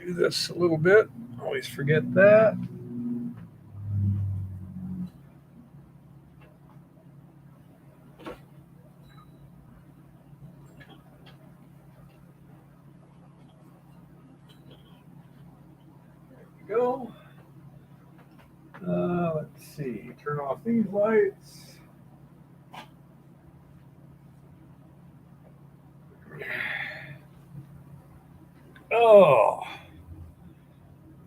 do this a little bit. Always forget that. There we go. Let's see. Turn off these lights. Oh,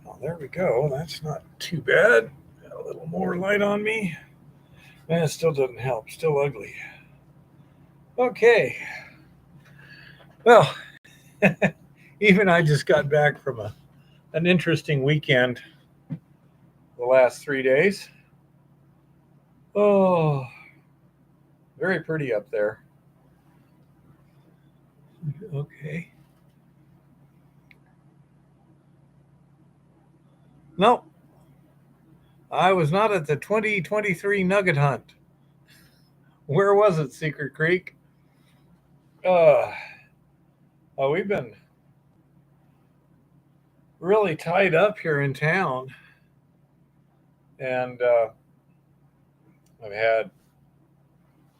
well, there we go. That's not too bad. Got a little more light on me. Man, it still doesn't help. Still ugly. Okay. Well, even I just got back from an interesting weekend the last 3 days. Oh, very pretty up there. Okay. No, I was not at the 2023 Nugget Hunt. Where was it, Secret Creek? Uh, we've been really tied up here in town, and I've had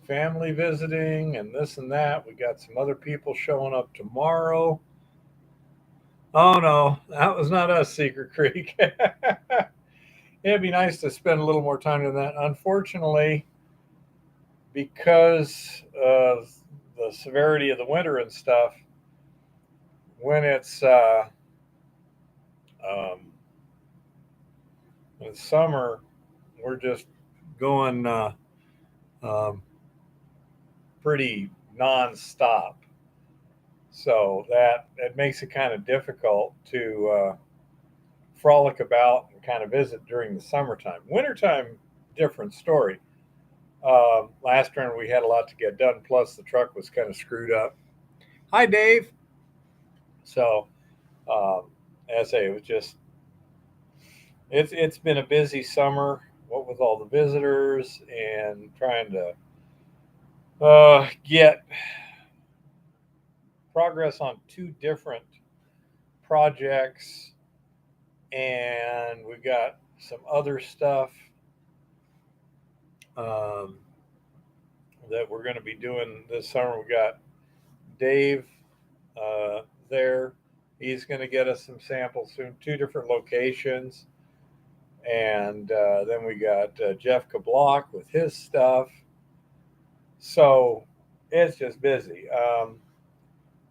family visiting and this and that. We got some other people showing up tomorrow. Oh no, that was not us, Secret Creek. It'd be nice to spend a little more time than that. Unfortunately, because of the severity of the winter and stuff, when um, it's summer, we're just going um, pretty nonstop. So that it makes it kind of difficult to frolic about and kind of visit during the summertime. Wintertime, different story. Last winter we had a lot to get done. Plus the truck was kind of screwed up. Hi, Dave. So um, as I say, it was just it's been a busy summer. What with all the visitors and trying to get progress on two different projects, and we've got some other stuff um, that we're going to be doing this summer. We got Dave uh, there. He's going to get us some samples soon, two different locations. And then we got Jeff Kablock with his stuff. So it's just busy.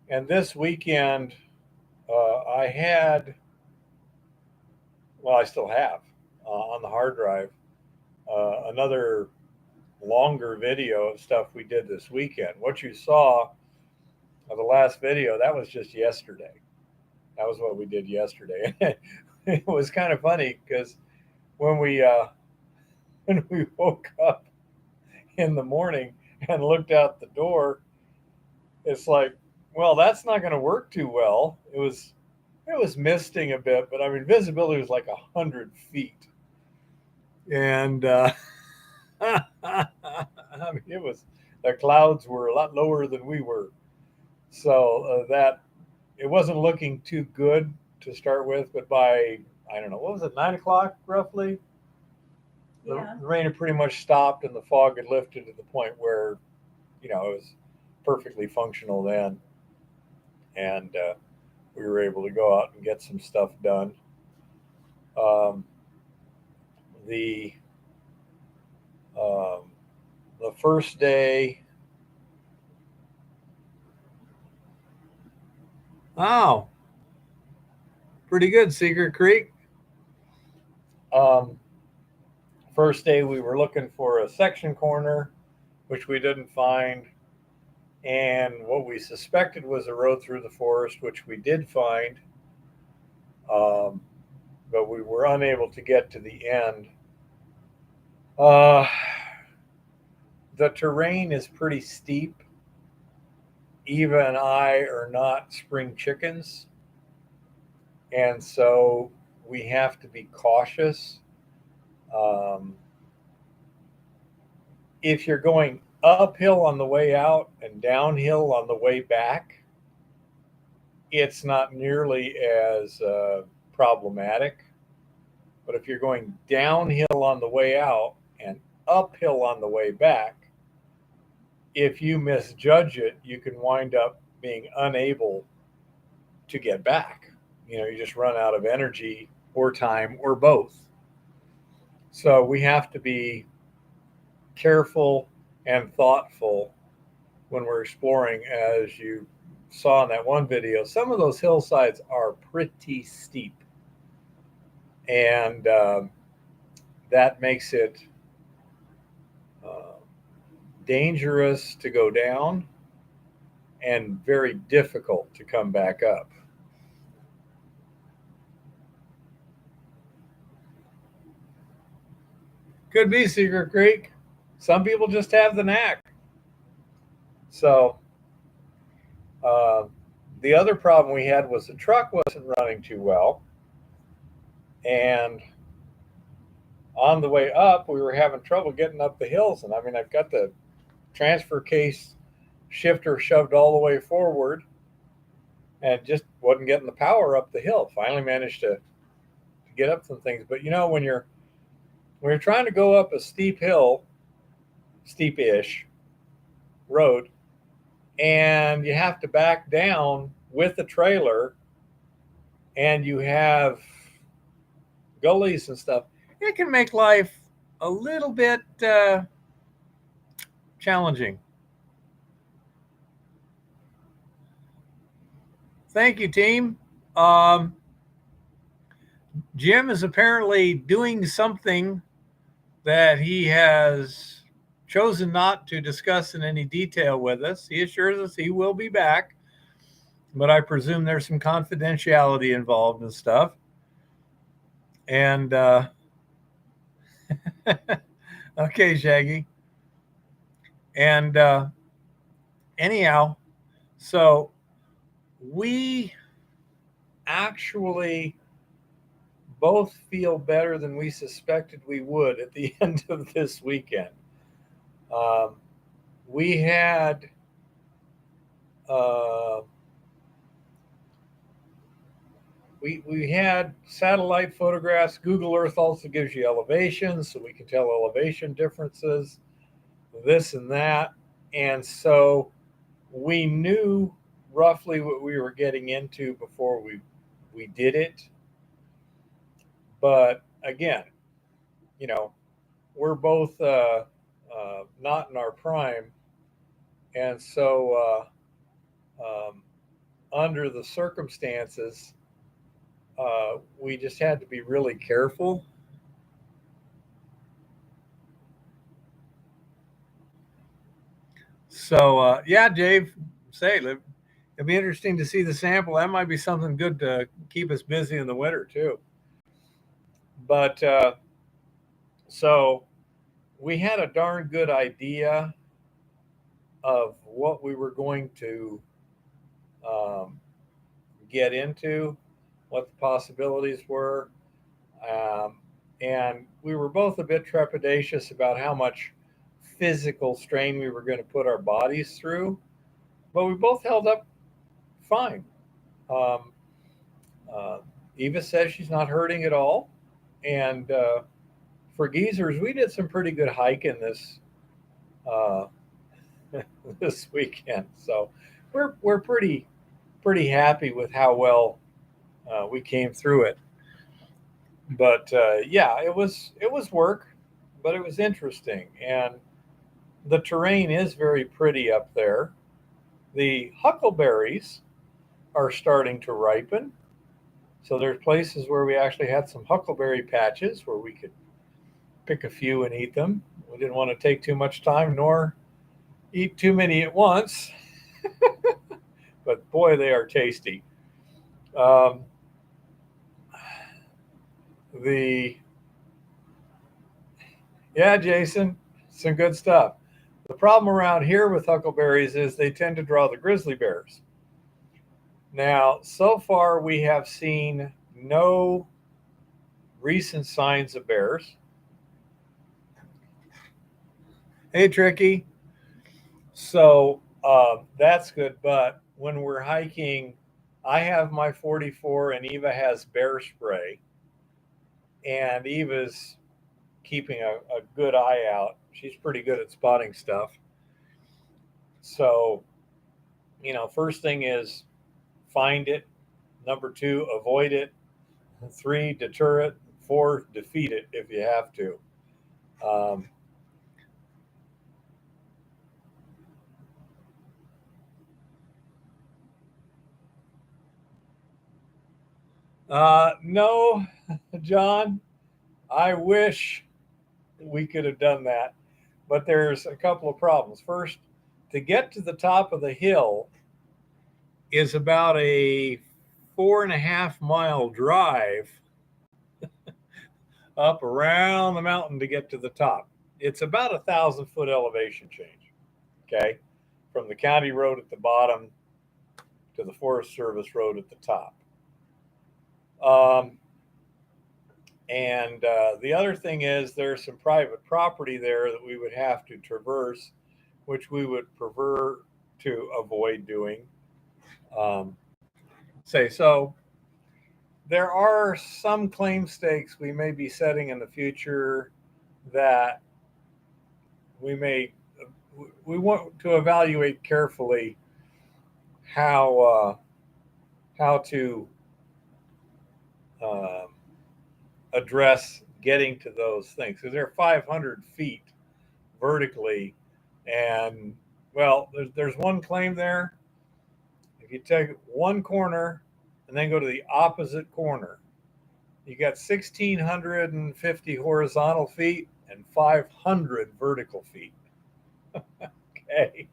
And this weekend, I had, well, I still have on the hard drive another longer video of stuff we did this weekend. What you saw of the last video, that was just yesterday. That was what we did yesterday. It was kind of funny because when we when we woke up in the morning and looked out the door, it's like, well, that's not going to work too well. It was misting a bit, but I mean, visibility was like 100 feet, and I mean, it was the clouds were a lot lower than we were, so that it wasn't looking too good to start with. But by I don't know what was it 9 o'clock roughly, the rain had pretty much stopped and the fog had lifted to the point where it was perfectly functional then, and we were able to go out and get some stuff done. Um, the um, the first day, oh, pretty good, Secret Creek. Um, First day we were looking for a section corner, which we didn't find, and what we suspected was a road through the forest, which we did find, um, but we were unable to get to the end. Uh, the terrain is pretty steep. Eva and I are not spring chickens, and so we have to be cautious. Um, if you're going uphill on the way out and downhill on the way back, it's not nearly as problematic. But if you're going downhill on the way out and uphill on the way back, if you misjudge it, you can wind up being unable to get back. You just run out of energy or time or both. So we have to be careful and thoughtful when we're exploring. As you saw in that one video, some of those hillsides are pretty steep, and that makes it dangerous to go down and very difficult to come back up. Could be Secret Creek. Some people just have the knack. So the other problem we had was the truck wasn't running too well. And on the way up, we were having trouble getting up the hills. And I mean, I've got the transfer case shifter shoved all the way forward and just wasn't getting the power up the hill. Finally managed to get up some things. But when you're trying to go up a steep hill, steep-ish road, and you have to back down with the trailer, and you have gullies and stuff, it can make life a little bit challenging. Thank you, team. Jim is apparently doing something that he has chosen not to discuss in any detail with us. He assures us he will be back, but I presume there's some confidentiality involved and stuff. And okay, Shaggy. And anyhow, so we actually both feel better than we suspected we would at the end of this weekend. We had we had satellite photographs. Google Earth also gives you elevations, so we can tell elevation differences, this and that. And so we knew roughly what we were getting into before we did it. But again, we're both not in our prime. And so under the circumstances, we just had to be really careful. So, yeah, Dave, it'll be interesting to see the sample. That might be something good to keep us busy in the winter, too. But so we had a darn good idea of what we were going to get into, what the possibilities were. And we were both a bit trepidatious about how much physical strain we were going to put our bodies through, but we both held up fine. Eva says she's not hurting at all. And for geezers, we did some pretty good hiking this this weekend. So we're pretty happy with how well we came through it. But yeah, it was work, but it was interesting, and the terrain is very pretty up there. The huckleberries are starting to ripen, so there's places where we actually had some huckleberry patches where we could pick a few and eat them. We didn't want to take too much time nor eat too many at once, but boy, they are tasty. Yeah, Jason, some good stuff. The problem around here with huckleberries is they tend to draw the grizzly bears. Now, so far we have seen no recent signs of bears. Hey, Tricky. So that's good. But when we're hiking I have my 44 and Eva has bear spray. And Eva's keeping a good eye out. She's pretty good at spotting stuff. So, first thing is find it. Number 2, avoid it. 3, deter it. 4, defeat it if you have to. No, John, I wish we could have done that, but there's a couple of problems. First, to get to the top of the hill is about a 4.5 mile drive up around the mountain to get to the top. It's about 1,000-foot elevation change, okay, from the county road at the bottom to the Forest Service road at the top. And the other thing is there's some private property there that we would have to traverse, which we would prefer to avoid doing. So there are some claim stakes we may be setting in the future that we want to evaluate carefully how to address getting to those things, because they're 500 feet vertically, and well, there's one claim there. If you take one corner and then go to the opposite corner, you got 1,650 horizontal feet and 500 vertical feet. Okay,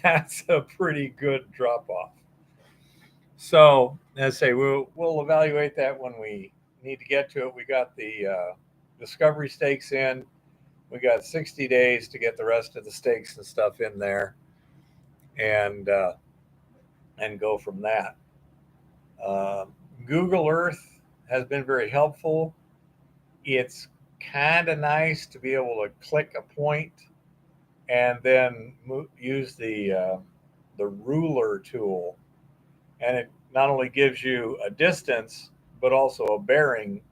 that's a pretty good drop off. So, as I say, we'll evaluate that when we need to get to it. We got the discovery stakes in. We got 60 days to get the rest of the stakes and stuff in there, and go from that. Google Earth has been very helpful. It's kind of nice to be able to click a point and then use the ruler tool, and it not only gives you a distance but also a bearing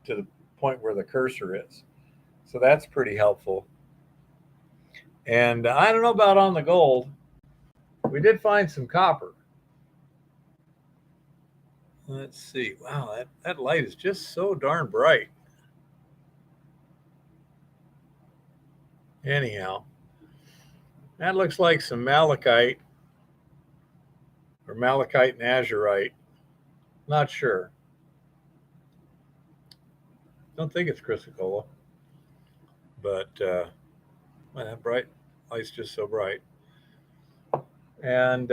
to the point where the cursor is. So that's pretty helpful. And I don't know about on the gold. We did find some copper. Let's see. Wow, that light is just so darn bright. Anyhow, that looks like some malachite or malachite and azurite. Not sure. Don't think it's chrysocolla, but that bright light's just so bright. And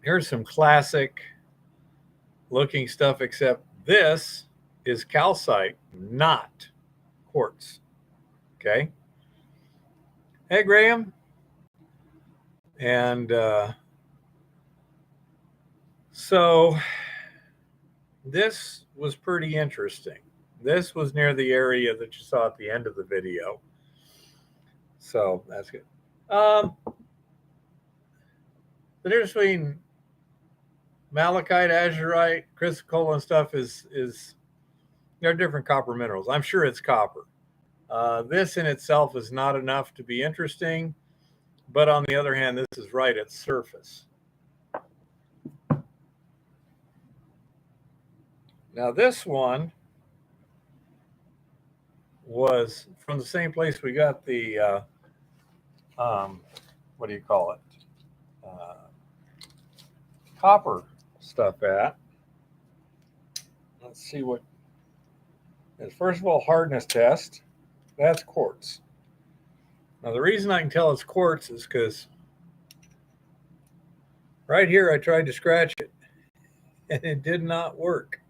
here's some classic looking stuff, except this is calcite, not quartz. Okay. Hey, Graham. And so this was pretty interesting. This was near the area that you saw at the end of the video. So that's good. The difference between malachite, azurite, chrysocolla, and stuff is there are different copper minerals. I'm sure it's copper. This in itself is not enough to be interesting, but on the other hand, this is right at surface. Now this one was from the same place we got the what do you call it? Copper stuff at. Let's see what. First of all, hardness test. That's quartz. Now the reason I can tell it's quartz is because right here I tried to scratch it and it did not work.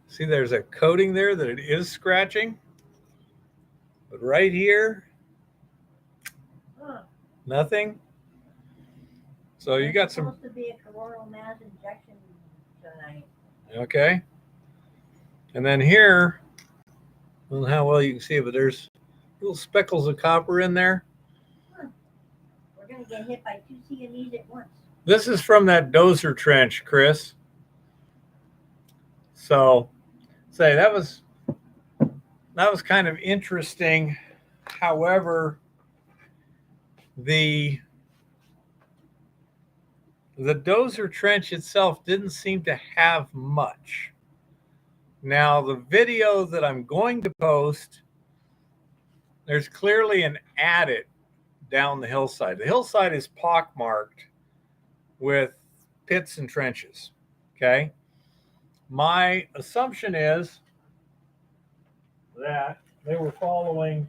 See, there's a coating there that it is scratching, but right here, nothing. So you got some. Supposed to be a coronal mass injection tonight. Okay. And then here, I don't know how well you can see it, but there's little speckles of copper in there. going to get hit by 2 CMEs at once. This is from that dozer trench, Chris. So, say that was kind of interesting. However, the dozer trench itself didn't seem to have much. Now, the video that I'm going to post, there's clearly an adit down the hillside. The hillside is pockmarked with pits and trenches. Okay. My assumption is that they were following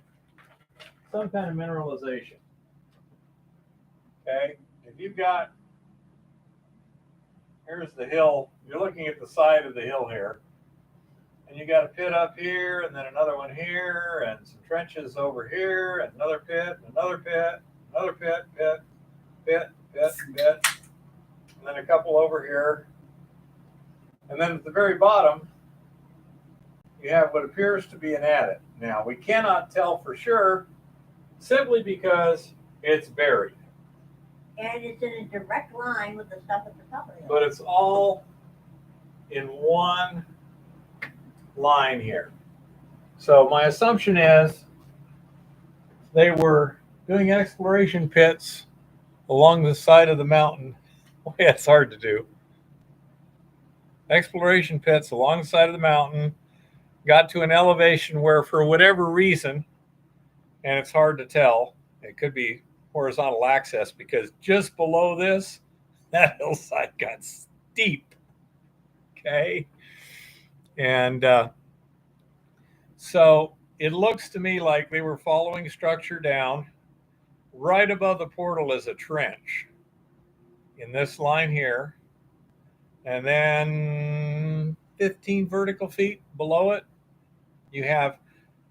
some kind of mineralization. Okay. If you've got, here's the hill, you're looking at the side of the hill here, and you got a pit up here, and then another one here, and some trenches over here, and another pit, and another pit, another pit, pit, pit, pit, pit, and then a couple over here. And then at the very bottom, you have what appears to be an adit. Now, we cannot tell for sure simply because it's buried. And it's in a direct line with the stuff at the top of the hill. But it's all in one line here. So my assumption is they were doing exploration pits along the side of the mountain. Boy, that's hard to do. Exploration pits along the side of the mountain, got to an elevation where, for whatever reason, and it's hard to tell, it could be horizontal access, because just below this, that hillside got steep. Okay. And so it looks to me like they were following structure down. Right above the portal is a trench in this line here. And then 15 vertical feet below it, you have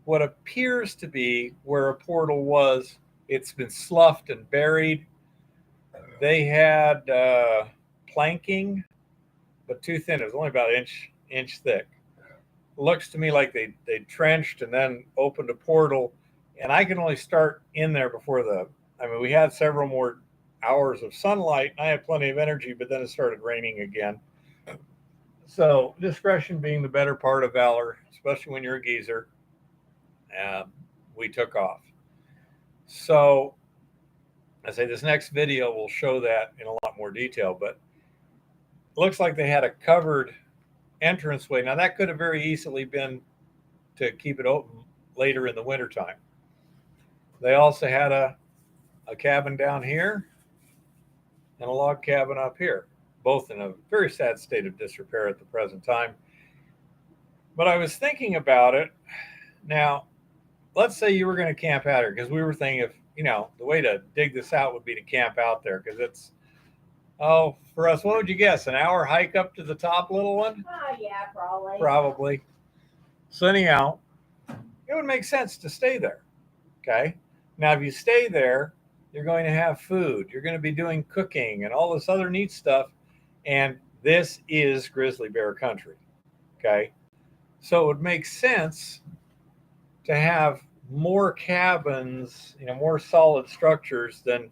what appears to be where a portal was. It's been sloughed and buried. They had planking, but too thin. It was only about an inch thick. Looks to me like they trenched and then opened a portal. And I can only start in there before we had several more hours of sunlight. And I had plenty of energy, but then it started raining again. So discretion being the better part of valor, especially when you're a geezer, we took off. So I say this next video will show that in a lot more detail, but it looks like they had a covered entranceway. Now that could have very easily been to keep it open later in the wintertime. They also had a cabin down here and a log cabin up here, both in a very sad state of disrepair at the present time. But I was thinking about it. Now, let's say you were going to camp out here, because we were thinking if, the way to dig this out would be to camp out there, because it's, for us, what would you guess? An hour hike up to the top, little one? Oh, yeah, probably. Probably. So anyhow, it would make sense to stay there. Okay. Now, if you stay there, you're going to have food. You're going to be doing cooking and all this other neat stuff. And this is grizzly bear country. Okay. So it would make sense to have more cabins, more solid structures than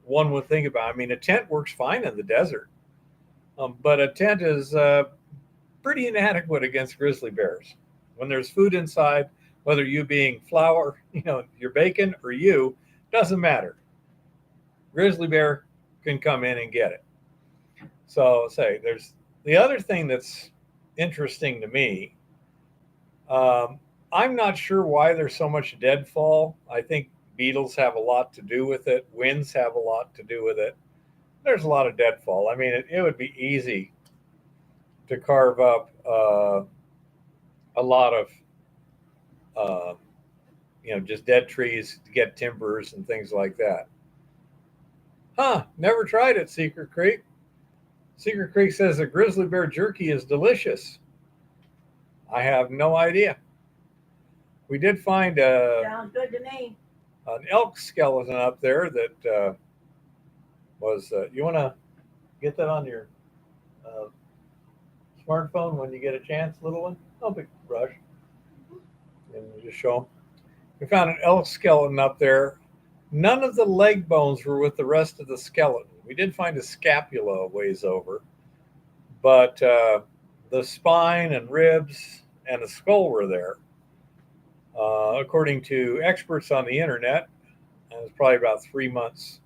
one would think about. I mean, a tent works fine in the desert, but a tent is pretty inadequate against grizzly bears. When there's food inside, whether you being flour, your bacon, or doesn't matter. Grizzly bear can come in and get it. So there's the other thing that's interesting to me. I'm not sure why there's so much deadfall. I think beetles have a lot to do with it. Winds have a lot to do with it. There's a lot of deadfall. I mean, it would be easy to carve up a lot of, just dead trees to get timbers and things like that. Never tried it, Secret Creek. Secret Creek says that grizzly bear jerky is delicious. I have no idea. We did find Sounds good to me. an elk skeleton up there that was, you want to get that on your smartphone when you get a chance, little one? No big rush. And just show them. We found an elk skeleton up there None of the leg bones were with the rest of the skeleton. We did find a scapula a ways over, but the spine and ribs and the skull were there. According to experts on the internet, and it was probably about 3 months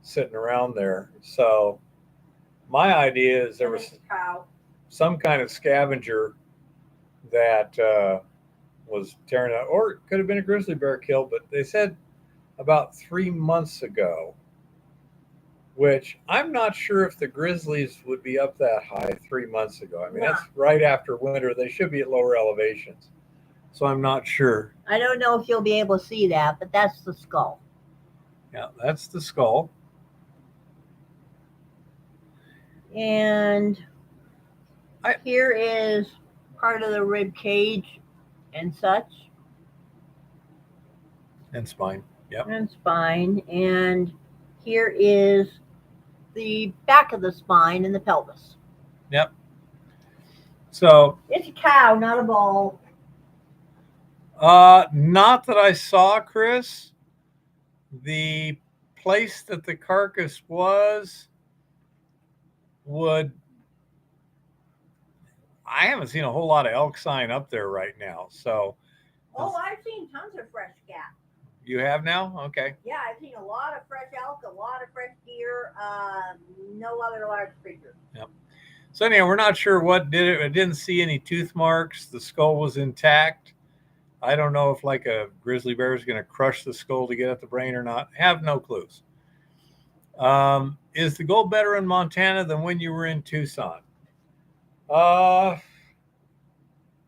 sitting around there. So my idea is there And was it's a cow. some kind of scavenger that was tearing out, or it could have been a grizzly bear kill, but they said about 3 months ago, which I'm not sure if the grizzlies would be up that high 3 months ago. I mean, Nah. that's right after winter. They should be at lower elevations. So I'm not sure. I don't know if you'll be able to see that, but that's the skull. Yeah, that's the skull. And here is part of the rib cage and such. And spine. Yep. And spine. And here is the back of the spine and the pelvis. Yep. So it's a cow, not a bull. Not that I saw, Chris. The place that the carcass was I haven't seen a whole lot of elk sign up there right now. So I've seen tons of fresh cat. You have now? Okay. Yeah, I've seen a lot of fresh elk, a lot of fresh deer, no other large creatures. Yep. So anyhow, we're not sure what did it. I didn't see any tooth marks. The skull was intact. I don't know if like a grizzly bear is going to crush the skull to get at the brain or not. Have no clues. Is the gold better in Montana than when you were in Tucson?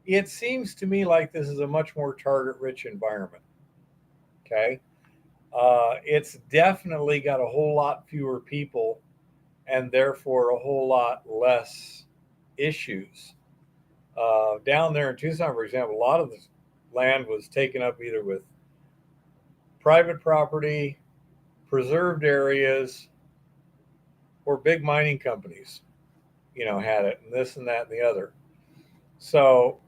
It seems to me like this is a much more target-rich environment. Okay. It's definitely got a whole lot fewer people and therefore a whole lot less issues. Down there in Tucson, for example, a lot of the land was taken up either with private property, preserved areas, or big mining companies, had it, and this and that and the other. So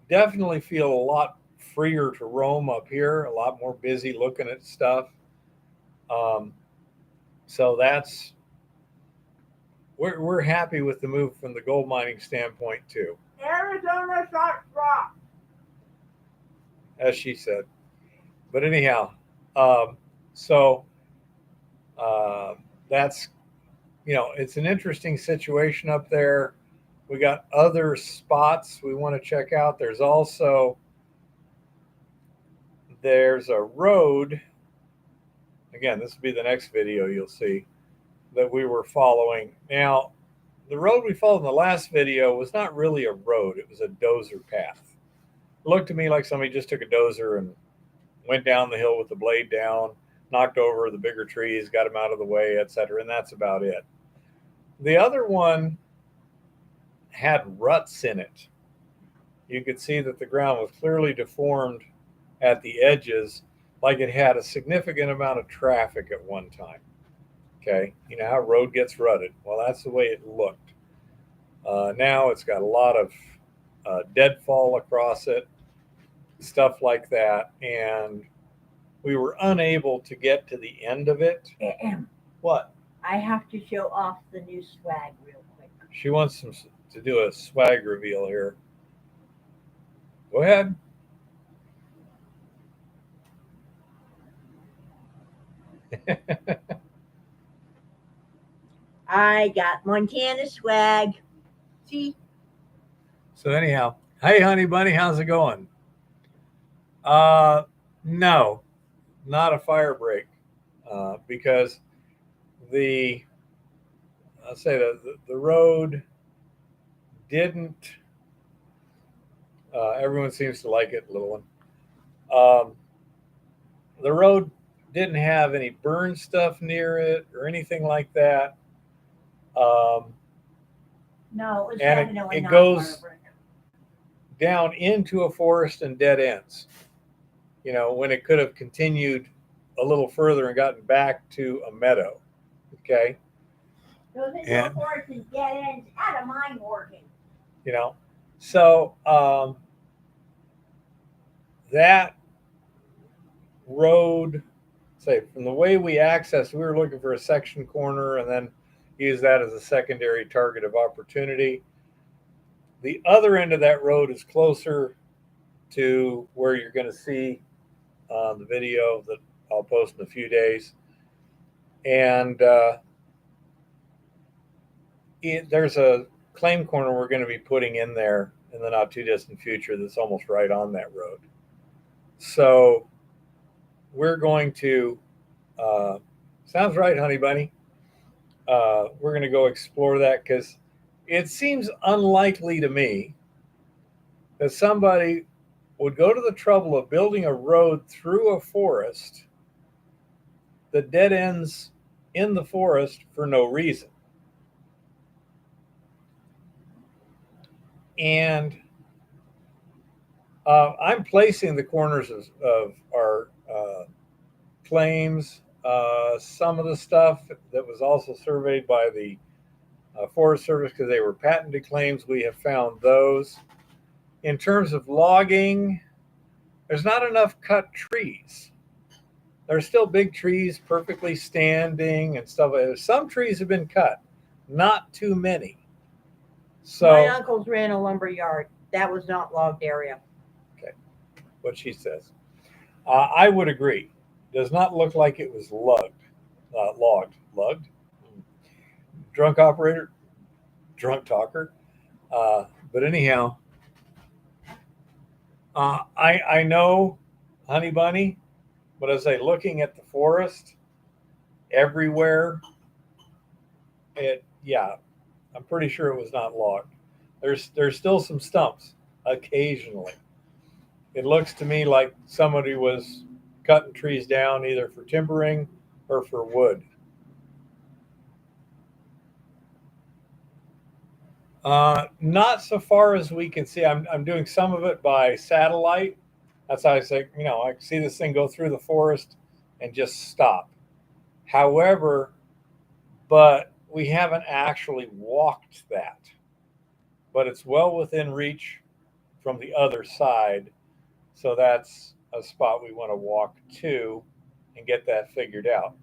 definitely feel a lot freer to roam up here, a lot more busy looking at stuff. So we're happy with the move from the gold mining standpoint too. Arizona shot rock, as she said. But anyhow, that's it's an interesting situation up there. We got other spots we want to check out. There's a road. Again, this will be the next video you'll see that we were following. Now, the road we followed in the last video was not really a road. It was a dozer path. It looked to me like somebody just took a dozer and went down the hill with the blade down, knocked over the bigger trees, got them out of the way, etc. And that's about it. The other one had ruts in it. You could see that the ground was clearly deformed at the edges, like it had a significant amount of traffic at one time. Okay, you know how a road gets rutted? Well, that's the way it looked. Now it's got a lot of deadfall across it, stuff like that, and we were unable to get to the end of it. What? I have to show off the new swag real quick. She wants to do a swag reveal here. Go ahead. I got Montana swag. See? So anyhow, hey honey bunny, how's it going? No, not a fire break, because the road didn't. Everyone seems to like it, little one. The road didn't have any burn stuff near it or anything like that. No, it's And definitely it not goes fire break. down into a forest and dead ends. When it could have continued a little further and gotten back to a meadow. Okay. Goes into a forest and dead ends at a mine working. So that road say from the way we accessed, we were looking for a section corner and then use that as a secondary target of opportunity. The other end of that road is closer to where you're going to see the video that I'll post in a few days. And there's a claim corner we're going to be putting in there in the not too distant future that's almost right on that road. So we're going to, sounds right, honey bunny. We're going to go explore that because it seems unlikely to me that somebody would go to the trouble of building a road through a forest that dead ends in the forest for no reason. And I'm placing the corners of our claims. Some of the stuff that was also surveyed by the Forest Service because they were patented claims, we have found those. In terms of logging, there's not enough cut trees. There's still big trees perfectly standing and stuff. Some trees have been cut, not too many. So my uncle's ran a lumber yard. That was not logged area. Okay, what she says. I would agree. Does not look like it was logged. Drunk operator, drunk talker. But anyhow, I know, honey bunny, but as I looking at the forest everywhere, I'm pretty sure it was not logged. There's still some stumps occasionally. It looks to me like somebody was cutting trees down either for timbering or for wood. Not so far as we can see. I'm doing some of it by satellite. That's how I say, I can see this thing go through the forest and just stop. However, but we haven't actually walked that. But it's well within reach from the other side. So that's a spot we want to walk to and get that figured out.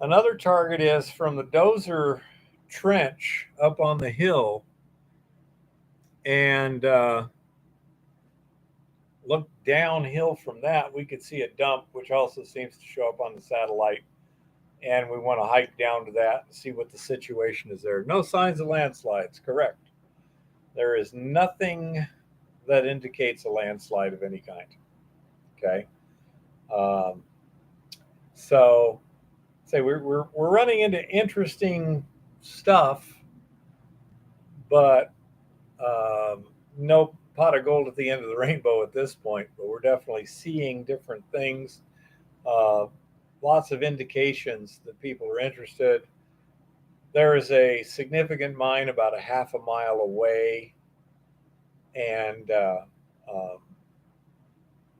Another target is from the Dozer trench up on the hill, and look downhill from that, we could see a dump, which also seems to show up on the satellite. And we want to hike down to that and see what the situation is there. No signs of landslides, correct. There is nothing that indicates a landslide of any kind. Okay. So say we're running into interesting stuff, but no pot of gold at the end of the rainbow at this point. But we're definitely seeing different things. Lots of indications that people are interested. There is a significant mine about a half a mile away, and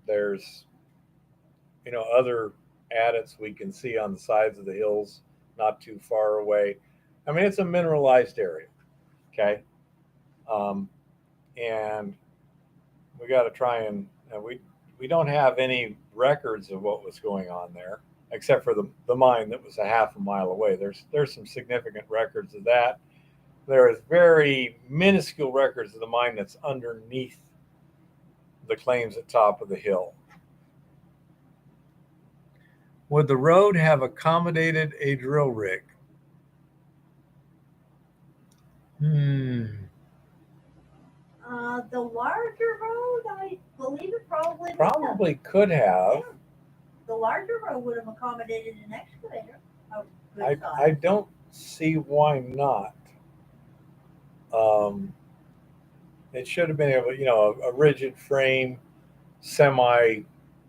there's other adits we can see on the sides of the hills not too far away. I mean, it's a mineralized area. Okay. And we got to try and we don't have any records of what was going on there, except for the mine that was a half a mile away. There's some significant records of that. There is very minuscule records of the mine that's underneath the claims at top of the hill. Would the road have accommodated a drill rig? The larger road, I believe it probably could have. Yeah. The larger road would have accommodated an excavator. I don't see why not. It should have been able, a rigid frame, semi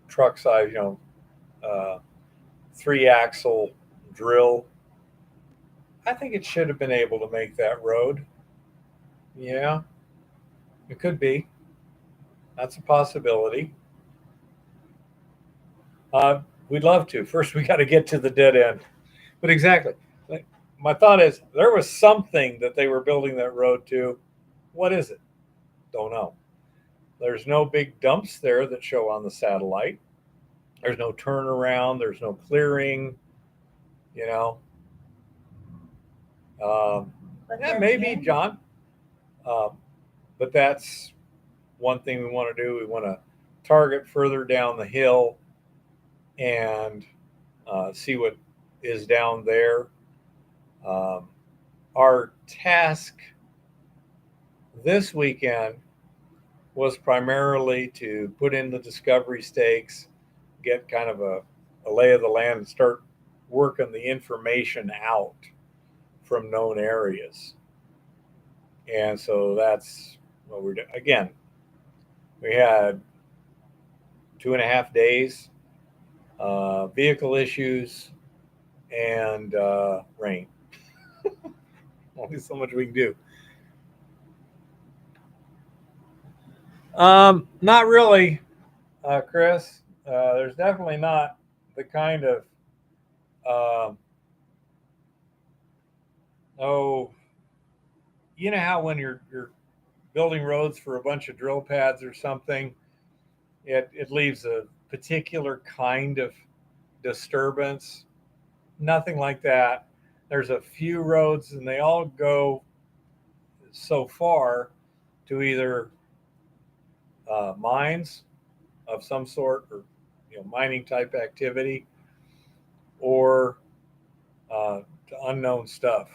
truck size, 3-axle drill. I think it should have been able to make that road. Yeah, it could be. That's a possibility. We'd love to. First, we got to get to the dead end. But exactly. My thought is there was something that they were building that road to. What is it? Don't know. There's no big dumps there that show on the satellite. There's no turnaround. There's no clearing. You know. Yeah, maybe, John. Um, but that's one thing we want to do. We want to target further down the hill and see what is down there. Um, our task this weekend was primarily to put in the discovery stakes, get kind of a lay of the land, and start working the information out from known areas. And so that's what we're doing. Again, we had 2.5 days, vehicle issues, and rain. Only so much we can do. Not really, Chris. There's definitely not the kind of oh, you know how when you're building roads for a bunch of drill pads or something, it leaves a particular kind of disturbance. Nothing like that. There's a few roads, and they all go so far to either mines of some sort, or mining type activity, or to unknown stuff.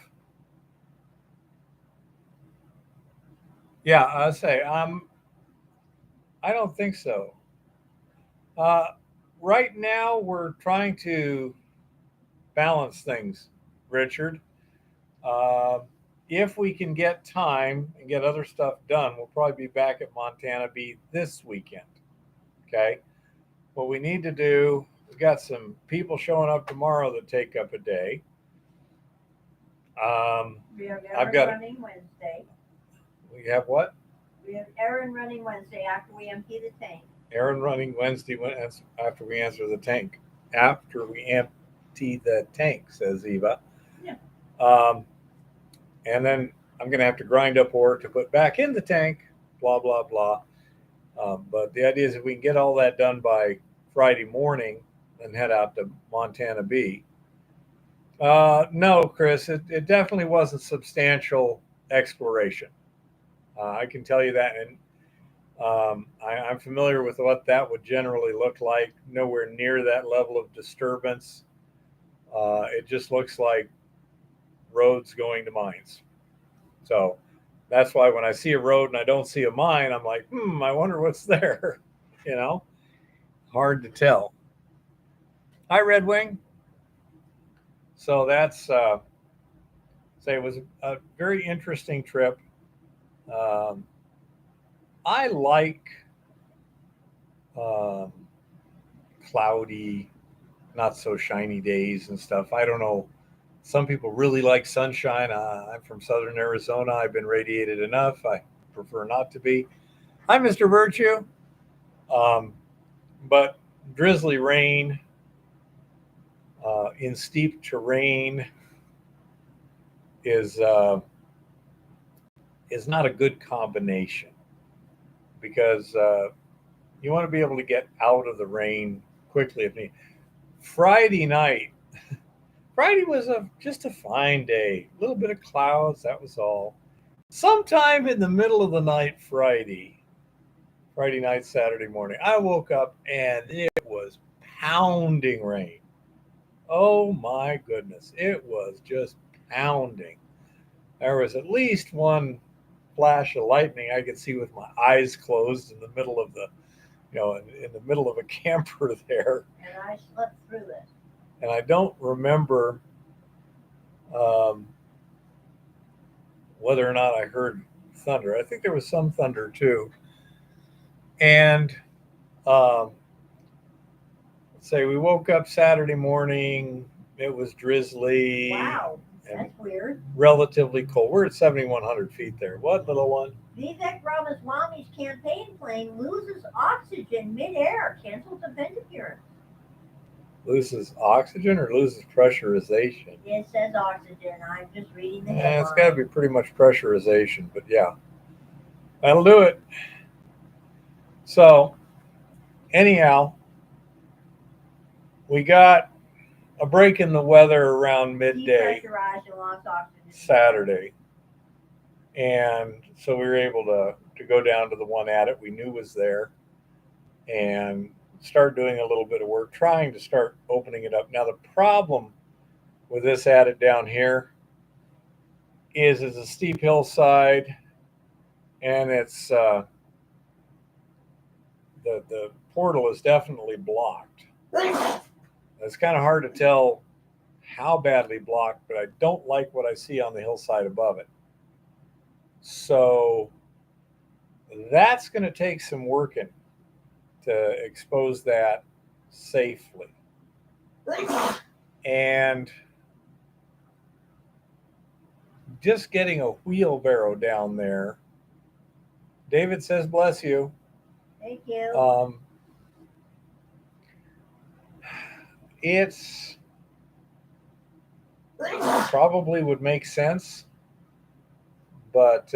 Yeah, I say I don't think so. Uh, right now, we're trying to balance things, Richard. Uh, if we can get time and get other stuff done, we'll probably be back at Montana Bee this weekend. Okay. What we need to do, we've got some people showing up tomorrow that take up a day. We have I've Aaron got running Wednesday. We have what? We have Aaron running Wednesday after we empty the tank. Aaron running Wednesday after we answer the tank. After we empty the tank, says Eva. Yeah. And then I'm going to have to grind up ore to put back in the tank, blah, blah, blah. But the idea is if we can get all that done by Friday morning and head out to Montana Bee. No, Chris, it definitely wasn't substantial exploration. I can tell you that. And I'm familiar with what that would generally look like. Nowhere near that level of disturbance. It just looks like roads going to mines. So that's why when I see a road and I don't see a mine, I'm like, I wonder what's there. Hard to tell. Hi, Red Wing. So that's it was a very interesting trip. I like um, cloudy, not so shiny days and stuff. I don't know. Some people really like sunshine. I'm from southern Arizona. I've been radiated enough. I prefer not to be. Hi, Mr. Virtue. But drizzly rain in steep terrain is not a good combination because you want to be able to get out of the rain quickly if need. Friday night, Friday was just a fine day. A little bit of clouds, that was all. Sometime in the middle of the night, Friday night, Saturday morning, I woke up and it was pounding rain. Oh my goodness, it was just pounding. There was at least one flash of lightning I could see with my eyes closed in the middle of the, in the middle of a camper there. And I slept through it. And I don't remember whether or not I heard thunder. I think there was some thunder too. And let's say we woke up Saturday morning. It was drizzly. Wow, that's weird. Relatively cold. We're at 7,100 feet there. What, little one? Vivek Ramaswamy's campaign plane loses oxygen midair, cancels event appearance. Loses oxygen or loses pressurization? It says oxygen. I'm just reading the headline. It's got to be pretty much pressurization, but yeah. That'll do it. So, anyhow, We got a break in the weather around midday Depressurized and lost oxygen. Saturday. And so we were able to go down to the one adit we knew was there and start doing a little bit of work, trying to start opening it up. Now, the problem with this adit down here is it's a steep hillside, and it's the portal is definitely blocked. It's kind of hard to tell how badly blocked, but I don't like what I see on the hillside above it. So that's going to take some working to expose that safely. And just getting a wheelbarrow down there. David says, bless you. Thank you. It's probably would make sense, but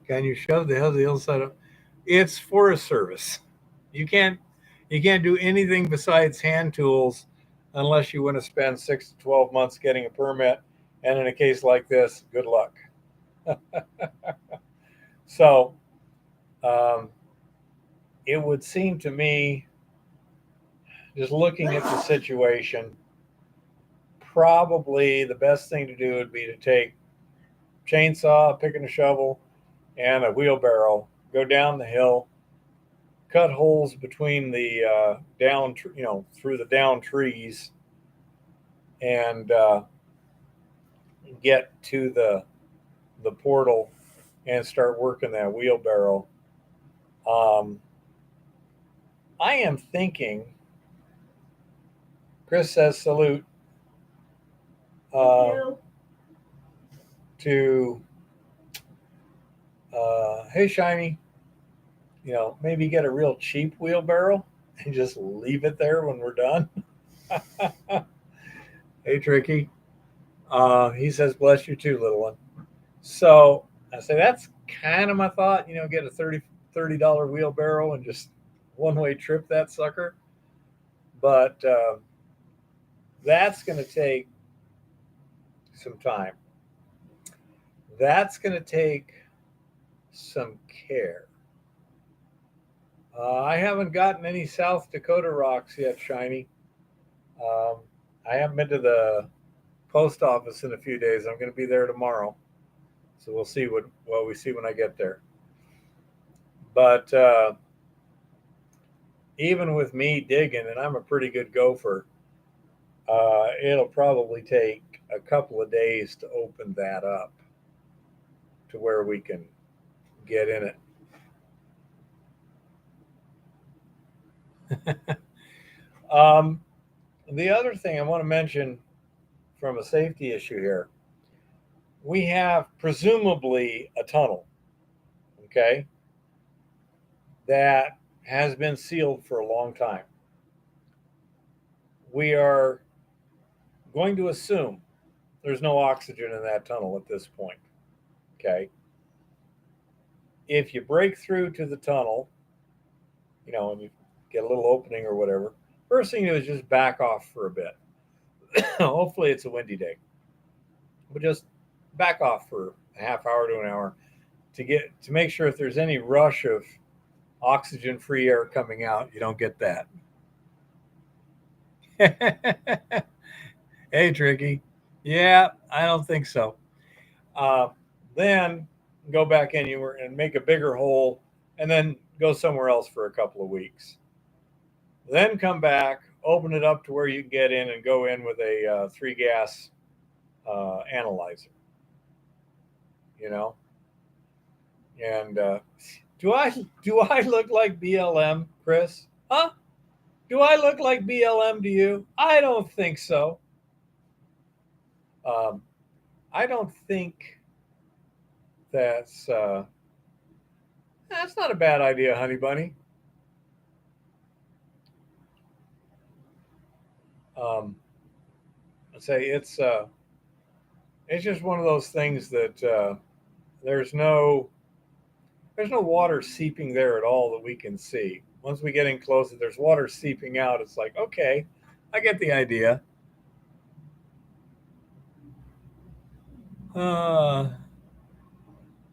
can you shove the hillside up? It's Forest Service. You can't do anything besides hand tools unless you want to spend 6 to 12 months getting a permit. And in a case like this, good luck. So it would seem to me, just looking at the situation, probably the best thing to do would be to take chainsaw, pick and a shovel, and a wheelbarrow, go down the hill, cut holes between the down, through the down trees, and get to the portal and start working that wheelbarrow. I am thinking. Chris says salute. To hey Shiny, maybe get a real cheap wheelbarrow and just leave it there when we're done. Hey Tricky, he says bless you too, little one. So I say that's kind of my thought. Get a $30 wheelbarrow and just one-way trip that sucker. But that's going to take some time. That's going to take some care. I haven't gotten any South Dakota rocks yet, Shiny. I haven't been to the post office in a few days. I'm going to be there tomorrow. So we'll see what we see when I get there. But even with me digging, and I'm a pretty good gopher, it'll probably take a couple of days to open that up to where we can get in it. The other thing I want to mention from a safety issue here, we have presumably a tunnel, okay, that has been sealed for a long time. We are going to assume there's no oxygen in that tunnel at this point, okay? If you break through to the tunnel, and you get a little opening or whatever, first thing you do is just back off for a bit. Hopefully it's a windy day. But just back off for a half hour to an hour to make sure if there's any rush of oxygen-free air coming out, you don't get that. Hey, Tricky. Yeah, I don't think so. Then go back in and make a bigger hole, and then go somewhere else for a couple of weeks. Then come back, open it up to where you can get in and go in with a 3-gas analyzer. And do I look like BLM, Chris? Huh? Do I look like BLM to you? I don't think so. I don't think that's not a bad idea, honey bunny. I'd say it's just one of those things that there's no water seeping there at all that we can see. once we get in close, if there's water seeping out, it's like, okay, I get the idea.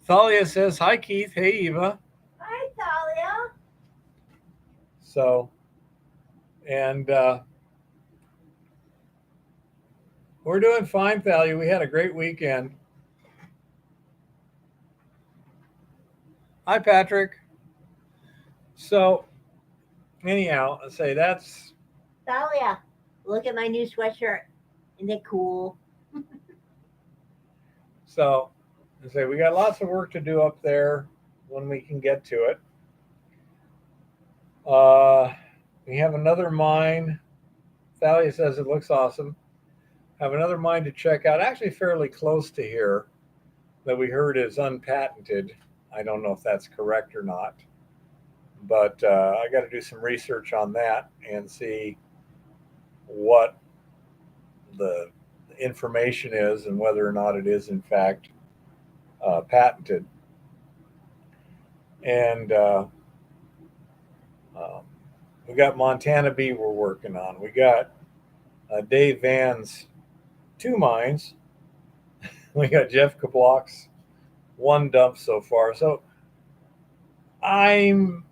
Thalia says, hi, Keith. Hey, Eva. Hi, Thalia. So, and we're doing fine, Thalia. We had a great weekend. Hi, Patrick. So, anyhow, I say that's Thalia, look at my new sweatshirt. Isn't it cool? so. I say we got lots of work to do up there when we can get to it. We have another mine. Thalia says it looks awesome. Have another mine to check out, actually fairly close to here, that we heard is unpatented. I don't know if that's correct or not, but I got to do some research on that and see what the information is and whether or not it is in fact patented. And we got Montana B we're working on. We got Dave Van's 2 mines. We got Jeff Kablock's 1 dump so far. So I'm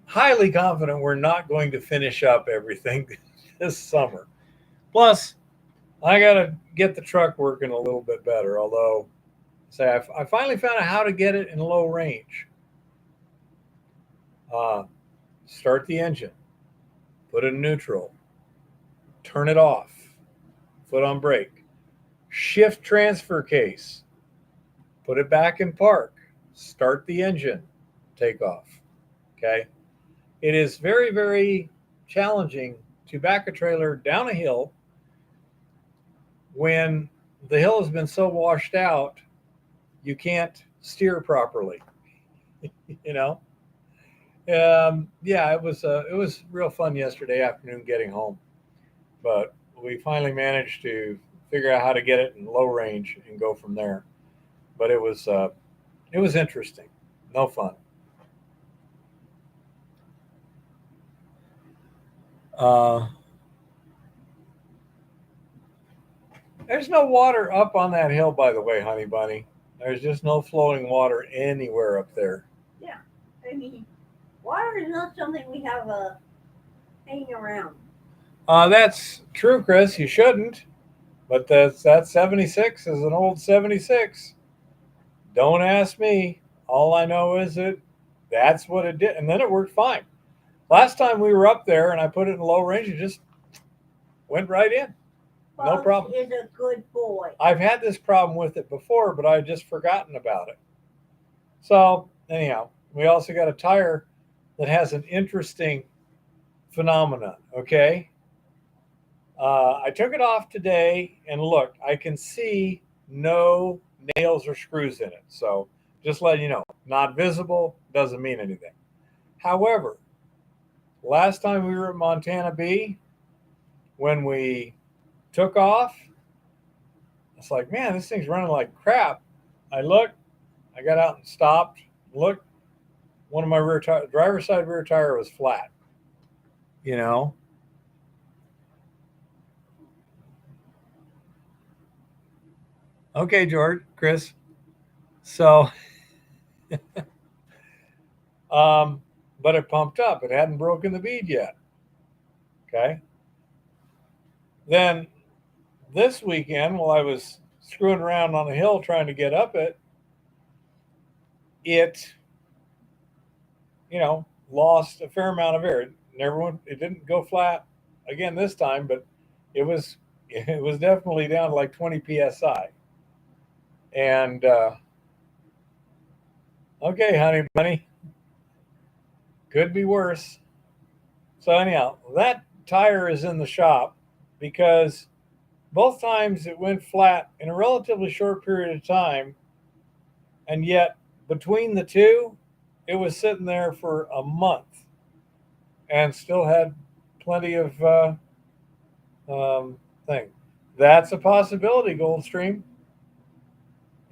highly confident we're not going to finish up everything this summer. Plus, I got to get the truck working a little bit better. Although, say, I finally found out how to get it in low range. Start the engine, put it in neutral, turn it off, foot on brake, shift transfer case, put it back in park, start the engine, take off. Okay. It is very, very challenging to back a trailer down a hill when the hill has been so washed out you can't steer properly. You know. Yeah, it was real fun yesterday afternoon getting home, but we finally managed to figure out how to get it in low range and go from there. But it was interesting, no fun. There's no water up on that hill, by the way, honey bunny. There's just no flowing water anywhere up there. Yeah, I mean, water is not something we have hanging around. That's true, Chris. You shouldn't. But that 76 is an old 76. Don't ask me. All I know is that's what it did. And then it worked fine. Last time we were up there and I put it in low range, it just went right in. No problem. Is a good boy. I've had this problem with it before, but I'd just forgotten about it. So, anyhow, we also got a tire that has an interesting phenomenon, okay? I took it off today, and look, I can see no nails or screws in it. So, just letting you know, not visible, doesn't mean anything. However, last time we were at Montana B, when we took off, it's like, man, this thing's running like crap. I looked, I got out and stopped, looked, one of my driver's side rear tire was flat, you know. Okay, George, Chris. So, but it pumped up. It hadn't broken the bead yet. Okay. Then this weekend, while I was screwing around on the hill trying to get up it, lost a fair amount of air. It didn't go flat again this time, but it was definitely down to like 20 psi. And okay, honey bunny, could be worse. So anyhow, that tire is in the shop because both times it went flat in a relatively short period of time, and yet between the two, it was sitting there for a month and still had plenty of thing. That's a possibility, Goldstream.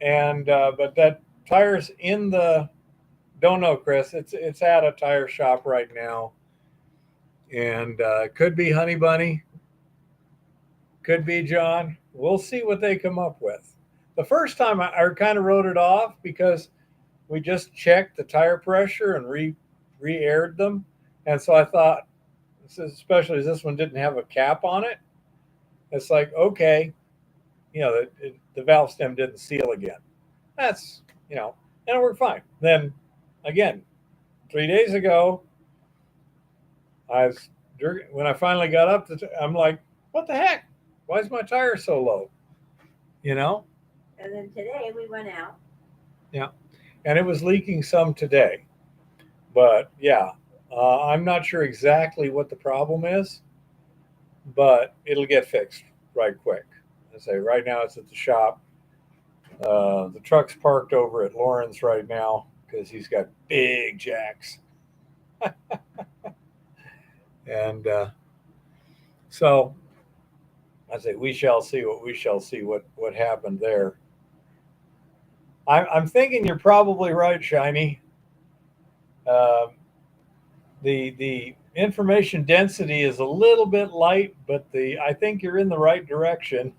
And but that tire's in the, don't know, Chris. It's at a tire shop right now. And could be Honey Bunny, could be John. We'll see what they come up with. The first time I kind of wrote it off because we just checked the tire pressure and re-aired them. And so I thought, especially as this one didn't have a cap on it, it's like, okay, the valve stem didn't seal again. That's, and it worked fine. Then again, 3 days ago, when I finally got up, I'm like, what the heck? Why is my tire so low? And then today we went out. Yeah. And it was leaking some today. But yeah, I'm not sure exactly what the problem is, but it'll get fixed right quick. I say right now it's at the shop. The truck's parked over at Lauren's right now because he's got big jacks. And so I say we shall see what happened there. I'm thinking you're probably right, Shiny. Um, the information density is a little bit light, but I think you're in the right direction.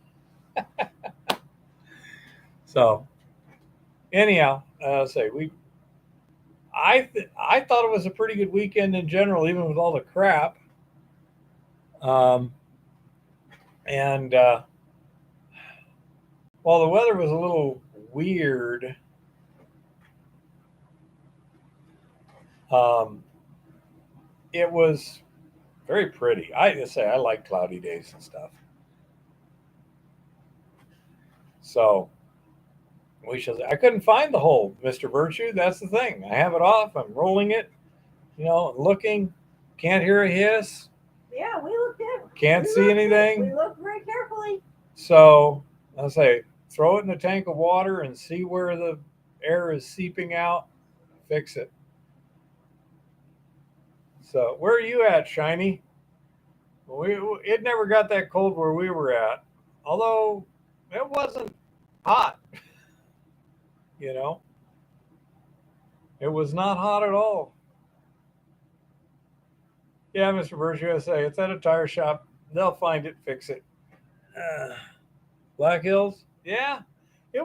So anyhow, I thought it was a pretty good weekend in general, even with all the crap. And while the weather was a little weird, it was very pretty. I just say I like cloudy days and stuff. So we shall. I couldn't find the hole, Mr. Virtue. That's the thing. I have it off. I'm rolling it. Looking. Can't hear a hiss. Yeah, we looked at it. Can't see anything. We looked very carefully. So I'll say, throw it in a tank of water and see where the air is seeping out. Fix it. So where are you at, Shiny? It never got that cold where we were at, although it wasn't hot. It was not hot at all. Yeah, Mr. Virtue, I say it's at a tire shop. They'll find it, fix it. Black Hills, yeah, it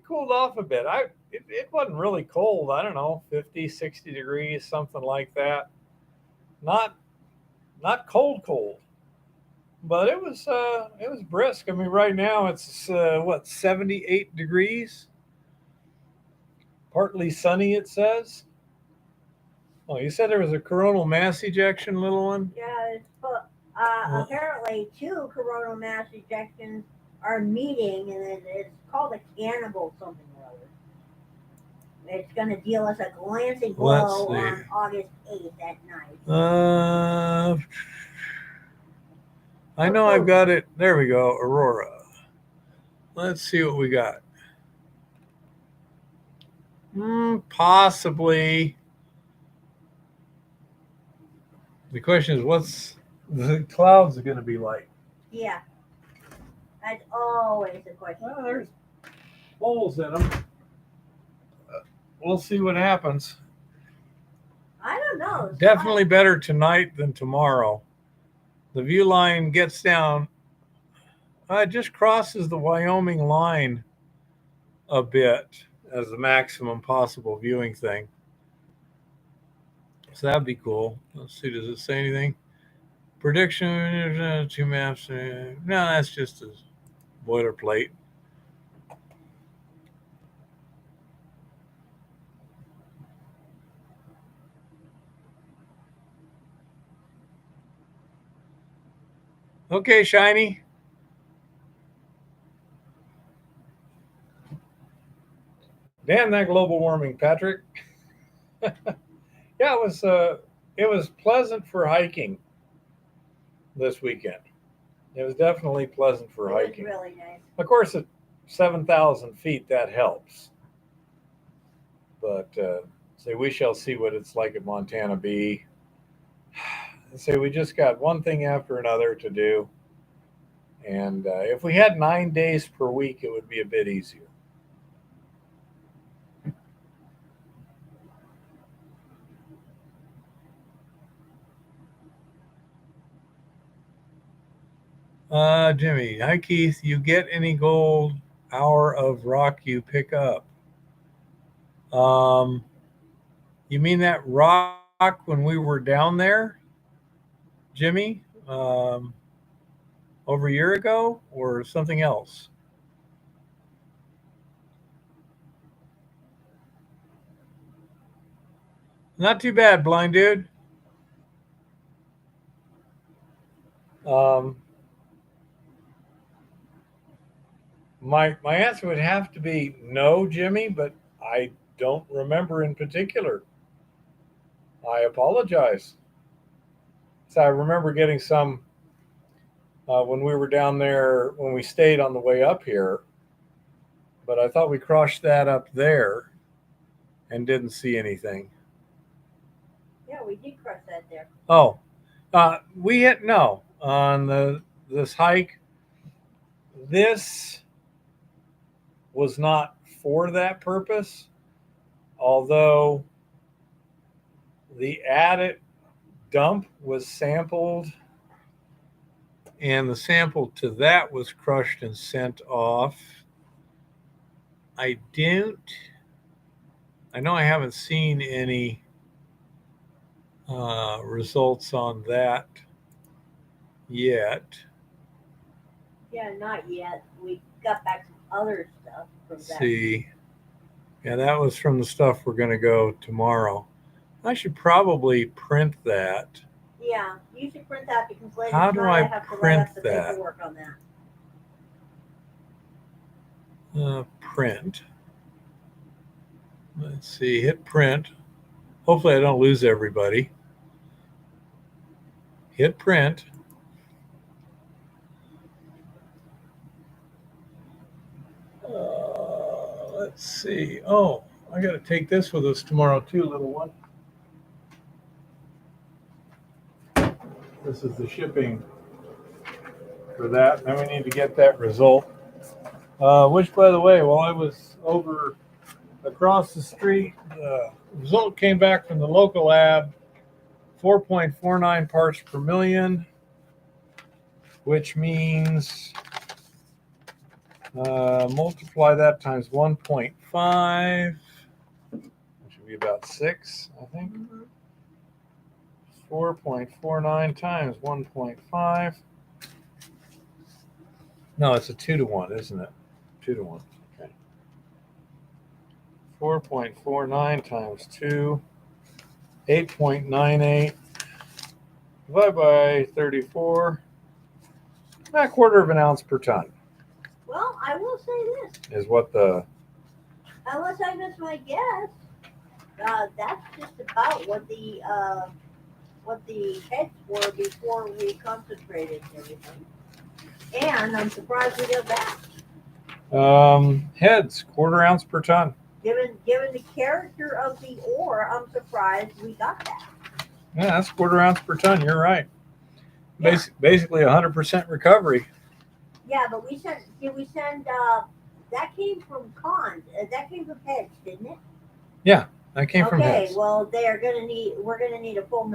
cooled off a bit. It wasn't really cold. I don't know, 50, 60 degrees, something like that. Not cold, but it was brisk. I mean, right now it's 78 degrees, partly sunny. It says. Oh, you said there was a coronal mass ejection, little one. Yeah, apparently 2 coronal mass ejections are meeting, and it's called a cannibal something or other. It's going to deal us a glancing blow on August 8th at night. I know I've got it. There we go, Aurora. Let's see what we got. Possibly. The question is, what's the clouds are going to be like? Yeah. That's always the question. Well, there's holes in them. We'll see what happens. I don't know. Definitely better tonight than tomorrow. The view line gets down. It just crosses the Wyoming line a bit as the maximum possible viewing thing. So that'd be cool. Let's see. Does it say anything? Prediction, 2 maps. No, that's just a boilerplate. Okay, Shiny. Damn that global warming, Patrick. Yeah, it was pleasant for hiking this weekend. It was definitely pleasant for hiking. Really nice. Of course, at 7,000 feet, that helps. But we shall see what it's like at Montana B. We just got one thing after another to do. And if we had 9 days per week, it would be a bit easier. Jimmy, hi Keith. You get any gold hour of rock you pick up? Um, you mean that rock when we were down there, Jimmy? Um, over a year ago, or something else? Not too bad, blind dude. Um, my answer would have to be no, Jimmy, but I don't remember in particular. I apologize. So I remember getting some when we were down there when we stayed on the way up here, but I thought we crushed that up there and didn't see anything. Yeah, we did crush that there. Oh, we hit no on the this hike. This was not for that purpose, although the added dump was sampled, and the sample to that was crushed and sent off. I don't. I know I haven't seen any results on that yet. Yeah, not yet. We got back some other stuff from Let's that. see. Yeah, that was from the stuff we're going to go tomorrow. I should probably print that. Yeah, you should print that because later How do tonight I I have to write print up the that? paperwork on that. Print. Let's see. Hit print. Hopefully, I don't lose everybody. Hit print. Let's see. Oh, I got to take this with us tomorrow too, little one. This is the shipping for that. Then we need to get that result. Which, by the way, while I was over across the street, the result came back from the local lab 4.49 parts per million, which means multiply that times 1.5, which would be about 6, I think. 4.49 times 1.5. No, it's a 2 to 1, isn't it? 2 to 1. Okay. 4.49 times 2, 8.98. Divided by 34. A quarter of an ounce per ton. Well, I will say this. Is what the. Unless I miss my guess, that's just about what the heads were before we concentrated and everything. And I'm surprised we got that. Heads, quarter ounce per ton. Given the character of the ore, I'm surprised we got that. Yeah, that's quarter ounce per ton. You're right. Yeah. Basically 100% recovery. Yeah, but did we send, that came from Cons, that came from Heads, didn't it? Yeah, that came from Okay, Heads. well, we're gonna need a full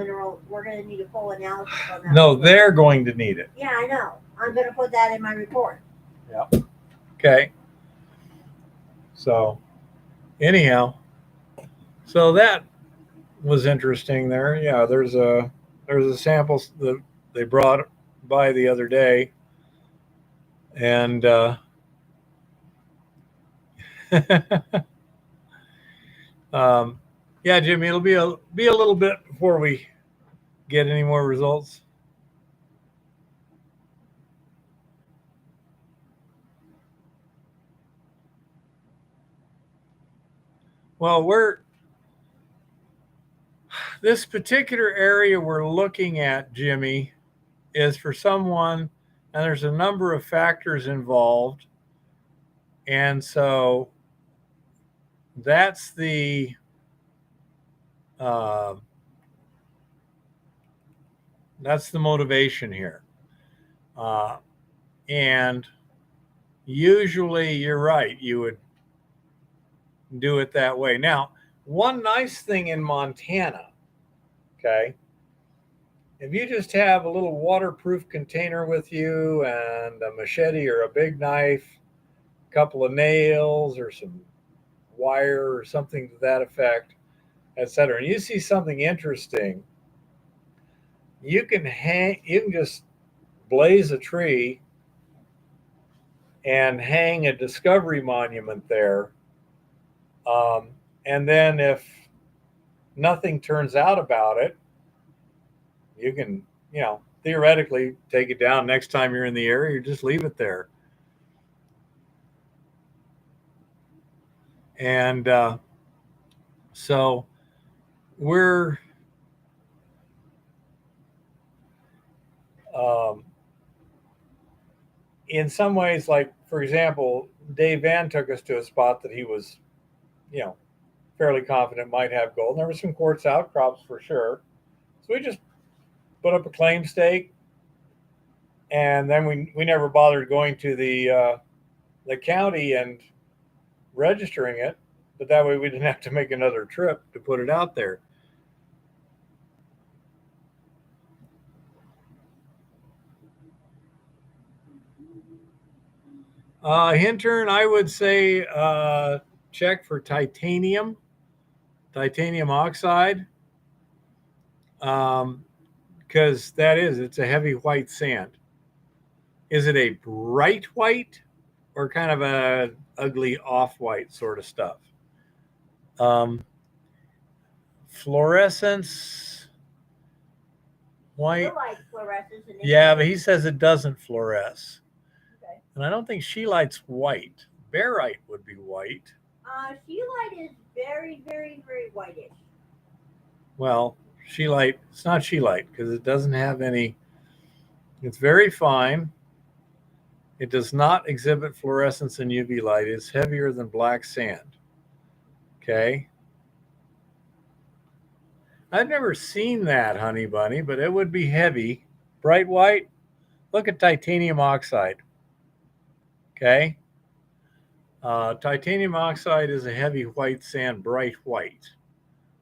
analysis on that. No, they're going to need it. Yeah, I know. I'm gonna put that in my report. Yeah. Okay. So, anyhow, so that was interesting there. Yeah, there's a sample that they brought by the other day, and yeah, Jimmy, it'll be a little bit before we get any more results. Well, this particular area we're looking at, Jimmy, is for someone, and there's a number of factors involved, and so that's the uh, motivation here, and usually you're right, you would do it that way. Now, one nice thing in Montana, okay, If you just have a little waterproof container with you and a machete or a big knife, a couple of nails or some wire or something to that effect, etc., and you see something interesting, you can just blaze a tree and hang a discovery monument there. Um, and then if nothing turns out about it, you can, theoretically take it down next time you're in the area. You just leave it there. And so we're, um, in some ways, like, for example, Dave Van took us to a spot that he was, you know, fairly confident might have gold. And there were some quartz outcrops for sure. So we just put up a claim stake, and then we never bothered going to the county and registering it, but that way we didn't have to make another trip to put it out there. Hintern, I would say check for titanium oxide, because it's a heavy white sand. Is it a bright white or kind of a ugly off-white sort of stuff? Fluorescence, white. You like fluorescence. Yeah, but he says it doesn't fluoresce. Okay. And I don't think scheelite's white. Barite would be white. Scheelite is very, very, very whitish. Well, scheelite, it's not scheelite because it doesn't have any, it's very fine. It does not exhibit fluorescence in UV light. It's heavier than black sand. Okay. I've never seen that, honey bunny, but it would be heavy. Bright white. Look at titanium oxide. Okay. Titanium oxide is a heavy white sand, bright white.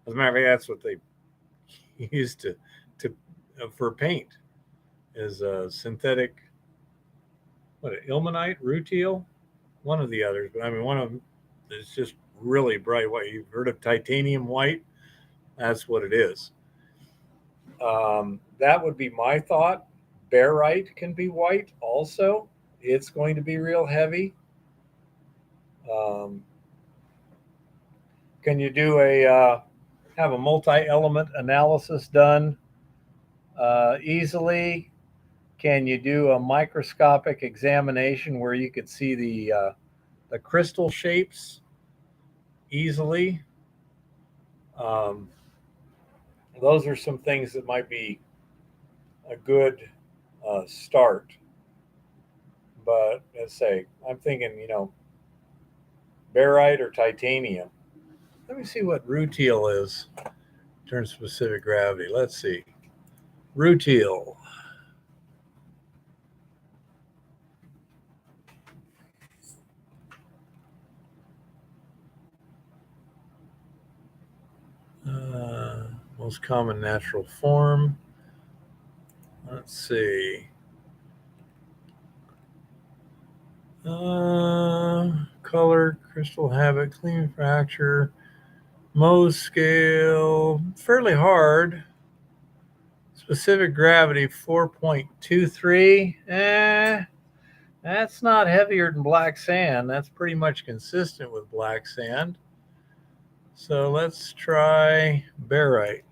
As a matter of fact, that's what they use to for paint. Is a synthetic, ilmenite, rutile, one of the others. But I mean, one of them is just really bright white. You've heard of titanium white? That's what it is. That would be my thought. Barite can be white also. It's going to be real heavy. Can you do have a multi-element analysis done easily? Can you do a microscopic examination where you could see the crystal shapes easily? Those are some things that might be a good start. But let's say I'm thinking, barite or titanium. Let me see what rutile is in terms of specific gravity. Let's see. Rutile. Most common natural form. Let's see. Color, crystal habit, clean fracture, Mohs scale, fairly hard. Specific gravity 4.23. That's not heavier than black sand. That's pretty much consistent with black sand. So let's try barite.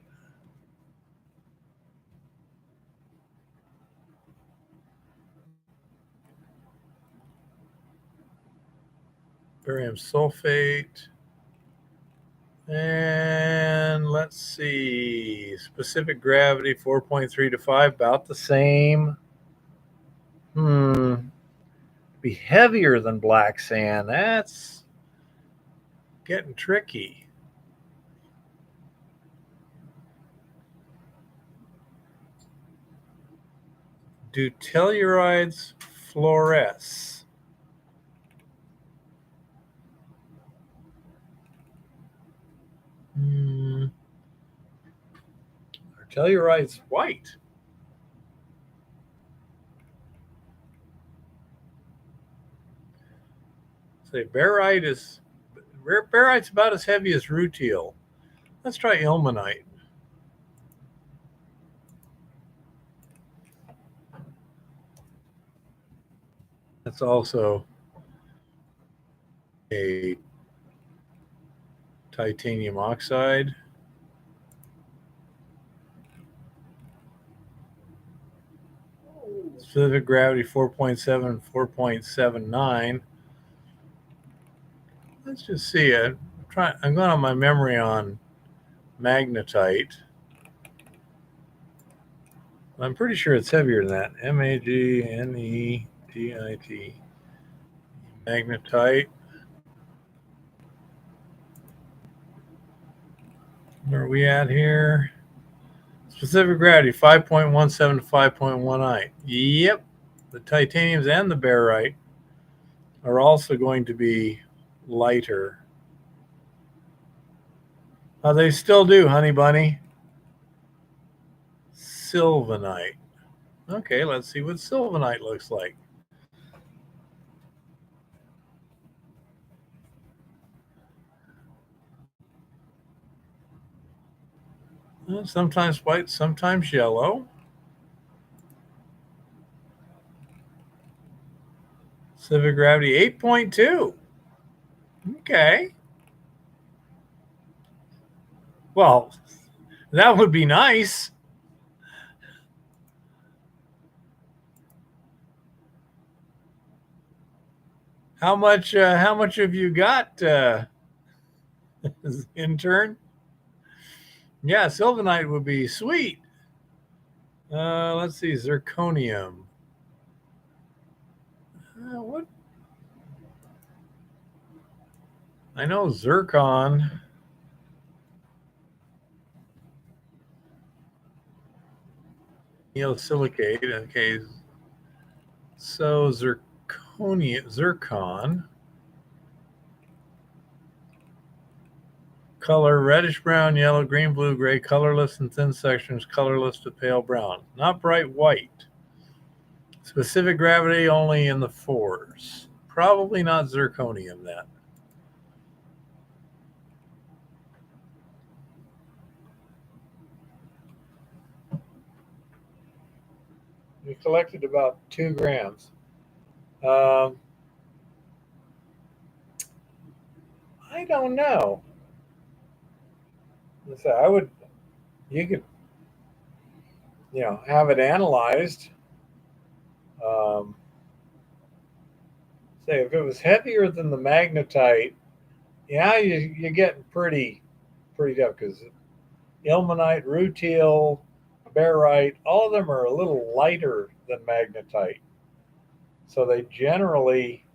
Barium sulfate. And let's see. Specific gravity 4.3 to 5, about the same. Be heavier than black sand. That's getting tricky. Do tellurides fluoresce? Are tellurides white? Say barite's about as heavy as rutile. Let's try ilmenite. That's also a titanium oxide. Specific gravity 4.7, 4.79. Let's just see it. I'm going on my memory on magnetite. I'm pretty sure it's heavier than that. Magnetite. Magnetite. Where are we at here? Specific gravity 5.17 to 5.18. Yep. The titaniums and the barite are also going to be lighter. They still do, honey bunny. Sylvanite. Okay, let's see what sylvanite looks like. Sometimes white, sometimes yellow. Specific gravity 8.2. Okay. Well, that would be nice. How much have you got, intern? Yeah, sylvanite would be sweet. Let's see, zirconium. What? I know zircon. Neosilicate. Okay. So zircon. Color reddish brown, yellow, green, blue, gray, colorless in thin sections, colorless to pale brown. Not bright white. Specific gravity only in the 4s. Probably not zirconium then. We collected about 2 grams. I don't know. You could, have it analyzed. Say if it was heavier than the magnetite, yeah, you're getting pretty tough because ilmenite, rutile, barite, all of them are a little lighter than magnetite. So they generally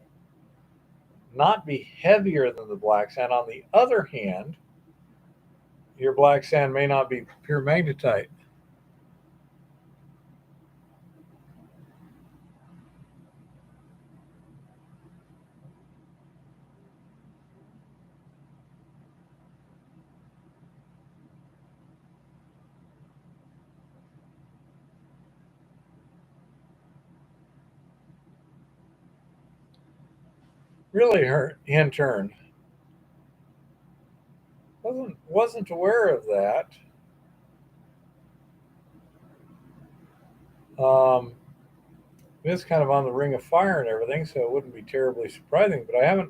not be heavier than the black sand. On the other hand, your black sand may not be pure magnetite. Really hurt intern. Wasn't aware of that. It's kind of on the ring of fire and everything, so it wouldn't be terribly surprising. But I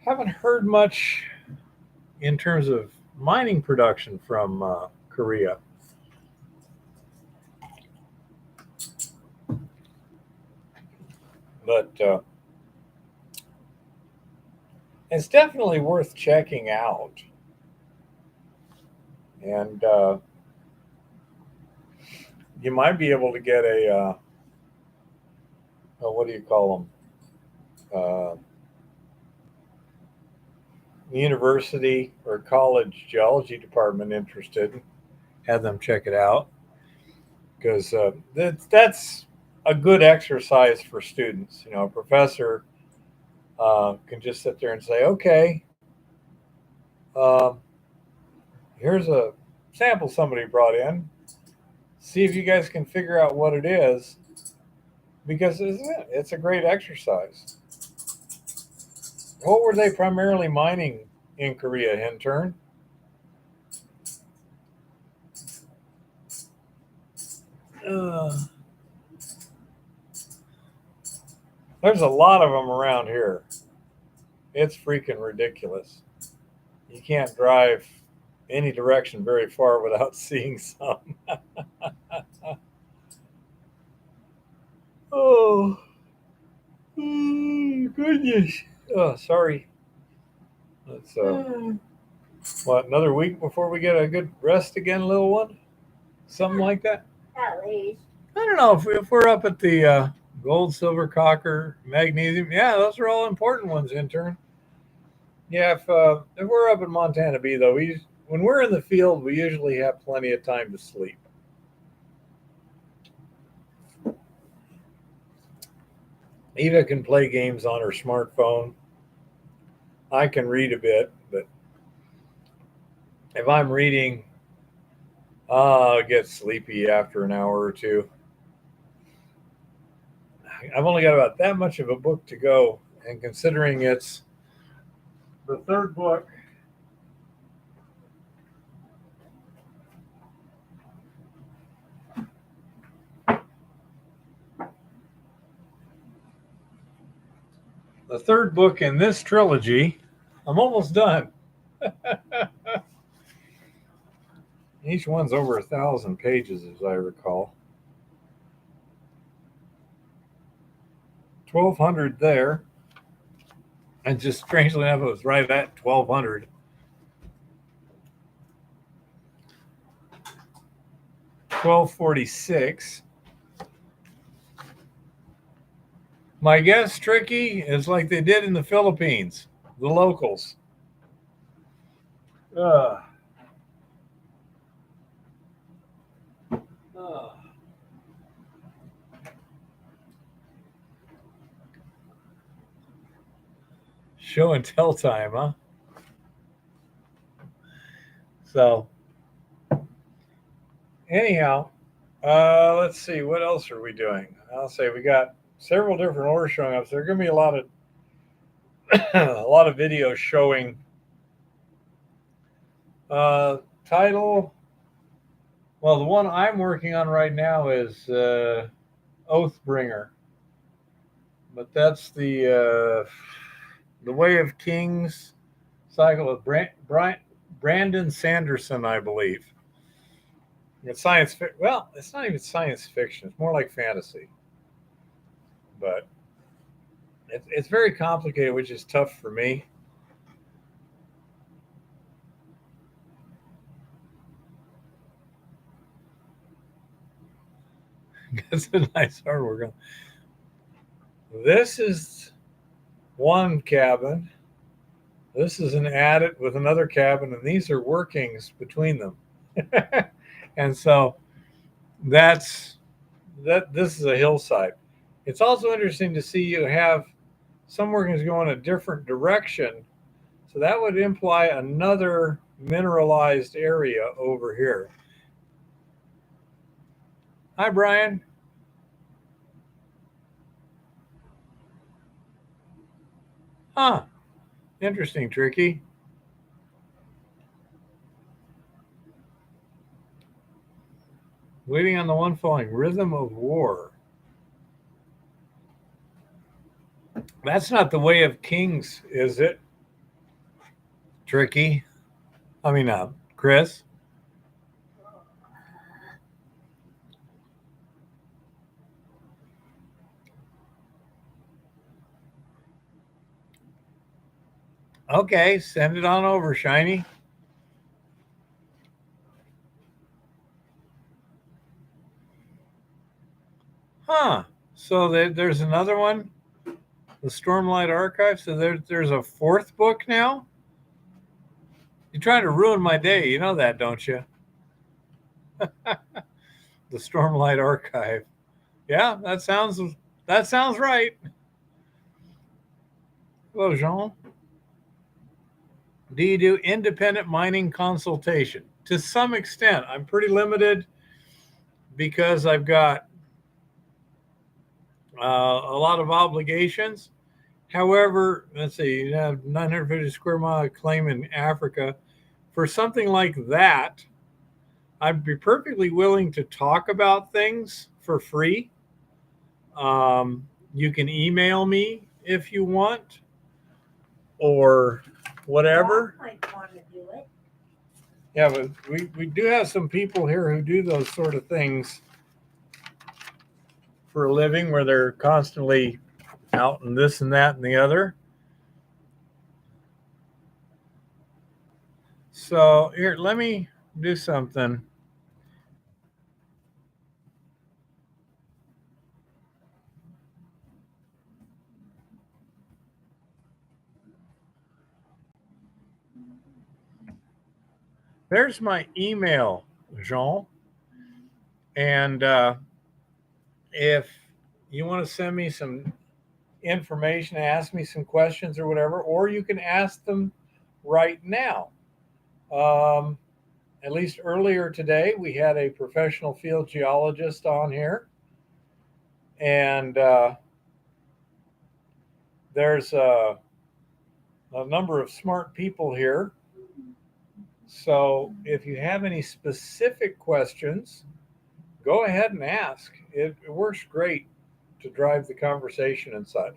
haven't heard much in terms of mining production from Korea. But it's definitely worth checking out. And you might be able to get a what do you call them? University or college geology department interested. Have them check it out because that's a good exercise for students. A professor can just sit there and say, okay, here's a sample somebody brought in. See if you guys can figure out what it is, because it's a great exercise. What were they primarily mining in Korea, intern? There's a lot of them around here. It's freaking ridiculous. You can't drive any direction very far without seeing some. Oh, goodness. Oh, sorry. Let's what, another week before we get a good rest again, little one? Something like that? At least. I don't know if we're up at the gold, silver, copper, magnesium. Yeah, those are all important ones, intern. Yeah, if we're up in Montana B, though, when we're in the field, we usually have plenty of time to sleep. Eva can play games on her smartphone. I can read a bit, but if I'm reading, I get sleepy after an hour or two. I've only got about that much of a book to go, and considering it's the third book, in this trilogy, I'm almost done. Each one's over 1,000 pages, as I recall. 1,200 there. And just strangely enough, it was right at 1,200. 1,246. My guess, Tricky, is like they did in the Philippines, the locals. Show and tell time, huh? So, anyhow, let's see, what else are we doing? I'll say we got several different orders showing up. So there are going to be a lot of videos showing. Title. Well, the one I'm working on right now is Oathbringer, but that's the Way of Kings cycle of Brandon Sanderson, I believe. It's science fiction. Well, it's not even science fiction. It's more like fantasy. But it's very complicated, which is tough for me. That's a nice artwork. This is one cabin. This is an adit with another cabin, and these are workings between them. And so this is a hillside. It's also interesting to see you have some workings going a different direction. So that would imply another mineralized area over here. Hi, Brian. Huh. Interesting, Tricky. Waiting on the one falling. Rhythm of War. That's not the Way of Kings, is it? Tricky. I mean, Chris. Okay, send it on over, Shiny. Huh. So there's another one, the Stormlight Archive. So there's a fourth book now? You're trying to ruin my day. You know that, don't you? The Stormlight Archive. Yeah, that sounds right. Hello, Jean. Do you do independent mining consultation? To some extent. I'm pretty limited because I've got a lot of obligations, However, let's see, you have 950 square mile claim in Africa. For something like that, I'd be perfectly willing to talk about things for free. You can email me if you want, or whatever. Rock might want to do it. Yeah, but we do have some people here who do those sort of things for a living, where they're constantly out and this and that and the other. So here, let me do something. There's my email, Jean. And if you want to send me some information, ask me some questions or whatever, or you can ask them right now. Um, at least earlier today, we had a professional field geologist on here, and there's a number of smart people here. So if you have any specific questions, go ahead and ask. It works great to drive the conversation and such.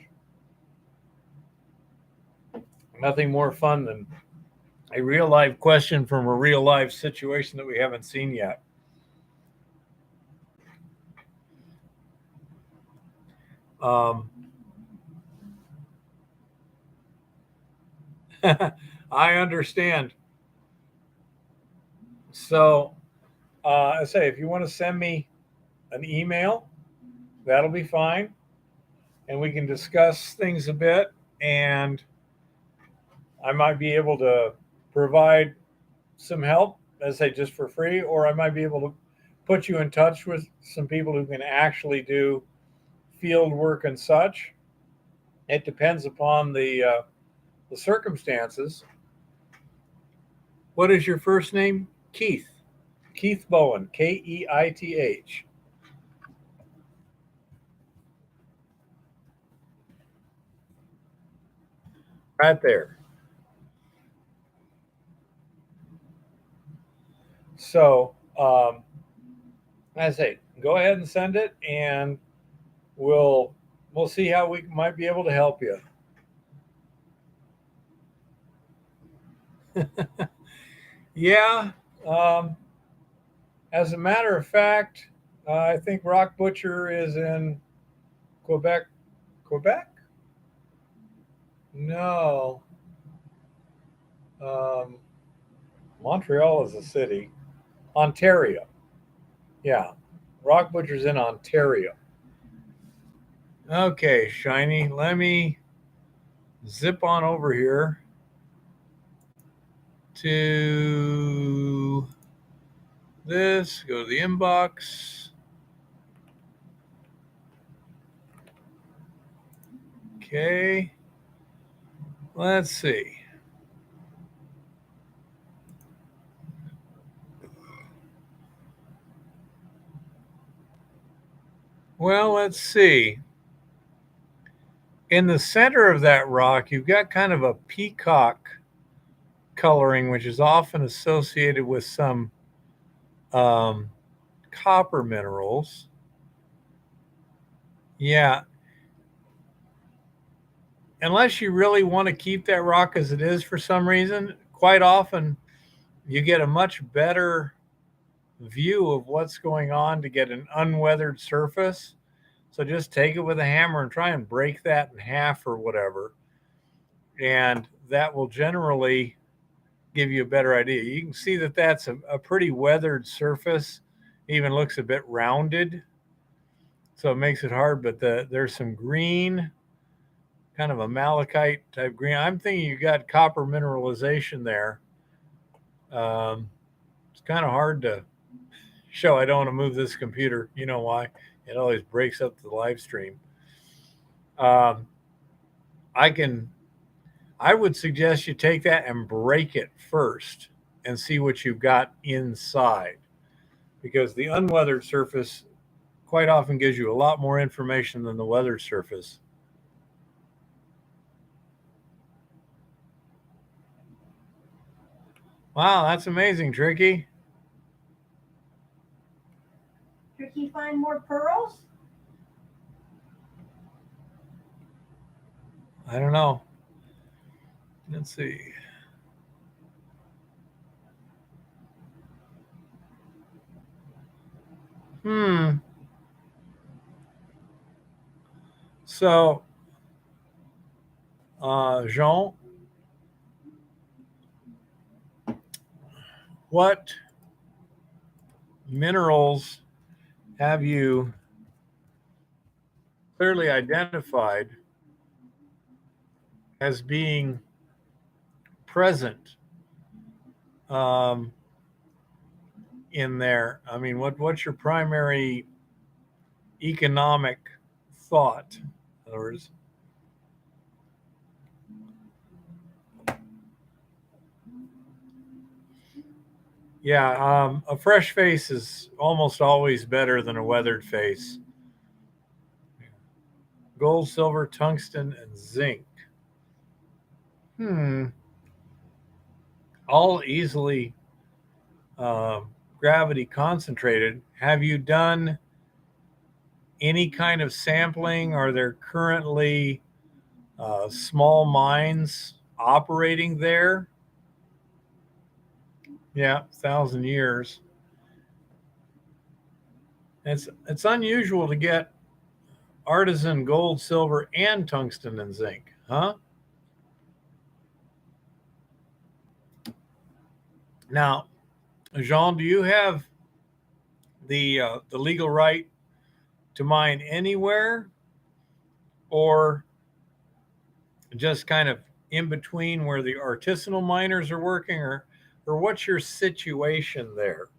Nothing more fun than a real life question from a real life situation that we haven't seen yet. Um, I understand. So, I say, if you want to send me an email, that'll be fine. And we can discuss things a bit. And I might be able to provide some help, as I say, just for free, or I might be able to put you in touch with some people who can actually do field work and such. It depends upon the circumstances. What is your first name? Keith. Keith Bowen. Keith. Right there. So, I say, go ahead and send it, and we'll see how we might be able to help you. Yeah. Um, as a matter of fact, I think Rock Butcher is in Quebec. Quebec? No. Um, Montreal is a city. Ontario. Yeah. Rock Butcher's in Ontario. Okay, Shiny. Let me zip on over here to this. Go to the inbox. Okay. Let's see. Well, let's see. In the center of that rock, you've got kind of a peacock coloring, which is often associated with some um, copper minerals. Yeah. Unless you really want to keep that rock as it is for some reason, quite often you get a much better view of what's going on to get an unweathered surface. So just take it with a hammer and try and break that in half or whatever. And that will generally give you a better idea. You can see that that's a pretty weathered surface, even looks a bit rounded. So it makes it hard, but there's some green, kind of a malachite type green. I'm thinking you got copper mineralization there. It's kind of hard to show. I don't want to move this computer. You know why? It always breaks up the live stream. Um, I can. I would suggest you take that and break it first and see what you've got inside, because the unweathered surface quite often gives you a lot more information than the weathered surface. Wow, that's amazing, Tricky. Tricky find more pearls? I don't know. Let's see. Hmm. So, Jean, what minerals have you clearly identified as being present um, in there? I mean, what's your primary economic thought? In other words, yeah, a fresh face is almost always better than a weathered face. Gold, silver, tungsten, and zinc. Hmm. All easily gravity concentrated. Have you done any kind of sampling? Are there currently small mines operating there? Yeah, 1,000 years. It's unusual to get artisan gold, silver, and tungsten and zinc, huh? Now, Jean, do you have the legal right to mine anywhere, or just kind of in between where the artisanal miners are working, or what's your situation there?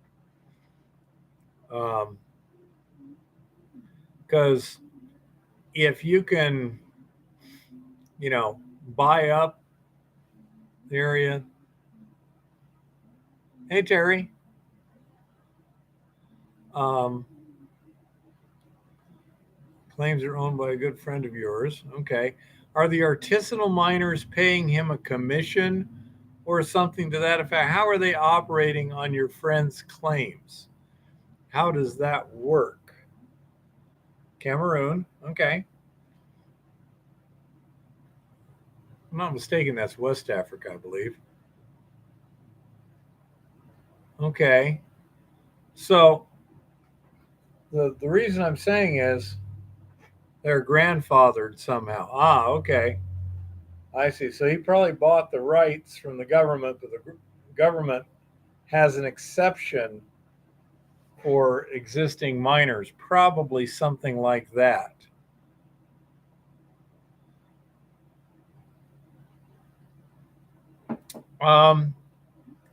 Because if you can, buy up the area. Hey, Terry. Um, Claims are owned by a good friend of yours. Okay. Are the artisanal miners paying him a commission or something to that effect? How are they operating on your friend's claims? How does that work? Cameroon. Okay. If I'm not mistaken, that's West Africa, I believe. Okay. So the reason I'm saying is they're grandfathered somehow. Ah, okay. I see. So he probably bought the rights from the government, but the government has an exception for existing miners, probably something like that. Um,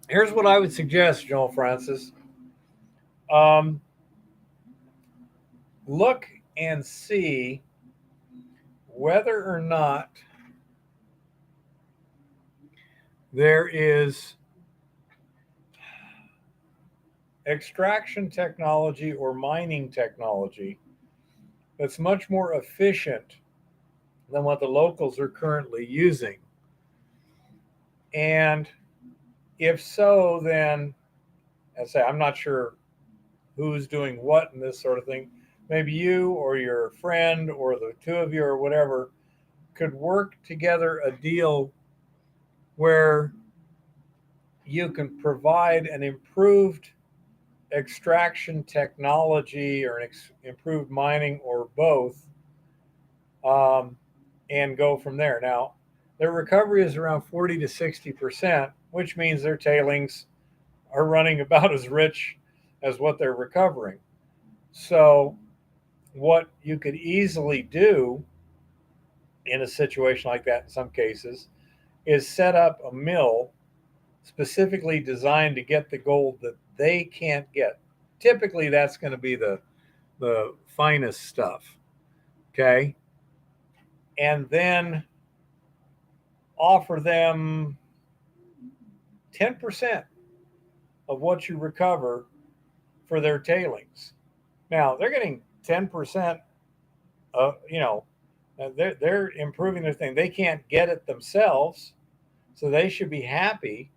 Here's what I would suggest, Joel Francis. Um, Look and see whether or not there is extraction technology or mining technology that's much more efficient than what the locals are currently using. And if so, then I say I'm not sure who's doing what in this sort of thing. Maybe you or your friend or the two of you or whatever could work together a deal where you can provide an improved extraction technology or improved mining or both, um, and go from there. Now, their recovery is around 40 to 60%, which means their tailings are running about as rich as what they're recovering. So, what you could easily do in a situation like that, in some cases, is set up a mill specifically designed to get the gold that they can't get. Typically, that's going to be the finest stuff. Okay. And then offer them 10% of what you recover for their tailings. Now, they're getting 10% of, they're improving their thing. They can't get it themselves, so they should be happy.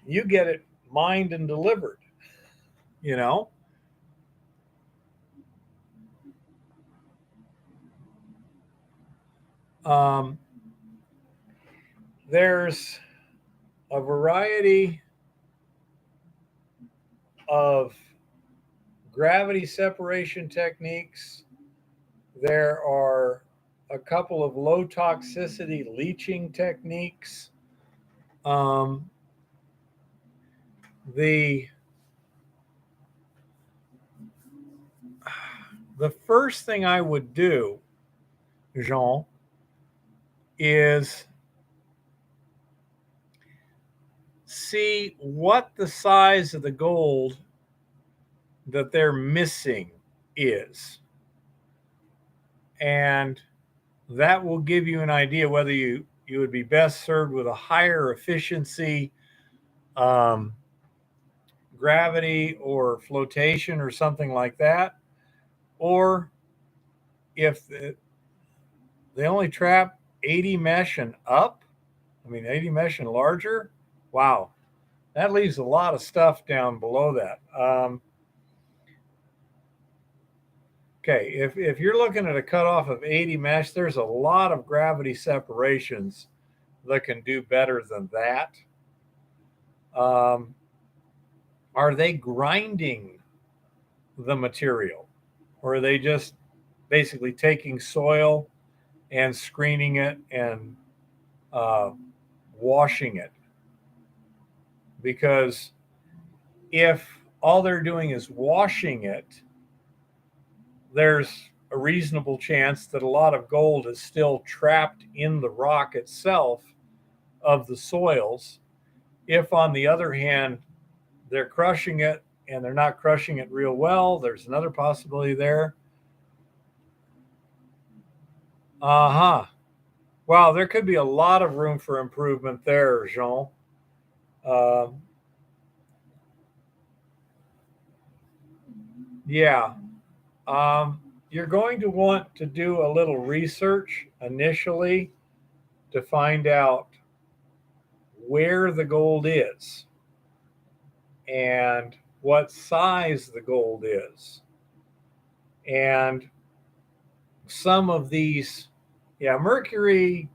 you get it mined and delivered, you know? Um, there's a variety of gravity separation techniques. There are a couple of low toxicity leaching techniques. Um, the the first thing I would do, Jean, is see what the size of the gold that they're missing is. And that will give you an idea whether you would be best served with a higher efficiency gravity or flotation or something like that. Or if they only trap 80 mesh and up, 80 mesh and larger, wow, that leaves a lot of stuff down below that. Okay, if you're looking at a cutoff of 80 mesh, there's a lot of gravity separations that can do better than that. Are they grinding the material, or are they just basically taking soil and screening it and uh, washing it? Because if all they're doing is washing it, there's a reasonable chance that a lot of gold is still trapped in the rock itself of the soils. If, on the other hand, they're crushing it and they're not crushing it real well, there's another possibility there. Uh-huh. Wow, there could be a lot of room for improvement there, Jean. Yeah. You're going to want to do a little research initially to find out where the gold is and what size the gold is. And some of these, yeah, mercury,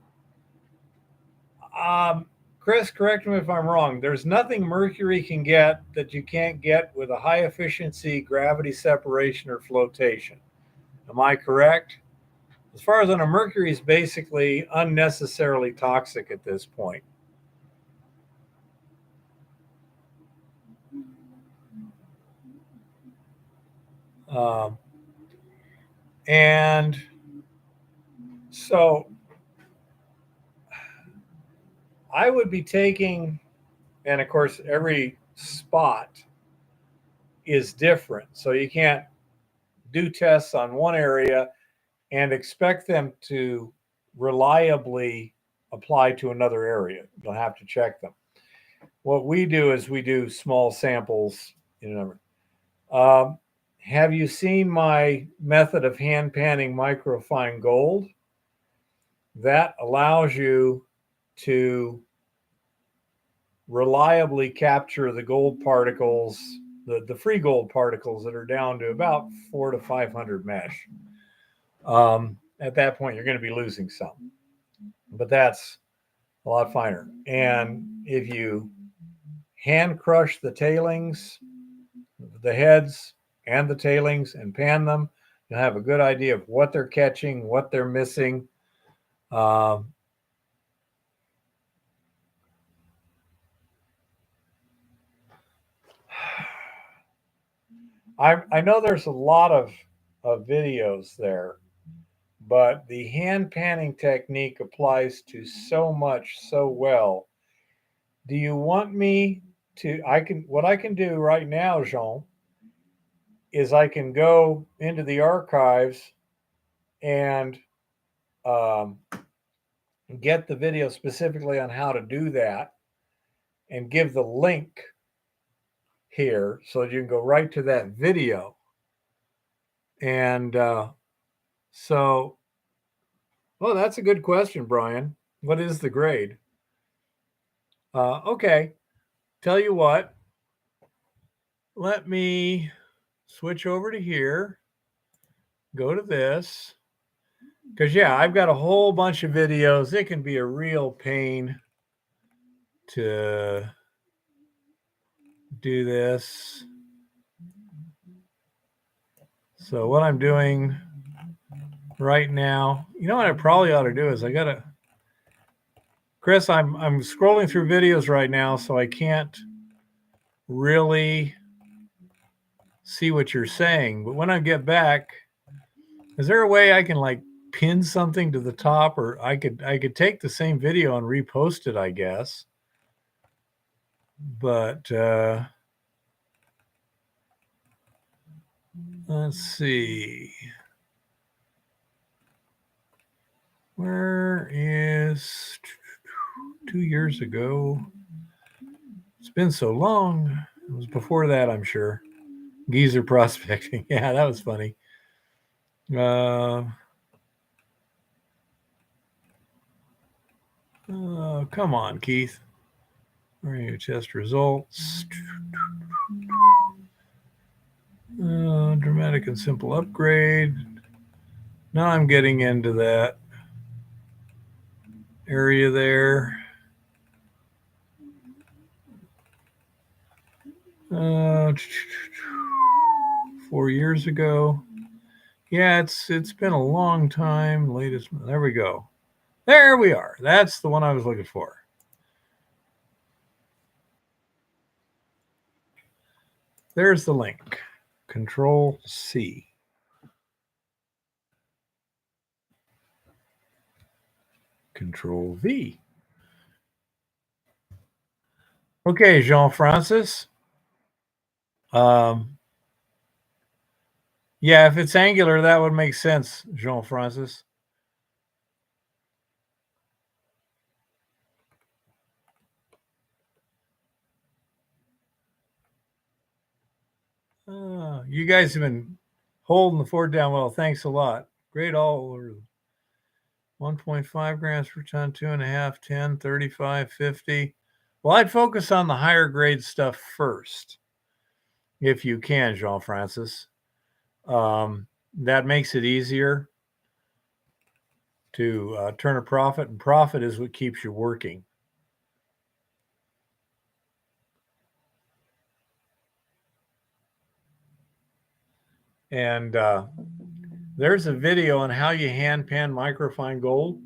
Chris, correct me if I'm wrong. There's nothing mercury can get that you can't get with a high efficiency gravity separation or flotation. Am I correct? As far as I know, mercury is basically unnecessarily toxic at this point. Um, and so I would be taking, and of course, every spot is different. So you can't do tests on one area and expect them to reliably apply to another area. You'll have to check them. What we do is we do small samples. Have you seen my method of hand panning microfine gold? That allows you to reliably capture the gold particles, the free gold particles that are down to about 400 to 500 mesh. At that point, you're going to be losing some, but that's a lot finer. And if you hand crush the tailings, the heads and the tailings, and pan them, you'll have a good idea of what they're catching, what they're missing. I know there's a lot of videos there, but the hand panning technique applies to so much so well. Do you want me to? What I can do right now, Jean, is I can go into the archives and um, get the video specifically on how to do that, and give the link here so that you can go right to that video. And so, well, that's a good question, Brian. What is the grade? Okay. tell you what, let me switch over to here, go to this, because yeah, I've got a whole bunch of videos. It can be a real pain to do this. So what I'm doing right now, you know what I probably ought to do is Chris, I'm scrolling through videos right now, so I can't really see what you're saying. But when I get back, is there a way I can like pin something to the top, or I could take the same video and repost it, I guess. But let's see. Where is 2 years ago? It's been so long. It was before that, I'm sure. Geezer prospecting. Yeah, that was funny. Come on, Keith. Where are you? Test results. Dramatic and simple upgrade. Now I'm getting into that area there. 4 years ago. Yeah, it's been a long time. Latest. There we go. There we are. That's the one I was looking for. There's the link. Control C. Control V. Okay, Jean-Francis. Yeah, if it's angular, that would make sense, Jean-Francis. You guys have been holding the fort down well. Thanks a lot. Great all over. 1.5 grams per ton, 2.5, 10, 35, 50. Well, I'd focus on the higher grade stuff first, if you can, Jean-Francis. That makes it easier to turn a profit, and profit is what keeps you working. And there's a video on how you hand pan microfine gold.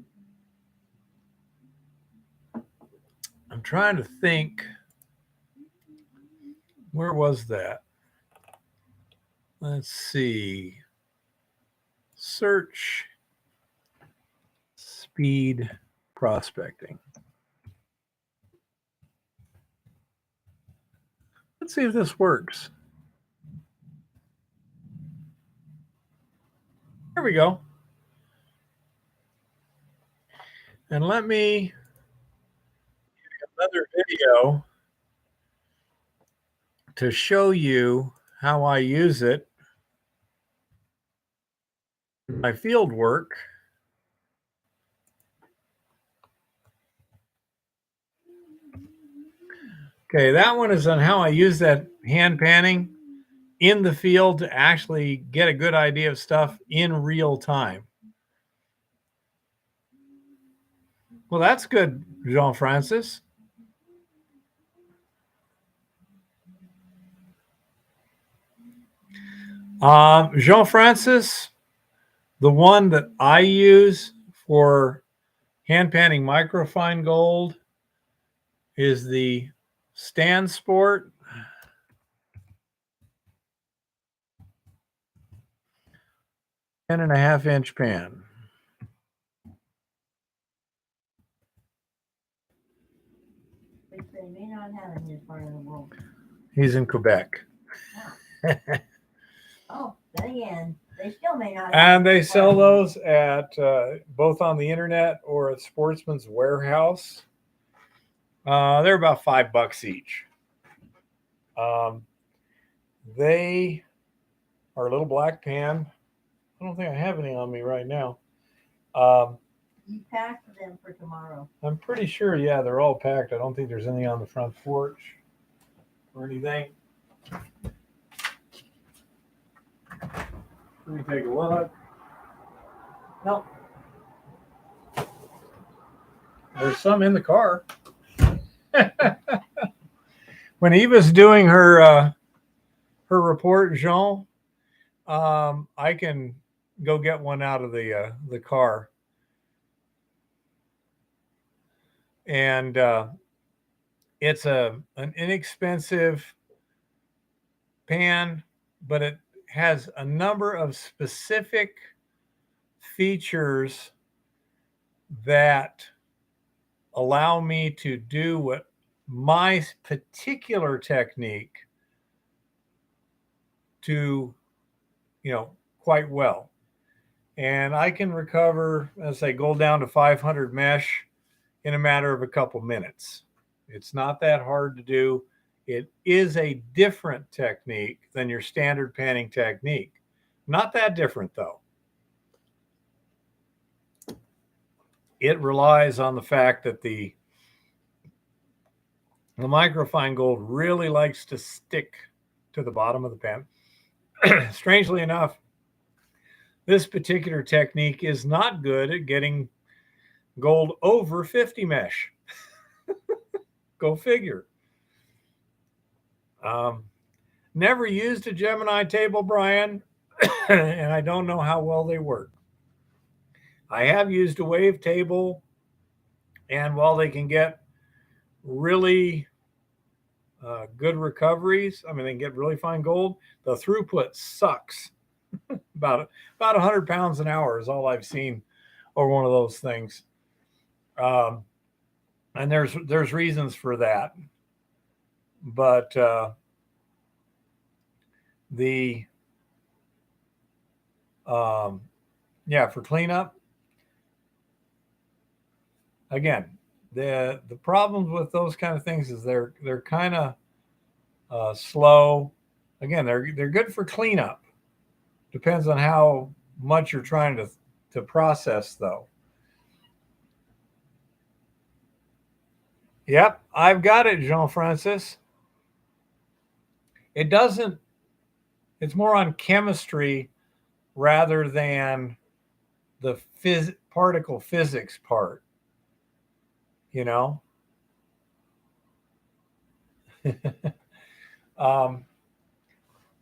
I'm trying to think, where was that? Let's see. Search speed prospecting. Let's see if this works. There we go. And let me another video to show you how I use it in my field work. Okay, that one is on how I use that hand panning in the field to actually get a good idea of stuff in real time. Well, that's good, Jean-Francis. Jean-Francis, the one that I use for hand panning microfine gold is the Stand Sport. 10.5-inch pan. They may not have it in this part of the world. He's in Quebec. Oh, then again, they still may not. And they sell those at both on the internet or at Sportsman's Warehouse. They're about $5 each. They are a little black pan. I don't think I have any on me right now. You packed them for tomorrow. I'm pretty sure, yeah, they're all packed. I don't think there's any on the front porch. or anything. Let me take a look. Nope. There's some in the car. When Eva's doing her report, Jean, I can go get one out of the car, and it's an inexpensive pan, but it has a number of specific features that allow me to do what my particular technique to, quite well. And I can recover, as I go down to 500 mesh in a matter of a couple minutes. It's not that hard to do. It is a different technique than your standard panning technique. Not that different, though. It relies on the fact that the microfine gold really likes to stick to the bottom of the pan. Strangely enough, this particular technique is not good at getting gold over 50 mesh. Go figure. Never used a Gemini table, Brian, and I don't know how well they work. I have used a wave table, and while they can get really good recoveries, I mean, they can get really fine gold, the throughput sucks. about 100 pounds an hour is all I've seen over one of those things. And there's reasons for that. But for cleanup, again, the problems with those kind of things is they're kind of slow. Again, they're good for cleanup. Depends on how much you're trying to process, though. Yep, I've got it, Jean-Francis. It's more on chemistry rather than the particle physics part,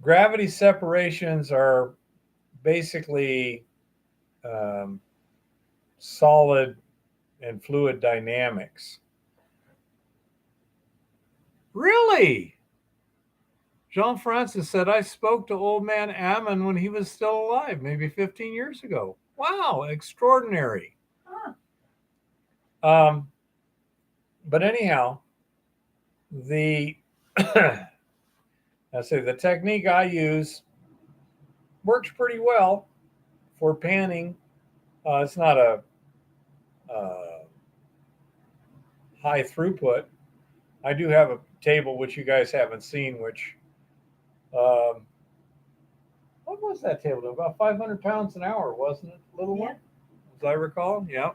Gravity separations are basically solid and fluid dynamics. Really? Jean-Francis said, I spoke to old man Ammon when he was still alive, maybe 15 years ago. Wow, extraordinary. Huh. But anyhow, the technique I use works pretty well for panning. It's not a high throughput. I do have a table which you guys haven't seen, which what was that table? About 500 pounds an hour, wasn't it? Little one, as I recall. Yeah.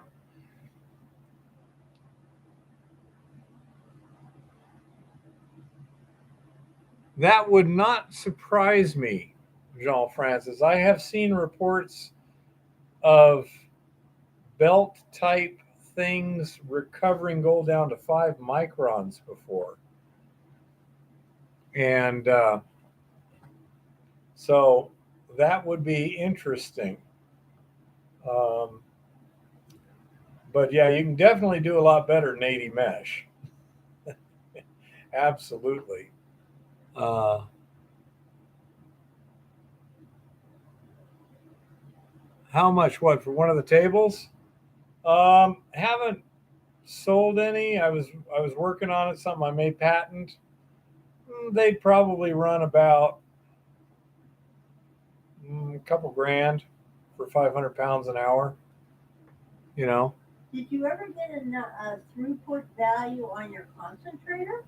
That would not surprise me, Jean-Francis. I have seen reports of belt type things recovering gold down to 5 microns before. And so that would be interesting. But yeah, you can definitely do a lot better than 80 mesh. Absolutely. How much? What, for one of the tables? Haven't sold any. I was working on it. Something I may patent. They'd probably run about a couple grand for 500 pounds an hour. Did you ever get a throughput value on your concentrator?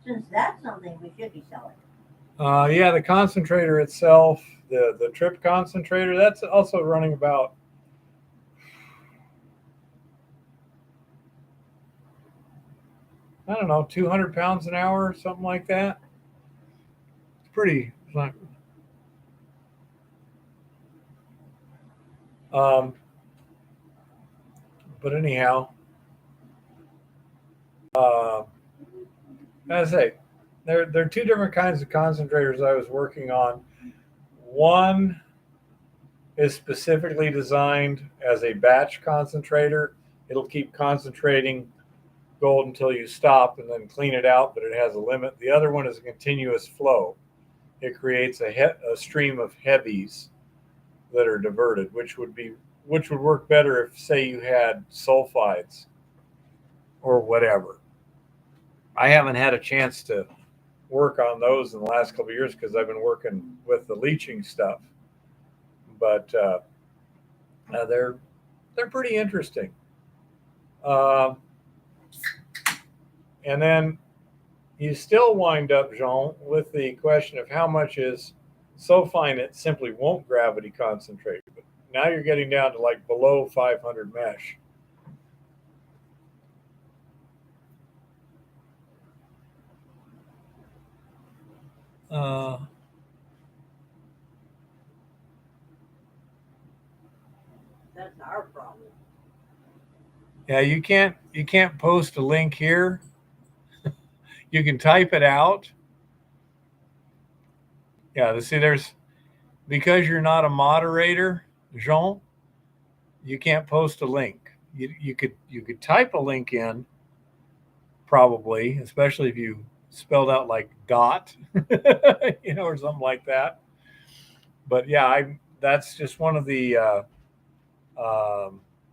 Since that's something we should be selling. Yeah, the concentrator itself, the trip concentrator, that's also running about I don't know, 200 pounds an hour, something like that. It's pretty. It's not, um, but anyhow, uh, as I say, there are two different kinds of concentrators I was working on. One is specifically designed as a batch concentrator. It'll keep concentrating gold until you stop and then clean it out, but it has a limit. The other one is a continuous flow. It creates a stream of heavies that are diverted, which would work better if, say, you had sulfides or whatever. I haven't had a chance to work on those in the last couple of years because I've been working with the leaching stuff, but they're pretty interesting. Uh, and then you still wind up, Jean, with the question of how much is so fine it simply won't gravity concentrate. But now you're getting down to like below 500 mesh. Uh, That's our problem. yeah, you can't post a link here. You can type it out. Yeah, see, there's because you're not a moderator, Jean. You can't post a link. You could type a link in probably, especially if you spelled out like dot, or something like that. But yeah, that's just one of the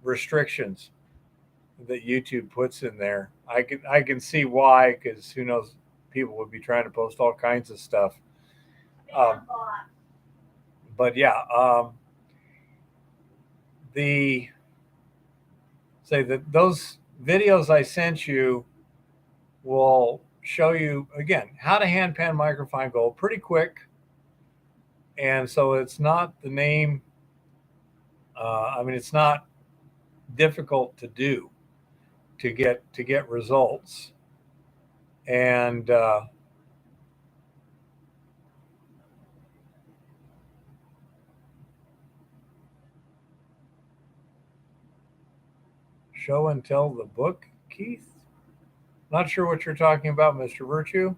restrictions that YouTube puts in there. I can see why, because who knows, people would be trying to post all kinds of stuff. Um, but yeah, the say that those videos I sent you will show you again how to hand pan microfine gold pretty quick, and so it's not the name. I mean, it's not difficult to do to get results, and show and tell the book, Keith. Not sure what you're talking about, Mr. Virtue.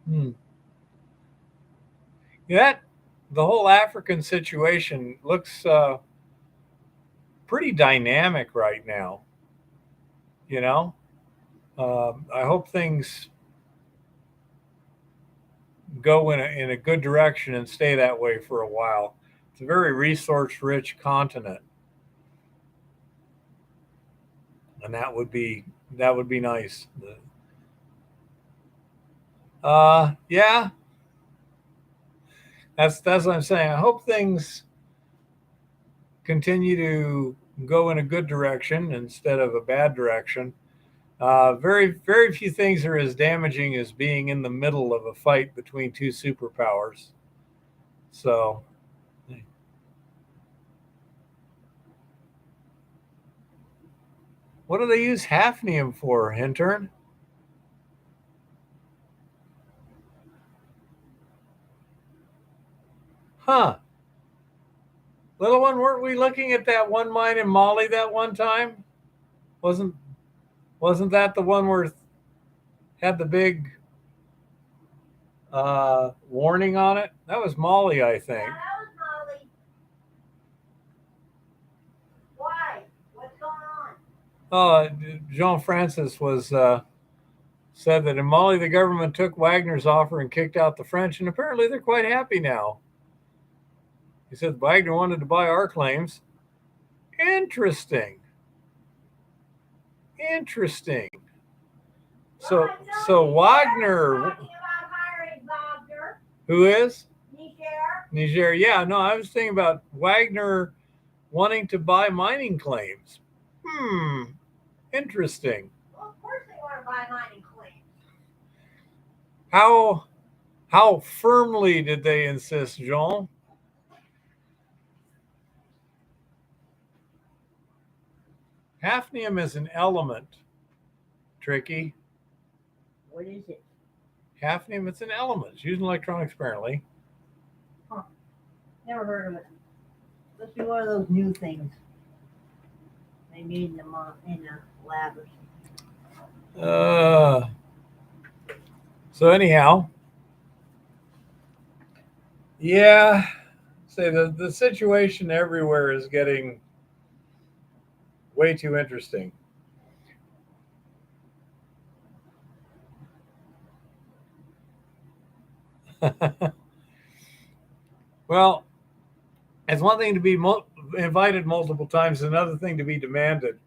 Hmm. That the whole African situation looks pretty dynamic right now. You know, I hope things go in a good direction and stay that way for a while. It's a very resource-rich continent, and that would be nice. Yeah, that's what I'm saying. I hope things continue to go in a good direction instead of a bad direction. Very few things are as damaging as being in the middle of a fight between two superpowers. So, what do they use hafnium for, intern? Huh. Little one, weren't we looking at that one mine in Mali that one time? Wasn't wasn't that the one where had the big warning on it? That was Mali, I think. Yeah, that was Molly. Why? What's going on? Jean Francis was said that in Mali the government took Wagner's offer and kicked out the French, and apparently they're quite happy now. He said Wagner wanted to buy our claims. Interesting. Interesting. So Wagner, who is Niger? Yeah, no, I was thinking about Wagner wanting to buy mining claims. Interesting. Well, of course they want to buy mining claims. How firmly did they insist, Jean? Hafnium is an element, Tricky. What is it? Hafnium, it's an element. It's used in electronics, apparently. Huh. Never heard of it. Must be one of those new things they made in the lab or something. So anyhow, yeah, say the situation everywhere is getting way too interesting. Well, it's one thing to be invited multiple times, another thing to be demanded.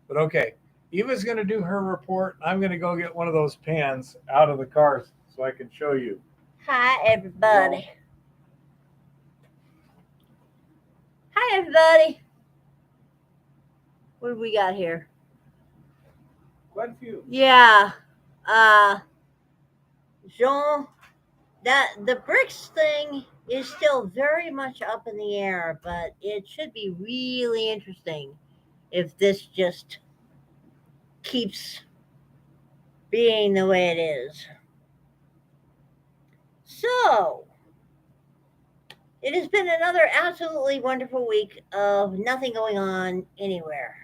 But okay, Eva's going to do her report. I'm going to go get one of those pans out of the car so I can show you. Hi, everybody. Hi, everybody. What do we got here? Quite a few. Yeah. Jean, the BRICS thing is still very much up in the air, but it should be really interesting if this just keeps being the way it is. So, it has been another absolutely wonderful week of nothing going on anywhere.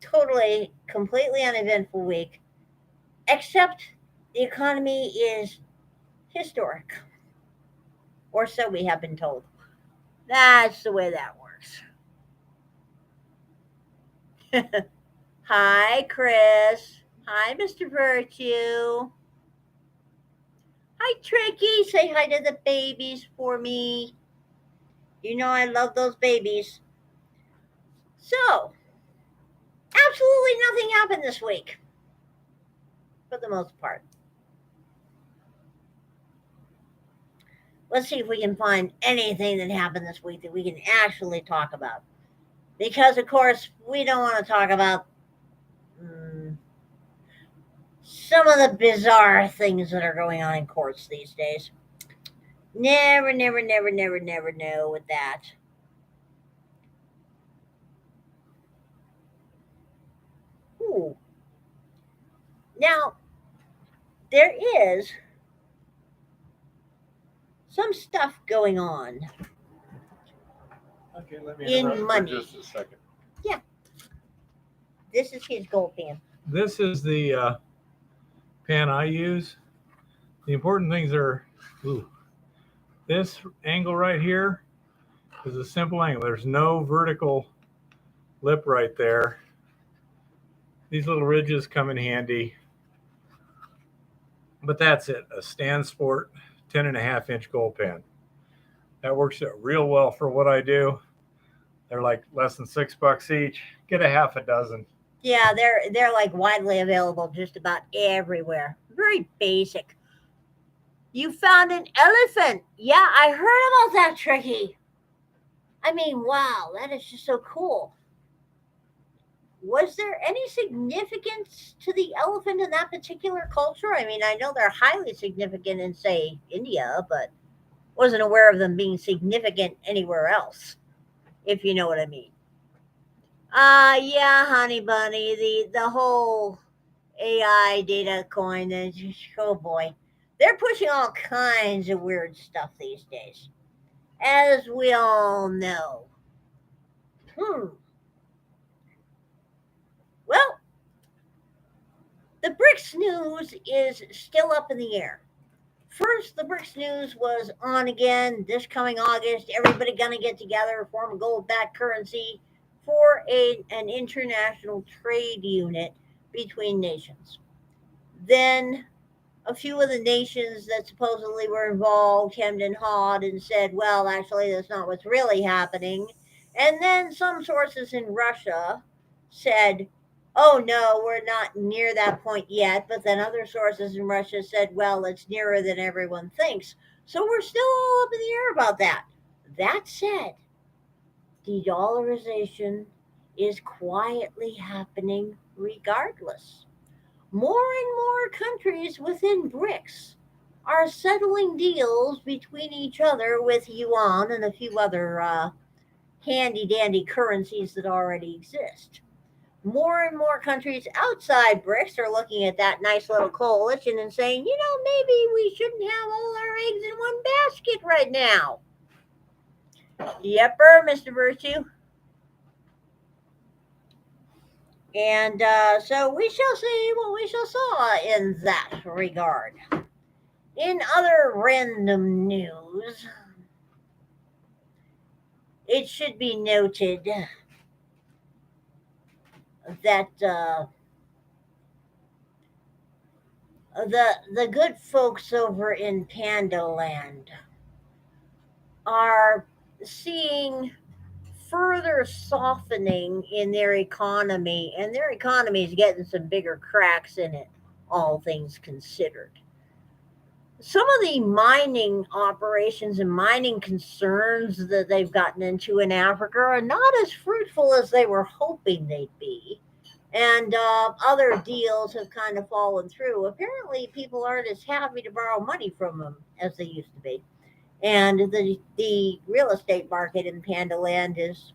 Totally, completely uneventful week, except the economy is historic, or so we have been told. That's the way that works. Hi, Chris. Hi, Mr. Virtue. Hi, Tricky. Say hi to the babies for me. You know I love those babies. So, absolutely nothing happened this week, for the most part. Let's see if we can find anything that happened this week that we can actually talk about. Because, of course, we don't want to talk about some of the bizarre things that are going on in courts these days. Never know with that. Ooh. Now, there is some stuff going on. Okay, let me interrupt for just a second. Yeah. This is his gold pan. This is the pan I use. The important things are this angle right here is a simple angle. There's no vertical lip right there. These little ridges come in handy. But that's it, a Stand Sport 10.5-inch gold pan. That works out real well for what I do. They're like less than $6 each. Get a half a dozen. Yeah, they're like widely available just about everywhere. Very basic. You found an elephant. Yeah, I heard about that, Tricky. I mean, wow, that is just so cool. Was there any significance to the elephant in that particular culture? I mean, I know they're highly significant in, say, India, but wasn't aware of them being significant anywhere else, if you know what I mean. Yeah, honey bunny, the whole AI data coin, and oh boy, they're pushing all kinds of weird stuff these days, as we all know. Well, the BRICS news is still up in the air. First, the BRICS news was on again this coming August. Everybody gonna get together, form a gold-backed currency for an international trade unit between nations. Then a few of the nations that supposedly were involved hemmed and hawed and said, well, actually, that's not what's really happening. And then some sources in Russia said, oh, no, we're not near that point yet. But then other sources in Russia said, well, it's nearer than everyone thinks. So we're still all up in the air about that. That said, de-dollarization is quietly happening regardless. More and more countries within BRICS are settling deals between each other with yuan and a few other handy-dandy currencies that already exist. More and more countries outside BRICS are looking at that nice little coalition and saying, maybe we shouldn't have all our eggs in one basket right now. Yepper, Mr. Virtue. And so we shall see what we shall saw in that regard. In other random news, it should be noted that the good folks over in Panda Land are seeing further softening in their economy, and their economy is getting some bigger cracks in it, all things considered. Some of the mining operations and mining concerns that they've gotten into in Africa are not as fruitful as they were hoping they'd be. And other deals have kind of fallen through. Apparently, people aren't as happy to borrow money from them as they used to be. And the real estate market in Panda Land is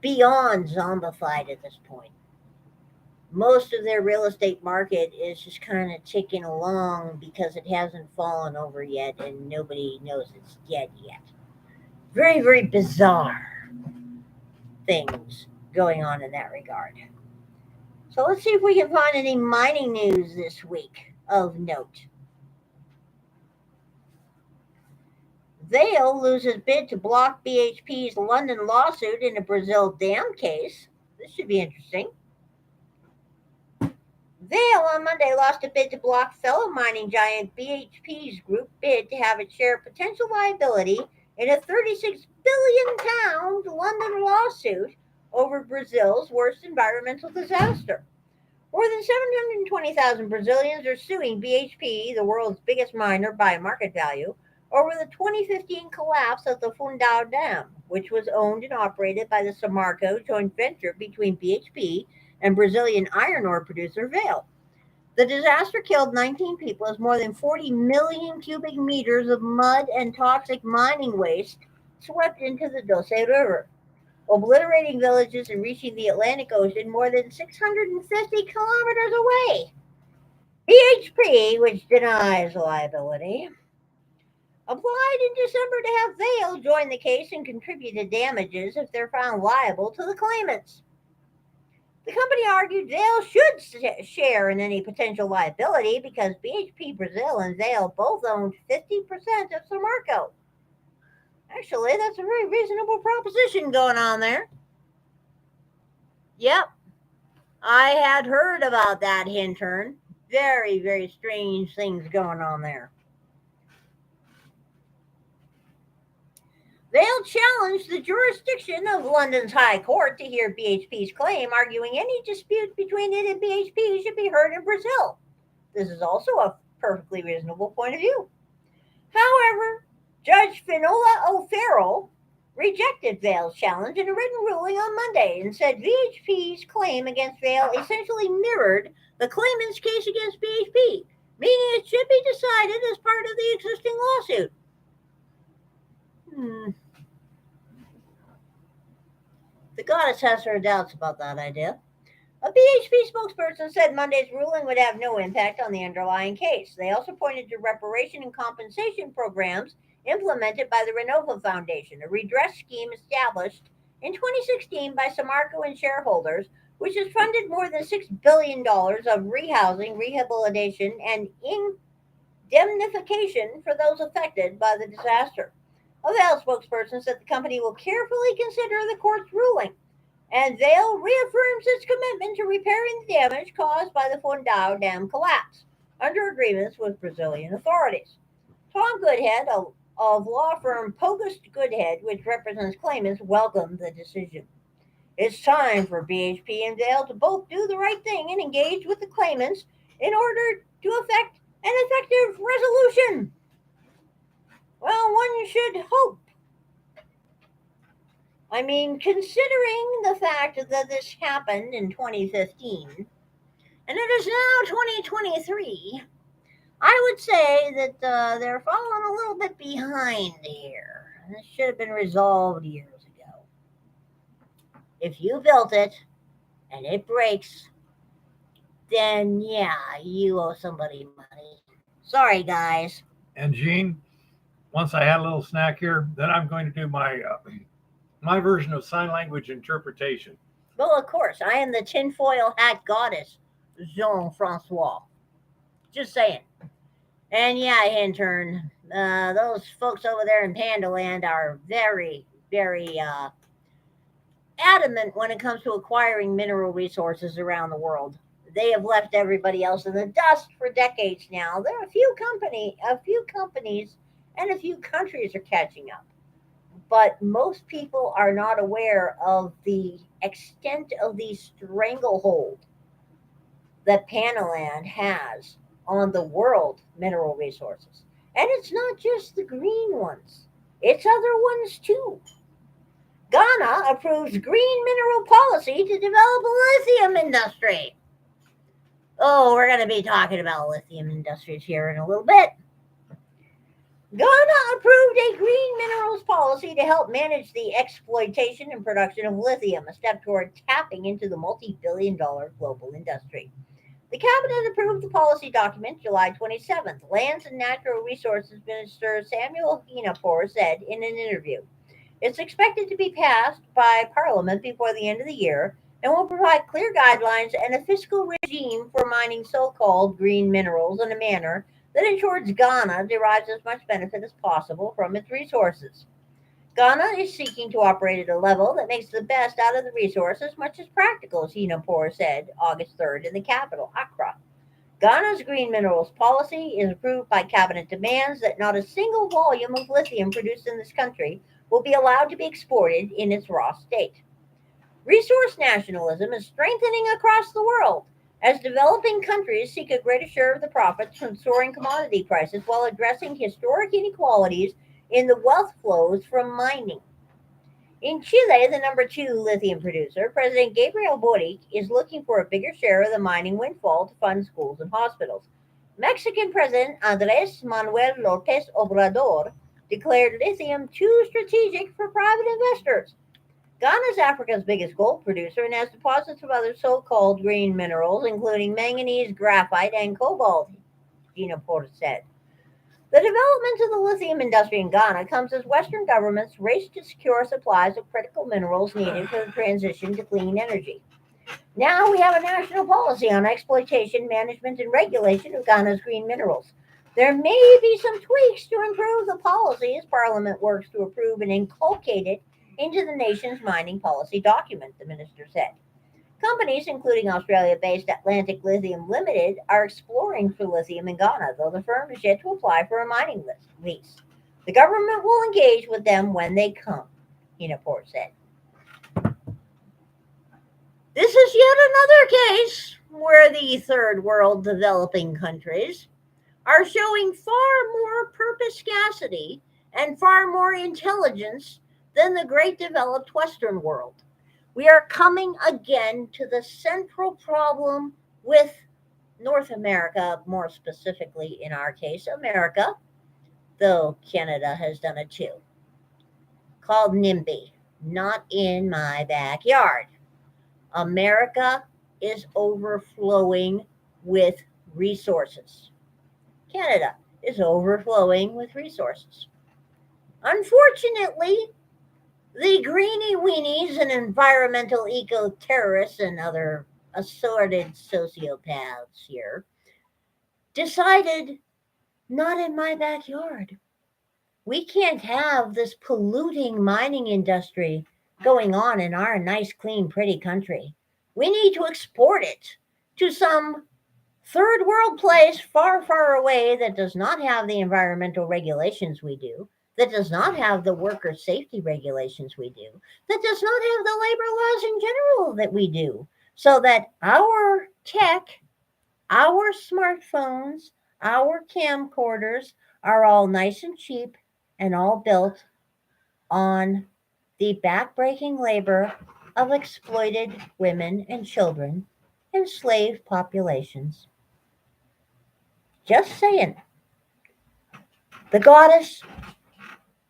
beyond zombified at this point. Most of their real estate market is just kind of ticking along because it hasn't fallen over yet and nobody knows it's dead yet. Very, very bizarre things going on in that regard. So let's see if we can find any mining news this week of note. Vale loses bid to block BHP's London lawsuit in a Brazil dam case. This should be interesting. Vale on Monday lost a bid to block fellow mining giant BHP's group bid to have its share of potential liability in a £36 billion London lawsuit over Brazil's worst environmental disaster. More than 720,000 Brazilians are suing BHP, the world's biggest miner by market value, over the 2015 collapse of the Fundão Dam, which was owned and operated by the Samarco joint venture between BHP and Brazilian iron ore producer Vale. The disaster killed 19 people as more than 40 million cubic meters of mud and toxic mining waste swept into the Doce River, obliterating villages and reaching the Atlantic Ocean more than 650 kilometers away. BHP, which denies liability, applied in December to have Vale join the case and contribute to damages if they're found liable to the claimants. The company argued Vale should share in any potential liability because BHP Brazil and Vale both owned 50% of Samarco. Actually, that's a very reasonable proposition going on there. Yep, I had heard about that, Hintern. Very, very strange things going on there. Vale challenged the jurisdiction of London's High Court to hear BHP's claim, arguing any dispute between it and BHP should be heard in Brazil. This is also a perfectly reasonable point of view. However, Judge Finola O'Farrell rejected Vale's challenge in a written ruling on Monday and said BHP's claim against Vale essentially mirrored the claimant's case against BHP, meaning it should be decided as part of the existing lawsuit. The goddess has her doubts about that idea. A BHP spokesperson said Monday's ruling would have no impact on the underlying case. They also pointed to reparation and compensation programs implemented by the Renova Foundation, a redress scheme established in 2016 by Samarco and shareholders, which has funded more than $6 billion of rehousing, rehabilitation, and indemnification for those affected by the disaster. A Vale spokesperson said the company will carefully consider the court's ruling, and Vale reaffirms its commitment to repairing the damage caused by the Fundão Dam collapse under agreements with Brazilian authorities. Tom Goodhead of law firm Pogust Goodhead, which represents claimants, welcomed the decision. It's time for BHP and Vale to both do the right thing and engage with the claimants in order to effect an effective resolution. Well, one should hope. I mean, considering the fact that this happened in 2015, and it is now 2023, I would say that they're falling a little bit behind here. This should have been resolved years ago. If you built it and it breaks, then yeah, you owe somebody money. Sorry, guys. And Gene, once I had a little snack here, then I'm going to do my version of sign language interpretation. Well, of course, I am the tinfoil hat goddess, Jean Francois. Just saying. And yeah, intern, those folks over there in Pandaland are very, very adamant when it comes to acquiring mineral resources around the world. They have left everybody else in the dust for decades now. There are a few companies, and a few countries are catching up. But most people are not aware of the extent of the stranglehold that Panaland has on the world mineral resources. And it's not just the green ones, it's other ones too. Ghana approves green mineral policy to develop a lithium industry. Oh, we're going to be talking about lithium industries here in a little bit. Ghana approved a green minerals policy to help manage the exploitation and production of lithium, a step toward tapping into the multi-billion-dollar global industry. The cabinet approved the policy document July 27th. Lands and Natural Resources Minister Samuel Hinapor said in an interview. It's expected to be passed by Parliament before the end of the year and will provide clear guidelines and a fiscal regime for mining so called green minerals in a manner that ensures Ghana derives as much benefit as possible from its resources. Ghana is seeking to operate at a level that makes the best out of the resource as much as practical, Singapore said August 3rd in the capital, Accra. Ghana's green minerals policy is approved by cabinet demands that not a single volume of lithium produced in this country will be allowed to be exported in its raw state. Resource nationalism is strengthening across the world as developing countries seek a greater share of the profits from soaring commodity prices while addressing historic inequalities in the wealth flows from mining. In Chile, the number two lithium producer, President Gabriel Boric is looking for a bigger share of the mining windfall to fund schools and hospitals. Mexican President Andres Manuel Lopez Obrador declared lithium too strategic for private investors. Ghana is Africa's biggest gold producer and has deposits of other so called green minerals, including manganese, graphite, and cobalt, Gina Porter said. The development of the lithium industry in Ghana comes as Western governments race to secure supplies of critical minerals needed for the transition to clean energy. Now we have a national policy on exploitation, management, and regulation of Ghana's green minerals. There may be some tweaks to improve the policy as Parliament works to approve and inculcate it into the nation's mining policy document, the minister said. Companies, including Australia based Atlantic Lithium Limited, are exploring for lithium in Ghana, though the firm is yet to apply for a mining lease. The government will engage with them when they come, Hinaport said. This is yet another case where the third world developing countries are showing far more perspicacity and far more intelligence than the great developed Western world. We are coming again to the central problem with North America, more specifically in our case, America, though Canada has done it too, called NIMBY, not in my backyard. America is overflowing with resources. Canada is overflowing with resources. Unfortunately, the greeny weenies and environmental eco terrorists and other assorted sociopaths here decided not in my backyard. We can't have this polluting mining industry going on in our nice, clean, pretty country. We need to export it to some third world place far, far away that does not have the environmental regulations we do, that does not have the worker safety regulations we do, that does not have the labor laws in general that we do, so that our tech, our smartphones, our camcorders are all nice and cheap and all built on the backbreaking labor of exploited women and children and slave populations. Just saying. The goddess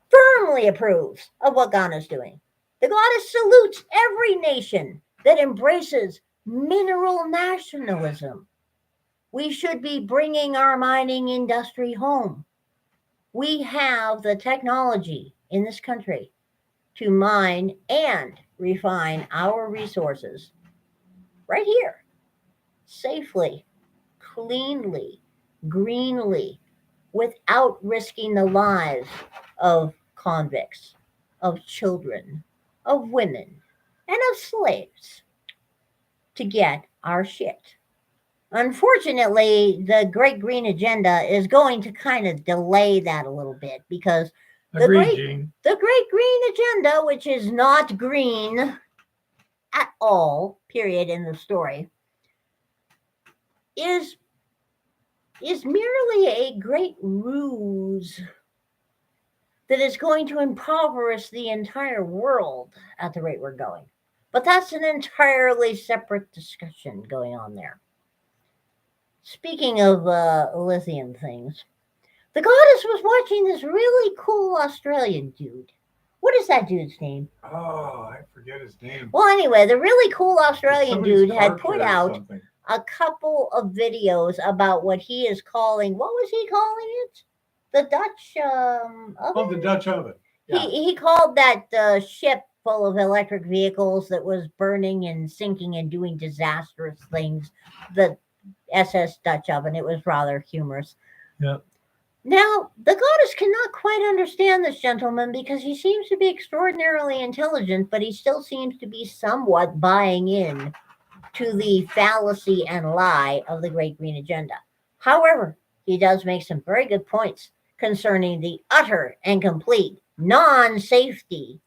firmly approves of what Ghana's doing. The goddess salutes every nation that embraces mineral nationalism. We should be bringing our mining industry home. We have the technology in this country to mine and refine our resources right here, safely, cleanly, greenly, without risking the lives of convicts, of children, of women, and of slaves to get our shit. Unfortunately, the Great Green Agenda is going to kind of delay that a little bit because Agreed, Gene. the Great Green Agenda, which is not green at all, period, in the story, is merely a great ruse that is going to impoverish the entire world at the rate we're going. But that's an entirely separate discussion going on there. Speaking of lithium things, the goddess was watching this really cool Australian dude. What is that dude's name? Oh, I forget his name. Well, anyway, the really cool Australian Somebody's dude had car put care or out something. a couple of videos about what he is calling, what was he calling it? The Dutch oven? Oh, the Dutch oven. Yeah. He called that ship full of electric vehicles that was burning and sinking and doing disastrous things the SS Dutch oven. It was rather humorous. Yep. Now, the goddess cannot quite understand this gentleman because he seems to be extraordinarily intelligent, but he still seems to be somewhat buying in to the fallacy and lie of the Great Green Agenda. However, he does make some very good points concerning the utter and complete non-safety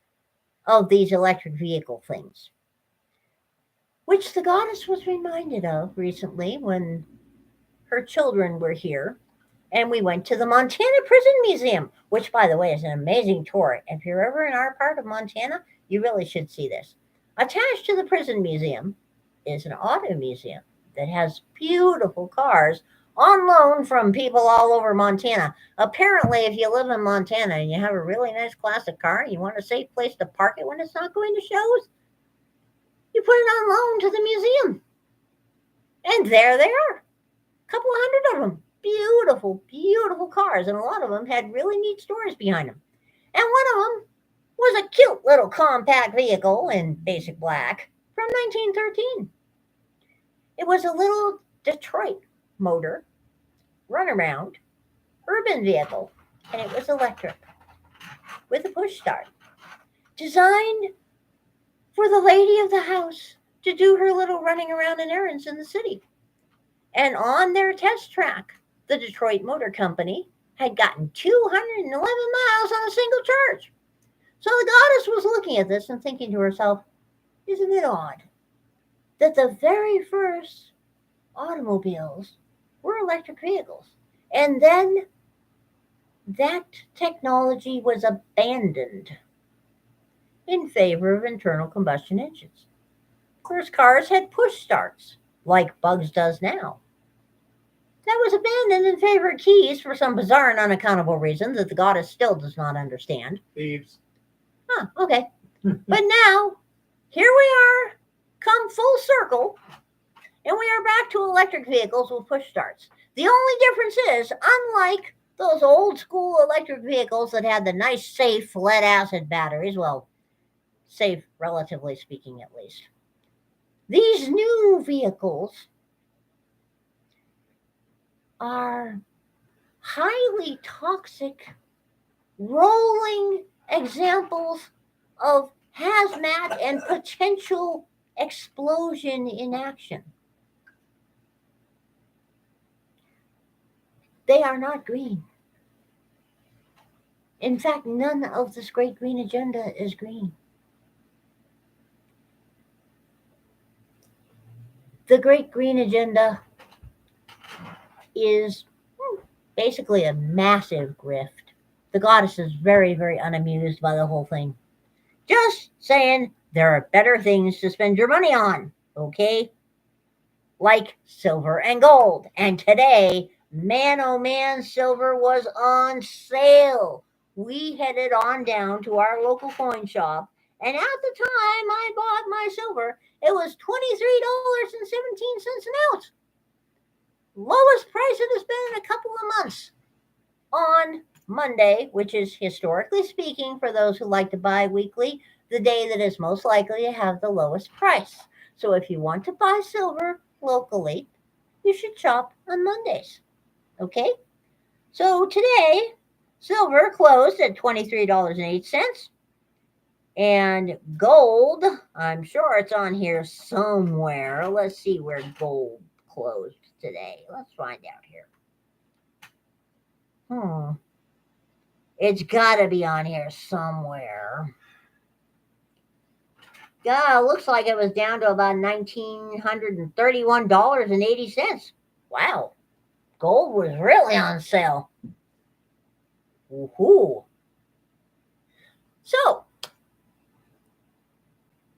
of these electric vehicle things, which the goddess was reminded of recently when her children were here and we went to the Montana Prison Museum, which, by the way, is an amazing tour. If you're ever in our part of Montana, you really should see this. Attached to the prison museum is an auto museum that has beautiful cars on loan from people all over Montana. Apparently, if you live in Montana and you have a really nice classic car and you want a safe place to park it when it's not going to shows, you put it on loan to the museum. And there they are, a couple of hundred of them. Beautiful, beautiful cars, and a lot of them had really neat stories behind them. And one of them was a cute little compact vehicle in basic black from 1913. It was a little Detroit motor, runaround, urban vehicle, and it was electric with a push start, designed for the lady of the house to do her little running around and errands in the city. And on their test track, the Detroit Motor Company had gotten 211 miles on a single charge. So the goddess was looking at this and thinking to herself, isn't it odd that the very first automobiles were electric vehicles? And then that technology was abandoned in favor of internal combustion engines. First cars had push starts, like Bugs does now. That was abandoned in favor of keys for some bizarre and unaccountable reason that the goddess still does not understand. Thieves. Huh, okay. But now, here we are, come full circle, and we are back to electric vehicles with push starts. The only difference is, unlike those old school electric vehicles that had the nice, safe lead acid batteries, well, safe relatively speaking at least, these new vehicles are highly toxic, rolling examples of hazmat and potential explosion in action. They are not green. In fact, none of this Great Green Agenda is green. The Great Green Agenda is basically a massive grift. The goddess is very, very unamused by the whole thing. Just saying there are better things to spend your money on, okay? Like silver and gold. And today, man oh man, silver was on sale. We headed on down to our local coin shop And at the time I bought my silver, it was $23.17 an ounce. Lowest price it has been in a couple of months. On Monday, which is historically speaking, for those who like to buy weekly, the day that is most likely to have the lowest price. So if you want to buy silver locally, you should shop on Mondays. Okay? So today, silver closed at $23.08. And gold, I'm sure it's on here somewhere. Let's see where gold closed today. Let's find out here. It's got to be on here somewhere. Yeah, it looks like it was down to about $1,931.80. Wow. Gold was really on sale. Woohoo. So,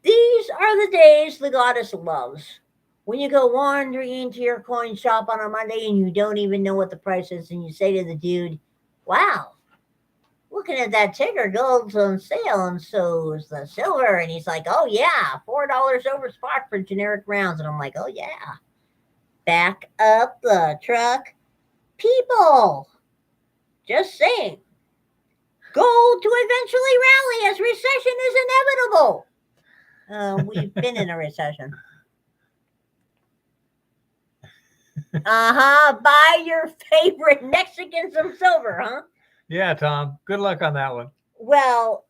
these are the days the goddess loves. When you go wandering into your coin shop on a Monday and you don't even know what the price is, and you say to the dude, wow, looking at that ticker, gold's on sale, and so is the silver. And he's like, oh, yeah, $4 over spot for generic rounds. And I'm like, oh, yeah. Back up the truck. People, just saying, gold to eventually rally as recession is inevitable. We've been in a recession. Buy your favorite Mexican some silver, huh? Yeah, Tom. Good luck on that one. Well,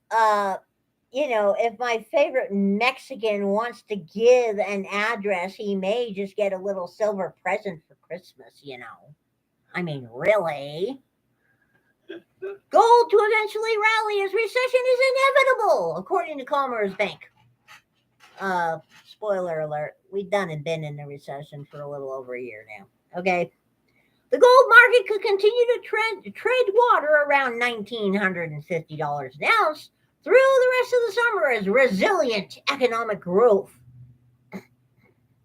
if my favorite Mexican wants to give an address, he may just get a little silver present for Christmas, I mean, really? Gold to eventually rally as recession is inevitable, according to Commerce Bank. Spoiler alert, we've done and been in a recession for a little over a year now. Okay. The gold market could continue to trade water around $1,950 an ounce through the rest of the summer as resilient economic growth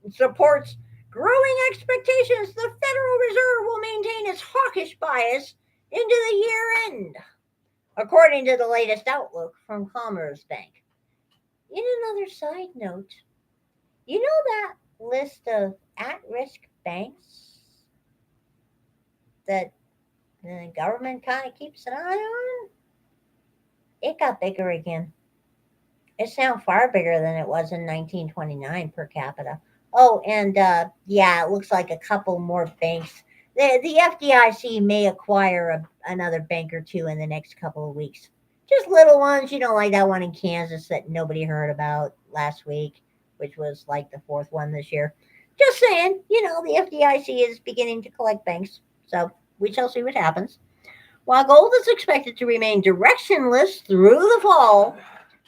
supports growing expectations the Federal Reserve will maintain its hawkish bias into the year end, according to the latest outlook from Commerce Bank. In another side note, you know that list of at-risk banks that the government kind of keeps an eye on? It got bigger again. It's now far bigger than it was in 1929 per capita. Oh, and it looks like a couple more banks. The FDIC may acquire another bank or two in the next couple of weeks. Just little ones, like that one in Kansas that nobody heard about last week, which was like the fourth one this year. Just saying, the FDIC is beginning to collect banks. So we shall see what happens. While gold is expected to remain directionless through the fall,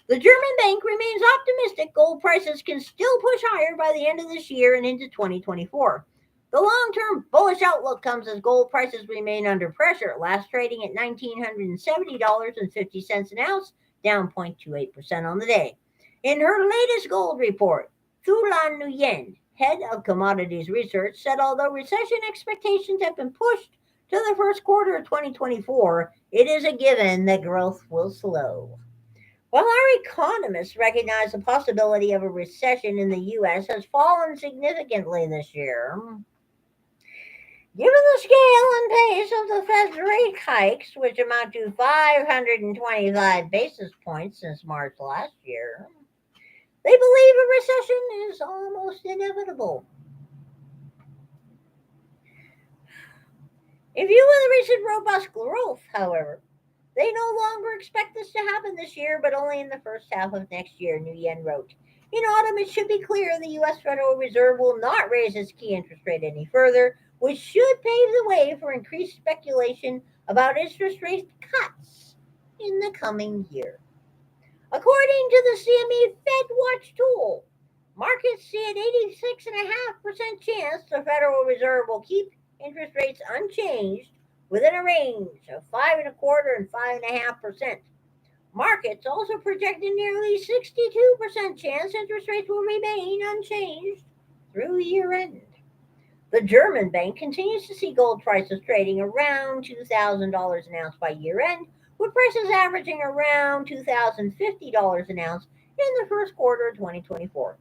the German bank remains optimistic gold prices can still push higher by the end of this year and into 2024. The long-term bullish outlook comes as gold prices remain under pressure, last trading at $1,970.50 an ounce, down 0.28% on the day. In her latest gold report, Thulan Nguyen, head of commodities research, said although recession expectations have been pushed to the first quarter of 2024, it is a given that growth will slow. While our economists recognize the possibility of a recession in the U.S. has fallen significantly this year, given the scale and pace of the Fed's rate hikes, which amount to 525 basis points since March last year, they believe a recession is almost inevitable. In view of the recent robust growth, however, they no longer expect this to happen this year, but only in the first half of next year, Nguyen wrote. In autumn, it should be clear the U.S. Federal Reserve will not raise its key interest rate any further, which should pave the way for increased speculation about interest rate cuts in the coming year. According to the CME Fed Watch tool, markets see an 86.5% chance the Federal Reserve will keep interest rates unchanged within a range of 5.25% and 5.5%. Markets also project a nearly 62% chance interest rates will remain unchanged through year end. The German bank continues to see gold prices trading around $2,000 an ounce by year end, with prices averaging around $2,050 an ounce in the first quarter of 2024.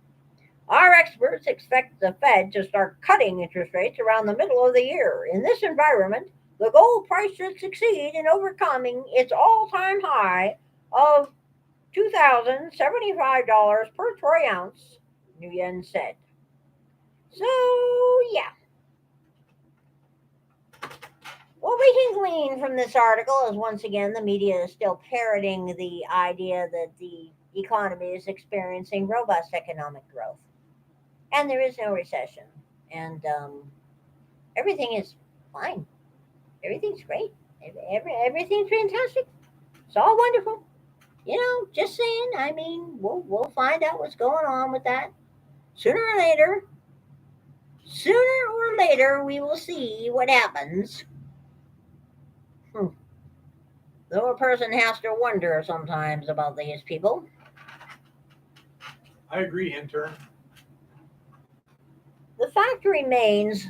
Our experts expect the Fed to start cutting interest rates around the middle of the year. In this environment, the gold price should succeed in overcoming its all time high of $2,075 per troy ounce, Nguyen said. So, yeah, what we can glean from this article is once again the media is still parroting the idea that the economy is experiencing robust economic growth and there is no recession. And everything is fine. Everything's great. Everything's fantastic. It's all wonderful. Just saying. I mean, we'll find out what's going on with that sooner or later. Sooner or later, we will see what happens. Hmm. Though a person has to wonder sometimes about these people. I agree, intern. The fact remains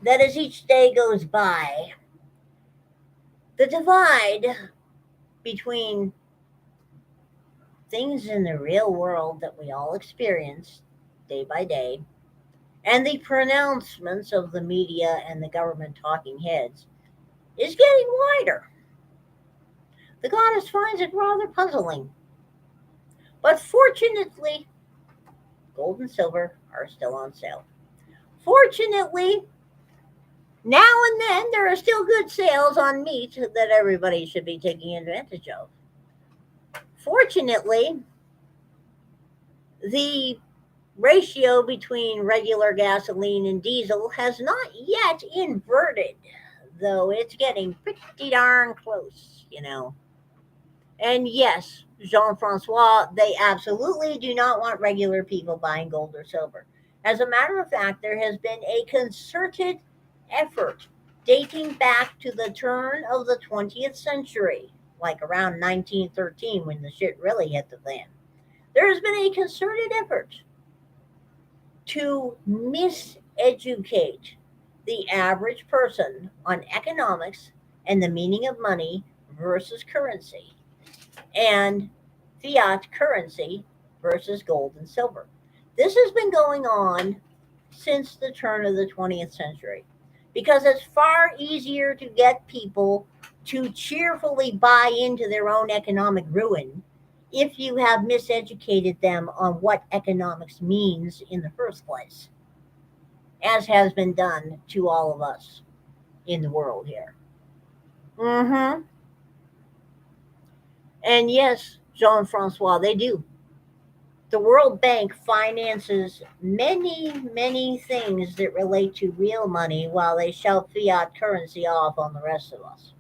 that as each day goes by, the divide between things in the real world that we all experience day by day and the pronouncements of the media and the government talking heads is getting wider. The goddess finds it rather puzzling. But fortunately, gold and silver are still on sale. Fortunately, now and then there are still good sales on meat that everybody should be taking advantage of. Fortunately, the ratio between regular gasoline and diesel has not yet inverted, though it's getting pretty darn close. And yes, Jean Francois, they absolutely do not want regular people buying gold or silver. As a matter of fact, there has been a concerted effort dating back to the turn of the 20th century, like around 1913 when the shit really hit the fan. There has been a concerted effort to miseducate the average person on economics and the meaning of money versus currency and fiat currency versus gold and silver. This has been going on since the turn of the 20th century because it's far easier to get people to cheerfully buy into their own economic ruin if you have miseducated them on what economics means in the first place, as has been done to all of us in the world here. Mm-hmm. And yes, Jean Francois, they do. The World Bank finances many, many things that relate to real money while they shout fiat currency off on the rest of us.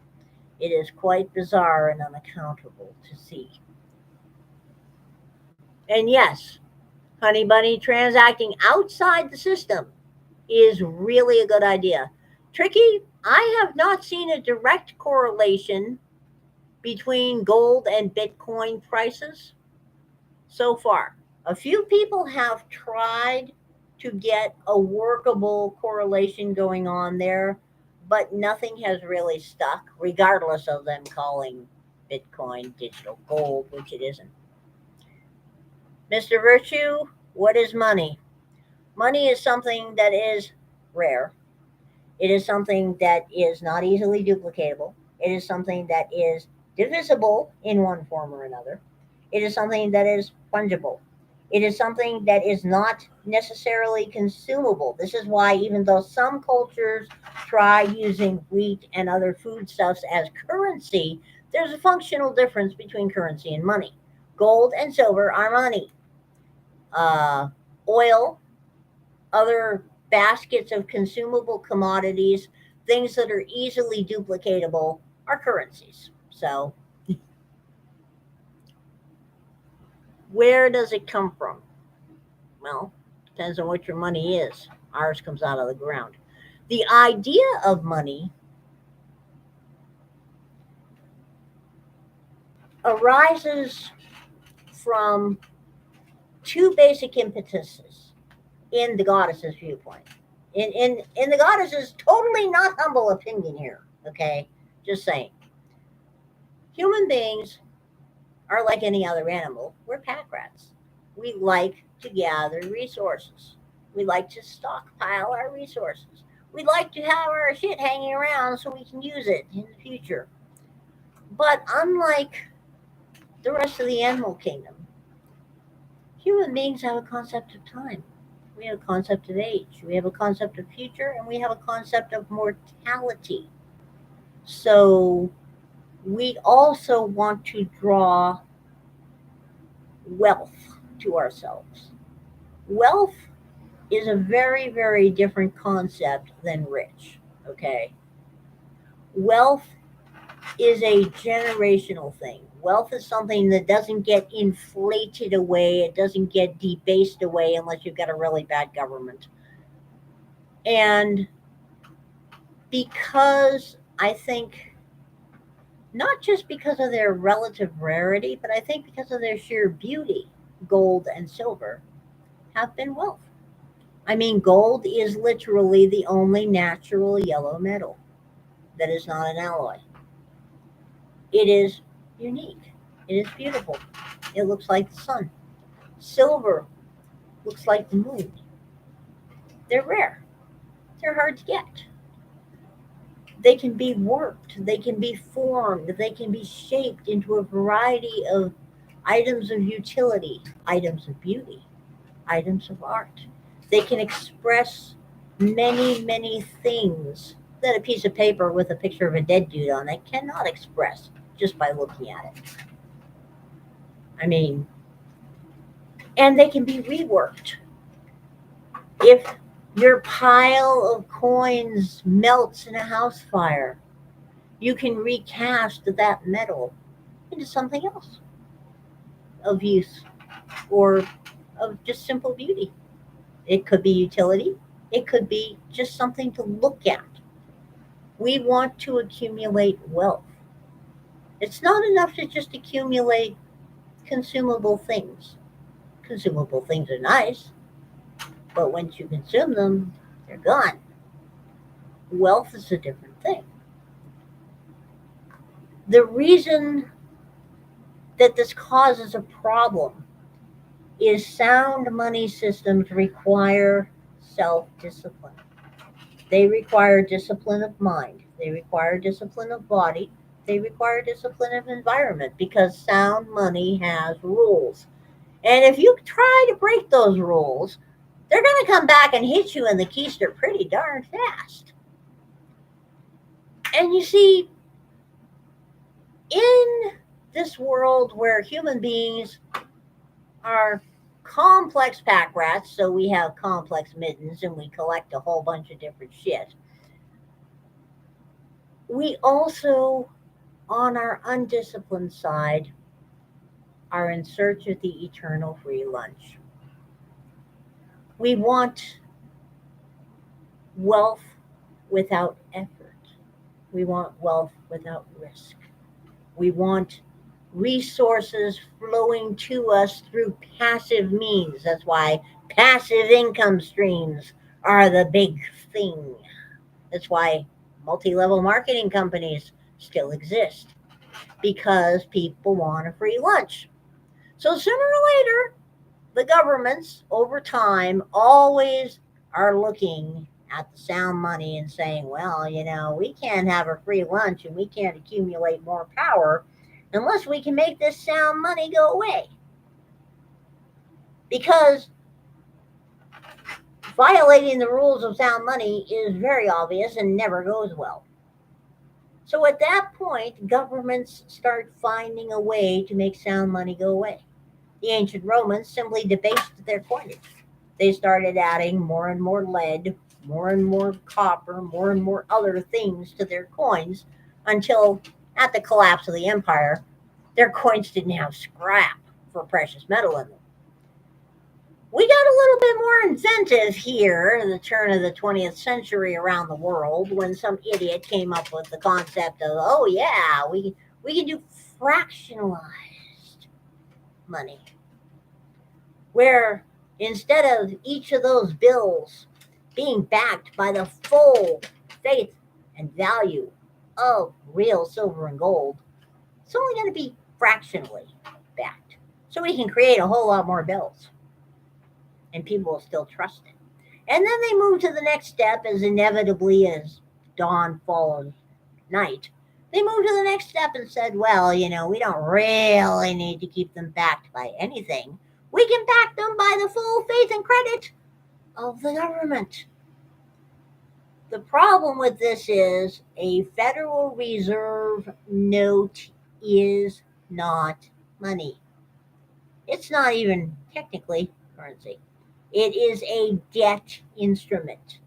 It is quite bizarre and unaccountable to see. And yes, Honey Bunny, transacting outside the system is really a good idea. Tricky, I have not seen a direct correlation between gold and Bitcoin prices so far. A few people have tried to get a workable correlation going on there, but nothing has really stuck, regardless of them calling Bitcoin digital gold, which it isn't. Mr. Virtue, what is money? Money is something that is rare. It is something that is not easily duplicatable. It is something that is divisible in one form or another. It is something that is fungible. It is something that is not necessarily consumable. This is why, even though some cultures try using wheat and other foodstuffs as currency, there's a functional difference between currency and money. Gold and silver are money. Oil, other baskets of consumable commodities, things that are easily duplicatable, are currencies. So, where does it come from? Well, depends on what your money is. Ours comes out of the ground. The idea of money arises from two basic impetuses in the goddess's viewpoint. In the goddess's totally not humble opinion here, okay? Just saying. Human beings are like any other animal. We're pack rats. We like to gather resources. We like to stockpile our resources. We like to have our shit hanging around so we can use it in the future. But unlike the rest of the animal kingdom, human beings have a concept of time. We have a concept of age. We have a concept of future, and we have a concept of mortality. So we also want to draw wealth to ourselves. Wealth is a very, very different concept than rich. Okay. Wealth is a generational thing. Wealth is something that doesn't get inflated away, it doesn't get debased away unless you've got a really bad government. And because I think, not just because of their relative rarity, but I think because of their sheer beauty, gold and silver have been wealth. I mean, gold is literally the only natural yellow metal that is not an alloy. It is unique. It is beautiful. It looks like the sun. Silver looks like the moon. They're rare. They're hard to get. They can be worked. They can be formed. They can be shaped into a variety of items of utility, items of beauty, items of art. They can express many, many things that a piece of paper with a picture of a dead dude on it cannot express just by looking at it. I mean, and they can be reworked. If your pile of coins melts in a house fire, you can recast that metal into something else of use or of just simple beauty. It could be utility, it could be just something to look at. We want to accumulate wealth. It's not enough to just accumulate consumable things. Consumable things are nice, but once you consume them, they're gone. Wealth is a different thing. The reason that this causes a problem is sound money systems require self discipline. They require discipline of mind, they require discipline of body, they require discipline of environment because sound money has rules. And if you try to break those rules, they're going to come back and hit you in the keister pretty darn fast. And you see, in this world where human beings are complex pack rats, so we have complex mittens and we collect a whole bunch of different shit. We also, on our undisciplined side, are in search of the eternal free lunch. We want wealth without effort. We want wealth without risk. We want resources flowing to us through passive means. That's why passive income streams are the big thing. That's why multi level marketing companies still exist because people want a free lunch. So sooner or later, the governments over time always are looking at the sound money and saying, well, we can't have a free lunch and we can't accumulate more power unless we can make this sound money go away. Because violating the rules of sound money is very obvious and never goes well. So at that point, governments start finding a way to make sound money go away. The ancient Romans simply debased their coinage. They started adding more and more lead, more and more copper, more and more other things to their coins until at the collapse of the empire, their coins didn't have scrap for precious metal in them. We got a little bit more inventive here in the turn of the 20th century around the world when some idiot came up with the concept of, oh yeah, we can do fractionalized money, where instead of each of those bills being backed by the full faith and value of real silver and gold, it's only going to be fractionally. So we can create a whole lot more bills and people will still trust it. And then they move to the next step as inevitably as dawn follows night. They moved to the next step and said, well, we don't really need to keep them backed by anything. We can back them by the full faith and credit of the government. The problem with this is a Federal Reserve note is not money. It's not even technically currency. It is a debt instrument.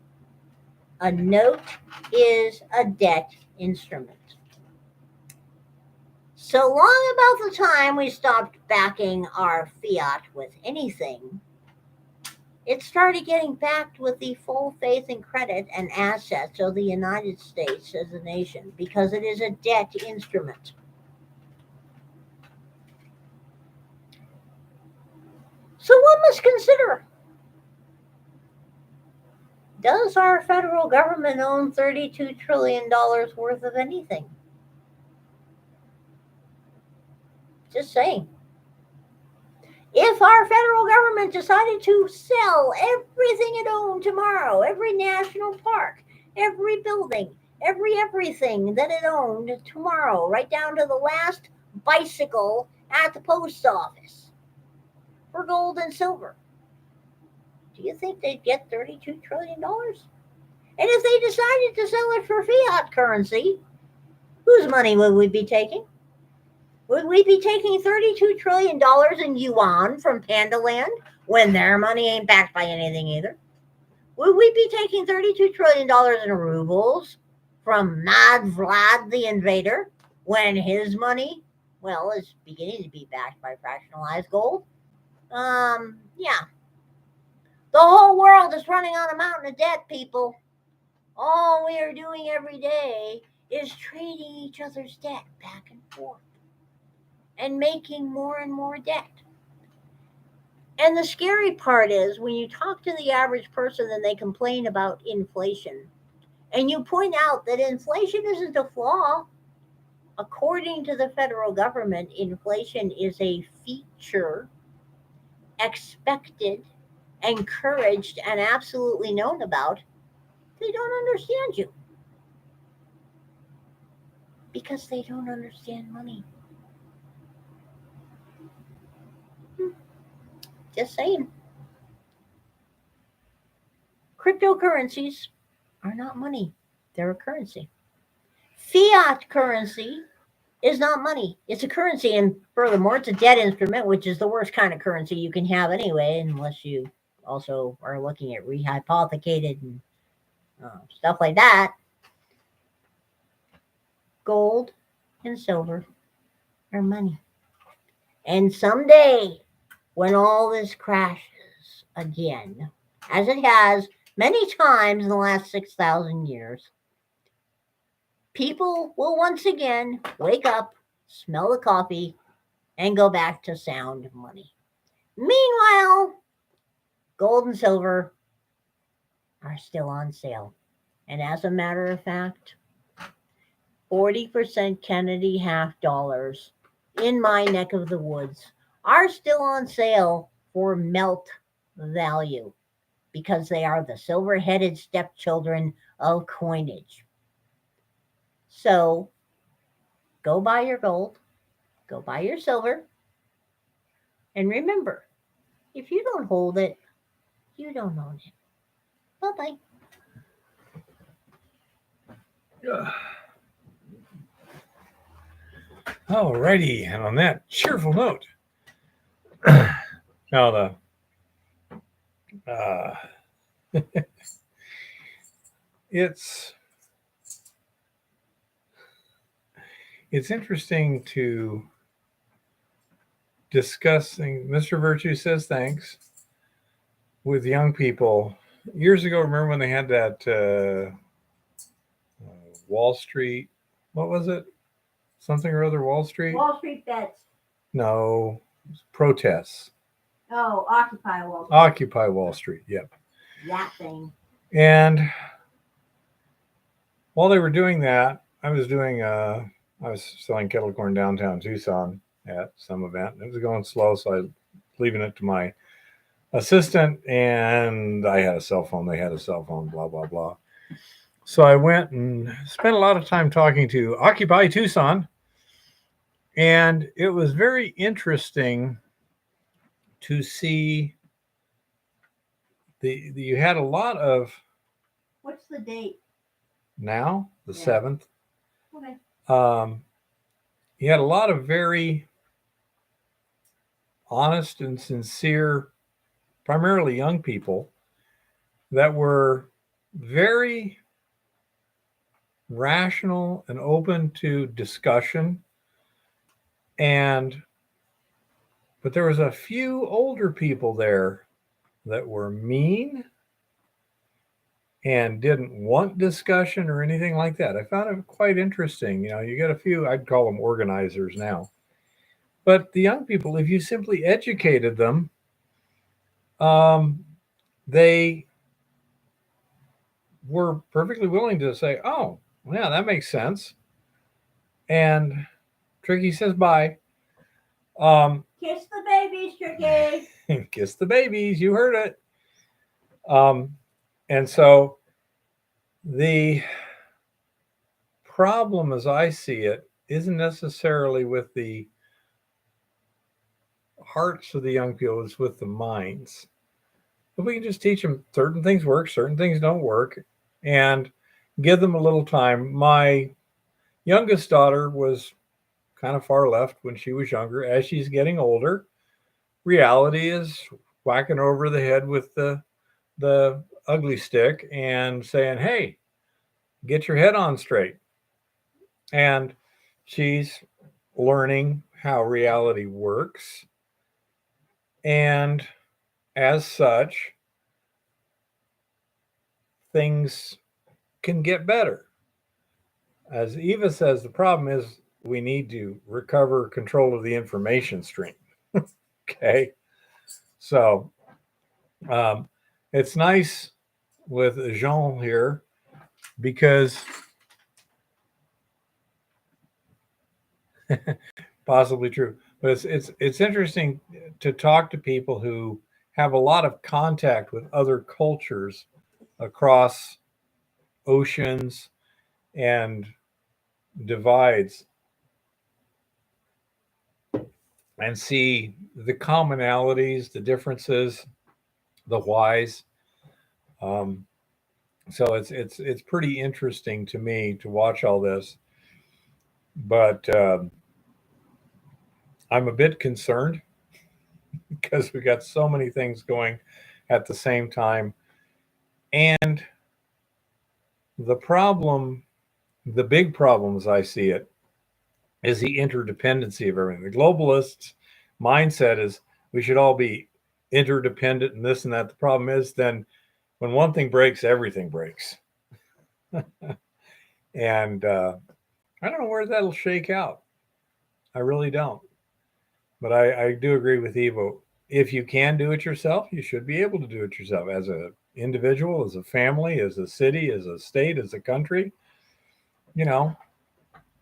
A note is a debt instrument. So long about the time we stopped backing our fiat with anything, it started getting backed with the full faith and credit and assets of the United States as a nation because it is a debt instrument. So one must consider, does our federal government own $32 trillion worth of anything? Just saying. If our federal government decided to sell everything it owned tomorrow, every national park, every building, everything that it owned tomorrow, right down to the last bicycle at the post office for gold and silver, do you think they'd get $32 trillion? And if they decided to sell it for fiat currency, whose money would we be taking? Would we be taking $32 trillion in yuan from Panda Land when their money ain't backed by anything either? Would we be taking $32 trillion in rubles from Mad Vlad the Invader when his money, well, is beginning to be backed by fractionalized gold? Yeah. The whole world is running on a mountain of debt, people. All we are doing every day is trading each other's debt back and forth and making more and more debt. And the scary part is when you talk to the average person and they complain about inflation, and you point out that inflation isn't a flaw. According to the federal government, inflation is a feature expected, encouraged, and absolutely known about. They don't understand you because they don't understand money. Just saying. Cryptocurrencies are not money. They're a currency. Fiat currency is not money. It's a currency. And furthermore, it's a debt instrument, which is the worst kind of currency you can have anyway, unless you also are looking at rehypothecated and stuff like that. Gold and silver are money. And someday, when all this crashes again, as it has many times in the last 6,000 years, people will once again wake up, smell the coffee, and go back to sound money. Meanwhile, gold and silver are still on sale. And as a matter of fact, 40% Kennedy half dollars in my neck of the woods are still on sale for melt value because they are the silver-headed stepchildren of coinage. So go buy your gold, go buy your silver, and remember, if you don't hold it, you don't own it. Bye-bye. Alrighty, and on that cheerful note, now it's interesting to discussing. Mr. Virtue says thanks with young people. Years ago, remember when they had that Wall Street? What was it? Something or other Wall Street? Wall Street bets. No, protests. Oh, Occupy Wall Street. Occupy Wall Street. Yep. That thing. And while they were doing that, I was selling kettle corn downtown Tucson, at some event. It was going slow, so I was leaving it to my assistant, and I had a cell phone. They had a cell phone, blah, blah, blah. So I went and spent a lot of time talking to Occupy Tucson, and it was very interesting to see you had a lot of. What's the date? Now, the Yeah. 7th. Okay. You had a lot of very honest and sincere, primarily young people, that were very rational and open to discussion. But there was a few older people there that were mean and didn't want discussion or anything like that. I found it quite interesting. You get a few, I'd call them organizers now. But the young people, if you simply educated them, they were perfectly willing to say, "Oh, yeah, that makes sense." And Tricky says, "Bye." Kiss the babies, Tricky. Kiss the babies. You heard it. And so the problem, as I see it, isn't necessarily with the hearts of the young people; it's with the minds. If we can just teach them certain things work, certain things don't work, and give them a little time. My youngest daughter was kind of far left when she was younger. As she's getting older, reality is whacking over the head with the ugly stick and saying, "Hey, get your head on straight." And she's learning how reality works. And as such, things can get better. As Eva says, the problem is we need to recover control of the information stream. Okay. So um, it's nice with Jean here because possibly true, but it's interesting to talk to people who have a lot of contact with other cultures across oceans and divides and see the commonalities, the differences, the whys. Um, so it's pretty interesting to me to watch all this, but I'm a bit concerned because we got so many things going at the same time, and the problem, the big problem as I see it, is the interdependency of everything. The globalists' mindset is we should all be interdependent and this and that. The problem is then when one thing breaks, everything breaks. And I don't know where that'll shake out. I really don't. But I do agree with Evo. If you can do it yourself, you should be able to do it yourself as an individual, as a family, as a city, as a state, as a country. You know,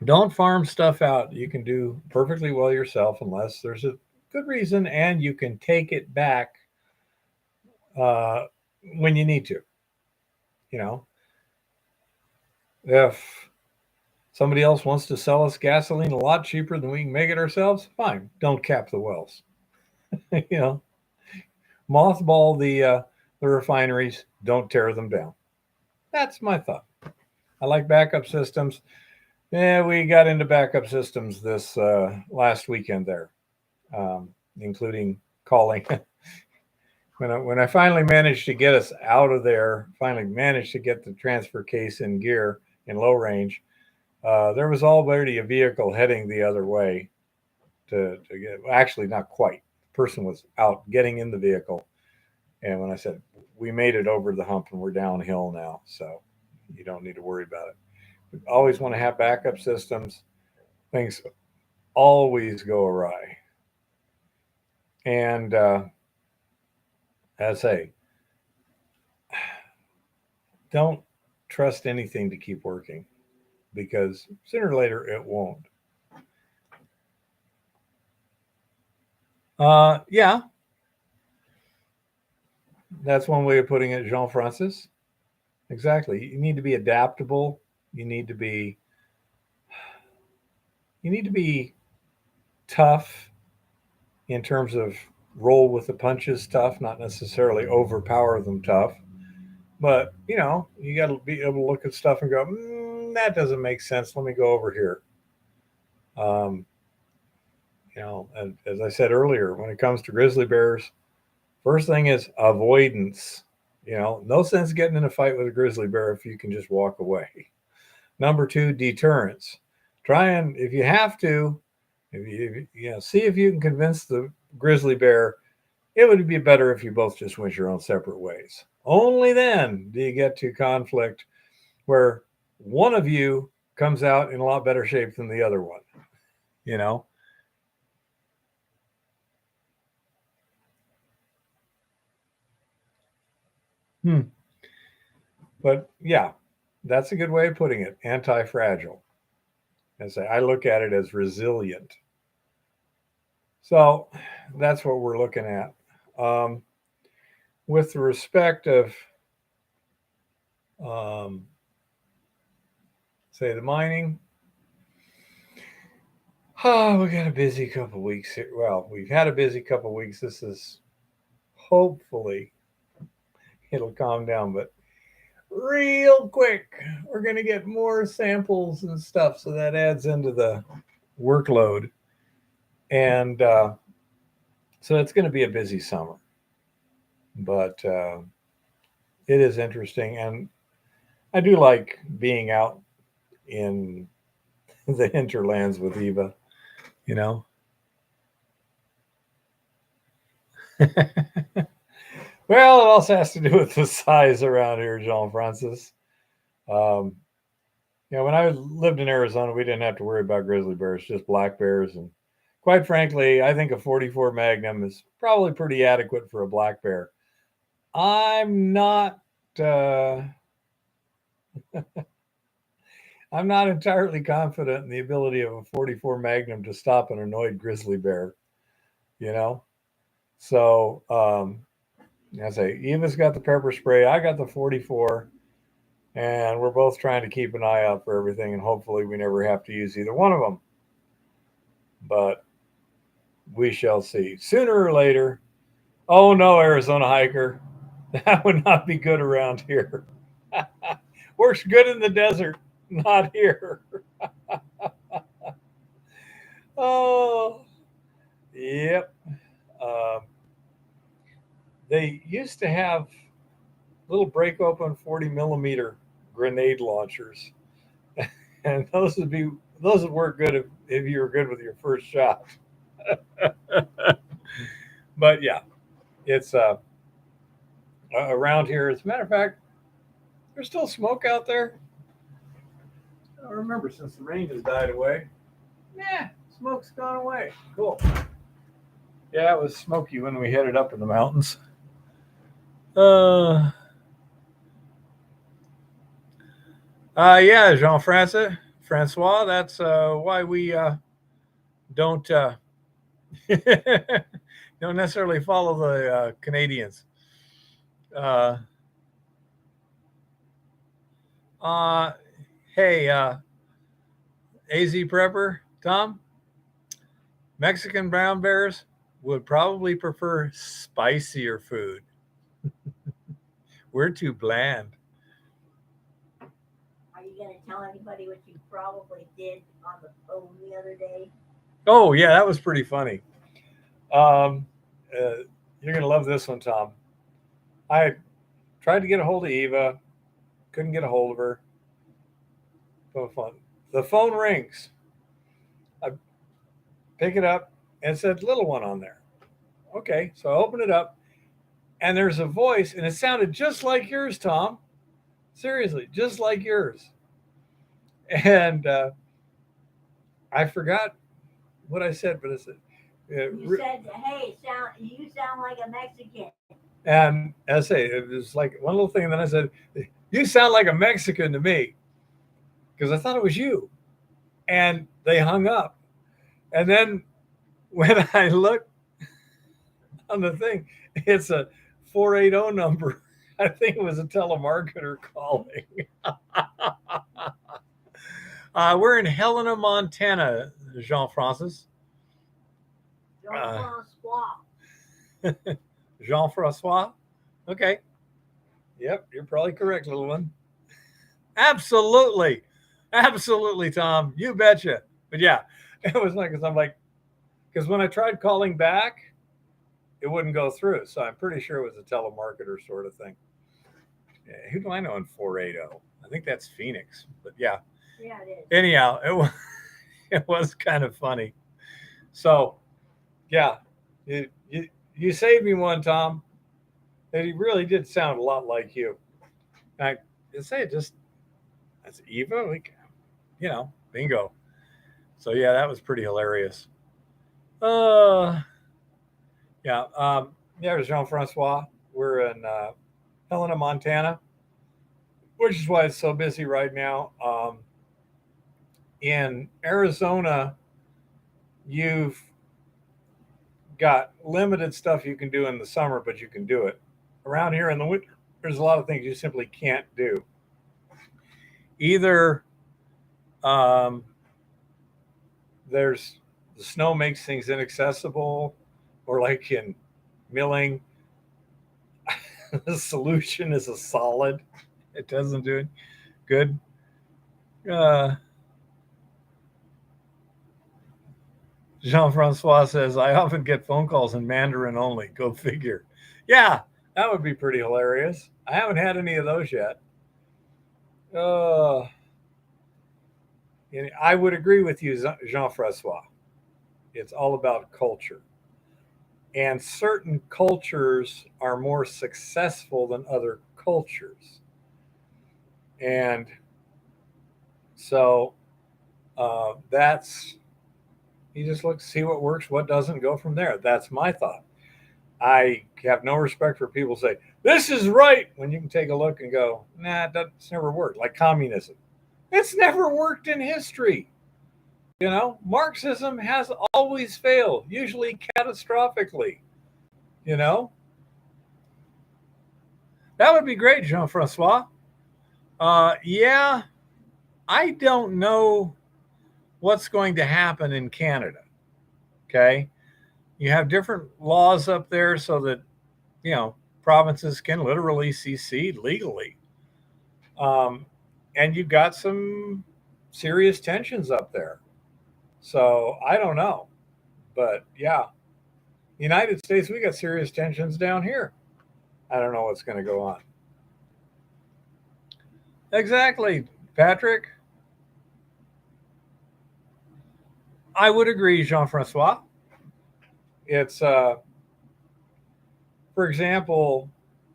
don't farm stuff out. You can do perfectly well yourself unless there's a good reason and you can take it back uh, when you need to. You know, if somebody else wants to sell us gasoline a lot cheaper than we can make it ourselves, fine. Don't cap the wells. You know, mothball the refineries. Don't tear them down. That's my thought. I like backup systems. Yeah, we got into backup systems this last weekend there, including calling. When I finally managed to get us out of there, finally managed to get the transfer case in gear in low range, there was already a vehicle heading the other way to get. Actually, not quite. The person was out getting in the vehicle, and when I said we made it over the hump and we're downhill now, so you don't need to worry about it. We always want to have backup systems. Things always go awry, and as I say, don't trust anything to keep working because sooner or later it won't. Yeah, that's one way of putting it, Jean Francis. Exactly. You need to be adaptable. You need to be you need to be tough in terms of roll with the punches tough, not necessarily overpower them tough. But you got to be able to look at stuff and go, that doesn't make sense. Let me go over here. Um, and as I said earlier, when it comes to grizzly bears, first thing is avoidance. No sense getting in a fight with a grizzly bear if you can just walk away. Number two, deterrence. Try and, if you have to, see if you can convince the grizzly bear it would be better if you both just went your own separate ways. Only then do you get to conflict where one of you comes out in a lot better shape than the other one. You know, hmm. But yeah, that's a good way of putting it. Anti-fragile. I look at it as resilient. So that's what we're looking at. Um, with the respect of, um, say, the mining, we got a busy couple weeks here. Well, we've had a busy couple weeks. This is hopefully it'll calm down, but real quick, we're going to get more samples and stuff. So that adds into the workload. And so it's going to be a busy summer, but it is interesting. And I do like being out in the hinterlands with Eva, you know. Well, it also has to do with the size around here, Jean Francis. Um, when I lived in Arizona, we didn't have to worry about grizzly bears, just black bears. And quite frankly, I think a 44 Magnum is probably pretty adequate for a black bear. I'm not. Uh, I'm not entirely confident in the ability of a 44 Magnum to stop an annoyed grizzly bear. You know, so I say Eva's got the pepper spray, I got the 44, and we're both trying to keep an eye out for everything, and hopefully we never have to use either one of them. But we shall see. Sooner or later, oh no, Arizona hiker, that would not be good around here. Works good in the desert, not here. Oh, yep. Um, they used to have little break open 40 millimeter grenade launchers, and those would work good if you were good with your first shot. But yeah, it's around here. As a matter of fact, there's still smoke out there. I don't remember since the rain has died away. Yeah, smoke's gone away. Cool. Yeah, it was smoky when we headed up in the mountains. Uh, yeah, Francois. That's why we don't don't necessarily follow the Canadians. Uh, uh, hey, AZ Prepper, Tom, Mexican brown bears would probably prefer spicier food. We're too bland. Are you going to tell anybody what you probably did on the phone the other day? Oh, yeah, that was pretty funny. Um, uh, you're going to love this one, Tom. I tried to get a hold of Eva, couldn't get a hold of her. The phone rings. I pick it up and it said little one on there. Okay, so I open it up and there's a voice and it sounded just like yours, Tom. Seriously, just like yours. And I forgot what I said, but I said, you said, "Hey, you sound like a Mexican." And I say it was like one little thing, and then I said, "You sound like a Mexican to me," because I thought it was you. And they hung up. And then when I looked, on the thing. It's a 480 number. I think it was a telemarketer calling. We're in Helena, Montana, Jean Francis. Jean-Francois. Jean Francois. Okay. Yep, you're probably correct, little one. Absolutely. Absolutely, Tom. You betcha. But yeah, it was like, because I'm like, because when I tried calling back, it wouldn't go through. So I'm pretty sure it was a telemarketer sort of thing. Yeah, who do I know in 480? I think that's Phoenix. But yeah. Yeah, it is. Anyhow, it was kind of funny. So yeah, you saved me one, Tom. And he really did sound a lot like you. I say it just that's Eva. Like, bingo. So yeah, that was pretty hilarious. Uh, yeah, yeah. It Jean Francois. We're in Helena, Montana, which is why it's so busy right now. In Arizona, you've got limited stuff you can do in the summer, but you can do it. Around here in the winter, there's a lot of things you simply can't do. Either um, there's the snow makes things inaccessible, or like in milling, the solution is a solid. It doesn't do it good. Uh, Jean Francois says, I often get phone calls in Mandarin only. Go figure. Yeah, that would be pretty hilarious. I haven't had any of those yet. Uh, I would agree with you, Jean Francois. It's all about culture. And certain cultures are more successful than other cultures. And so that's, you just look, see what works, what doesn't, go from there. That's my thought. I have no respect for people who say, this is right, when you can take a look and go, nah, that's never worked. Like communism. It's never worked in history. Marxism has always failed, usually catastrophically. You know, that would be great, Jean Francois. Yeah, I don't know what's going to happen in Canada. Okay. You have different laws up there so that, provinces can literally secede legally. Um, and you've got some serious tensions up there. So I don't know. But yeah, United States, we got serious tensions down here. I don't know what's going to go on. Exactly, Patrick. I would agree, Jean Francois. It's, for example,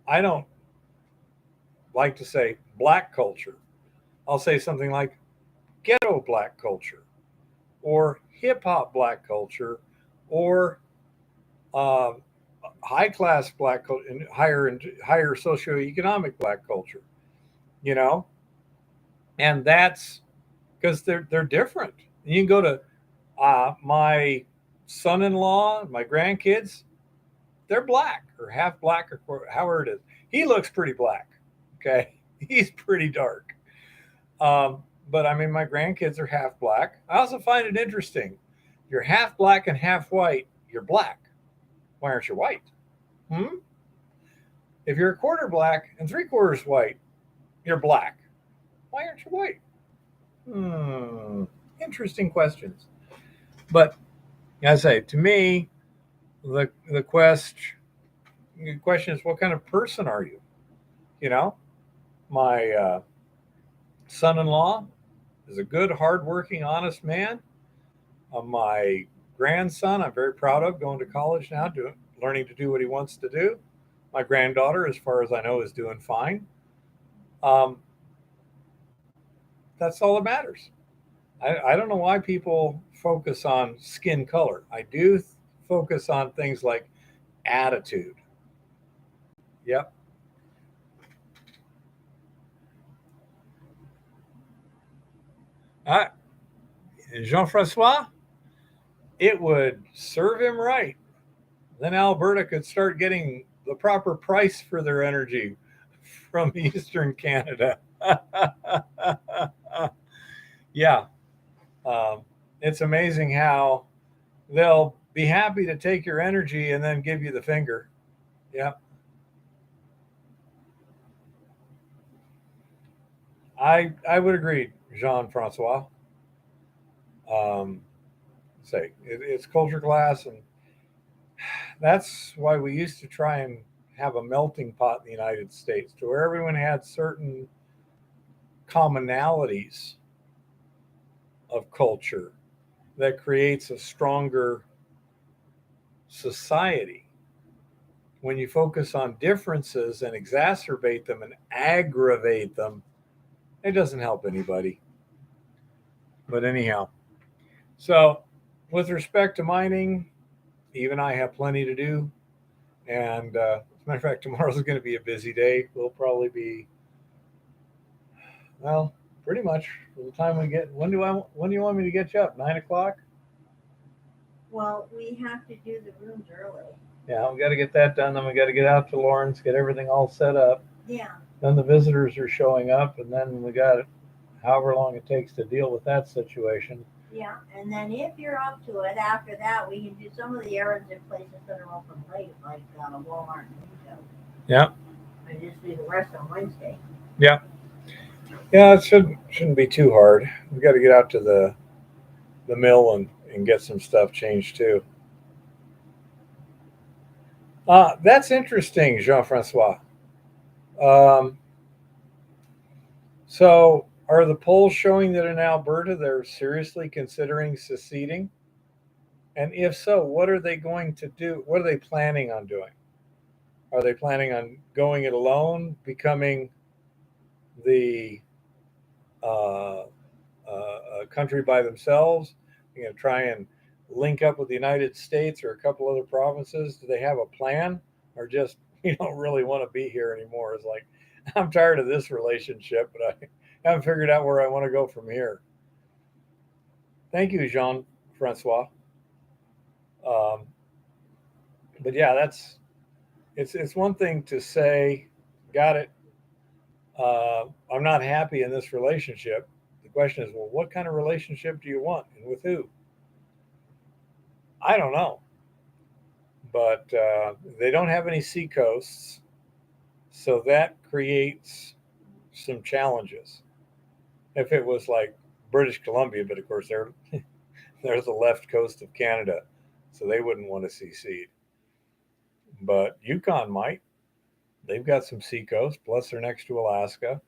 I don't like to say black culture. I'll say something like ghetto black culture, or hip hop black culture, or uh, high class black culture, and higher socioeconomic black culture. You know, and that's because they're different. You can go to my son-in-law, my grandkids. They're black or half black or however it is. He looks pretty black. Okay, he's pretty dark. But I mean, my grandkids are half black. I also find it interesting. You're half black and half white. You're black. Why aren't you white? Hmm? If you're a quarter black and three quarters white, you're black. Why aren't you white? Hmm. Interesting questions. But as I say, to me, the question is, what kind of person are you? You know, my son-in-law is a good, hardworking, honest man. My grandson, I'm very proud of, going to college now, learning to do what he wants to do. My granddaughter, as far as I know, is doing fine. Um, that's all that matters. I don't know why people focus on skin color. I do focus on things like attitude. Yep. I, Jean Francois, it would serve him right. then Alberta could start getting the proper price for their energy from Eastern Canada. Yeah. Um, it's amazing how they'll be happy to take your energy and then give you the finger. Yeah. I would agree, Jean Francois. Um, it's culture class, and that's why we used to try and have a melting pot in the United States to where everyone had certain commonalities of culture that creates a stronger society. When you focus on differences and exacerbate them and aggravate them, it doesn't help anybody. But anyhow, so with respect to mining, even I have plenty to do. And as a matter of fact, tomorrow's going to be a busy day. We'll probably be, well, pretty much from the time we get. When do you want me to get you up? 9 o'clock. Well, we have to do the rooms early. Yeah, we got to get that done. Then we got to get out to Lawrence, get everything all set up. Yeah. Then the visitors are showing up, and then we got however long it takes to deal with that situation. Yeah, and then if you're up to it, after that, we can do some of the errands in places that are open late, like Walmart and Winco. Yeah. And just do the rest on Wednesday. Yeah. Yeah, it shouldn't be too hard. We got to get out to the mill and get some stuff changed too. That's interesting, Jean-Francois. So are the polls showing that in Alberta they're seriously considering seceding? And if so, what are they going to do? What are they planning on doing? Are they planning on going it alone, becoming the a country by themselves? You're going to try and link up with the United States or a couple other provinces? Do they have a plan, or just you don't really want to be here anymore? It's like, I'm tired of this relationship, but I haven't figured out where I want to go from here. Thank you, Jean Francois. But yeah, it's one thing to say, got it. I'm not happy in this relationship. The question is, well, what kind of relationship do you want, and with who? I don't know. But they don't have any seacoasts, so that creates some challenges. If it was like British Columbia, but of course they're the left coast of Canada, so they wouldn't want to secede. But Yukon might. They've got some seacoast, plus they're next to Alaska.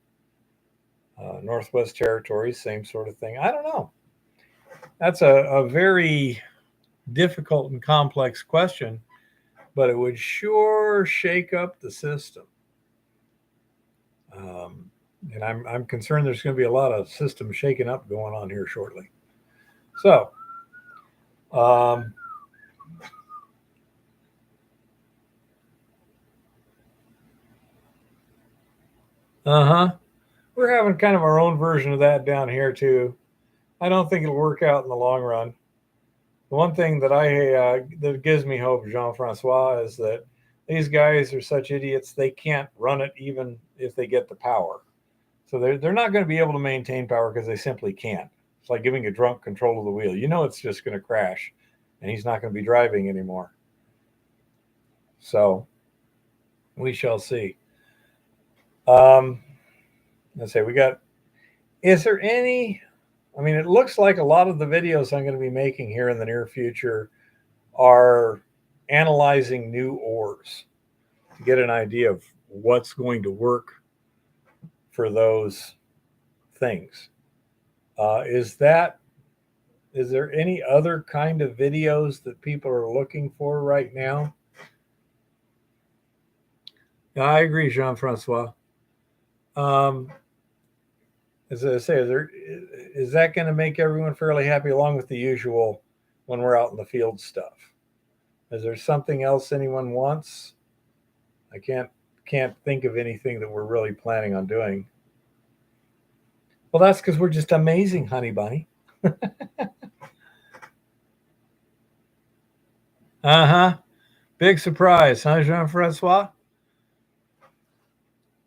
Northwest Territories, same sort of thing. I don't know. That's a very difficult and complex question, but it would sure shake up the system. And I'm concerned there's going to be a lot of system shaking up going on here shortly. So, we're having kind of our own version of that down here too. I don't think it'll work out in the long run. The one thing that that gives me hope, Jean-Francois, is that these guys are such idiots they can't run it even if they get the power. So they're not going to be able to maintain power because they simply can't. It's like giving a drunk control of the wheel. You know it's just going to crash, and he's not going to be driving anymore. So we shall see. Let's say we got. Is there any? I mean, it looks like a lot of the videos I'm going to be making here in the near future are analyzing new ores to get an idea of what's going to work for those things. Is there any other kind of videos that people are looking for right now? Yeah, I agree, Jean-Francois. As I say, is that going to make everyone fairly happy along with the usual when we're out in the field stuff? Is there something else anyone wants? I can't think of anything that we're really planning on doing. Well, that's because we're just amazing, honey bunny. Big surprise, huh, Jean-Francois?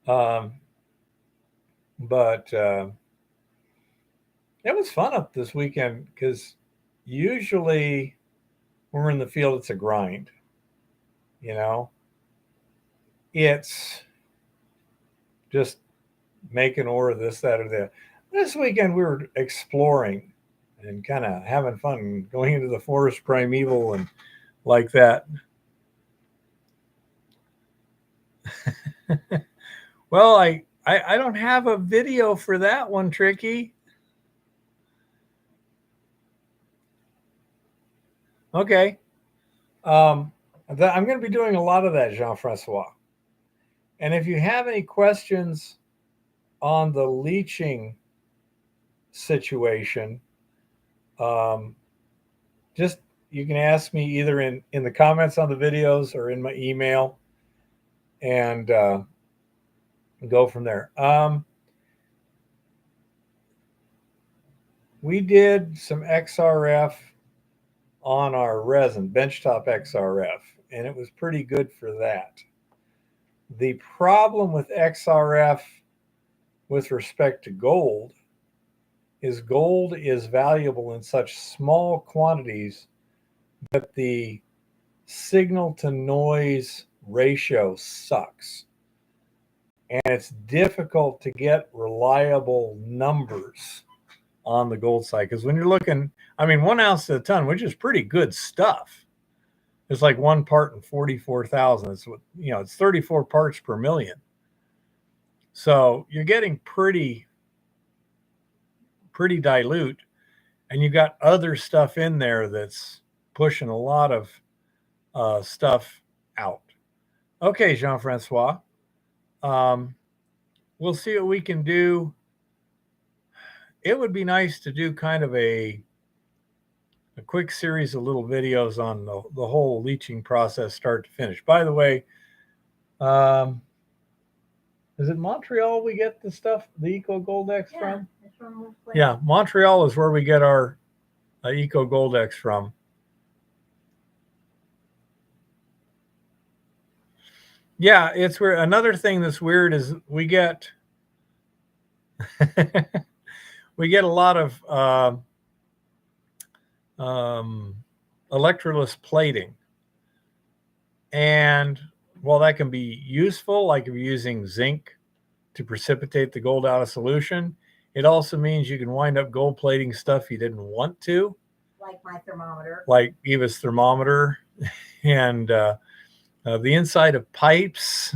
But it was fun up this weekend because usually when we're in the field, it's a grind. You know, it's just making ore, this, that, or that. This weekend we were exploring and kind of having fun, going into the forest primeval and like that. Well, I don't have a video for that one, Tricky. Okay. I'm going to be doing a lot of that, Jean-Francois. And if you have any questions on the leaching situation, um, just you can ask me either in the comments on the videos or in my email, and go from there. We did some XRF on our resin, benchtop XRF, and it was pretty good for that. The problem with XRF with respect to gold is valuable in such small quantities that the signal to noise ratio sucks. And it's difficult to get reliable numbers on the gold side. Because when you're looking, I mean, 1 ounce to a ton, which is pretty good stuff. It's like 1 part in 44,000. It's 34 parts per million. So you're getting pretty dilute, and you got other stuff in there that's pushing a lot of stuff out. Okay, Jean-Francois. We'll see what we can do. It would be nice to do kind of a quick series of little videos on the whole leaching process, start to finish. By the way, is it Montreal we get the stuff, the Eco Gold X from? It's from Yeah, Montreal is where we get our Eco Gold X from. Yeah, it's where another thing that's weird is we get we get a lot of electroless plating, and while that can be useful, like if you're using zinc to precipitate the gold out of solution, it also means you can wind up gold plating stuff you didn't want to, like my thermometer, like Eva's thermometer, and the inside of pipes,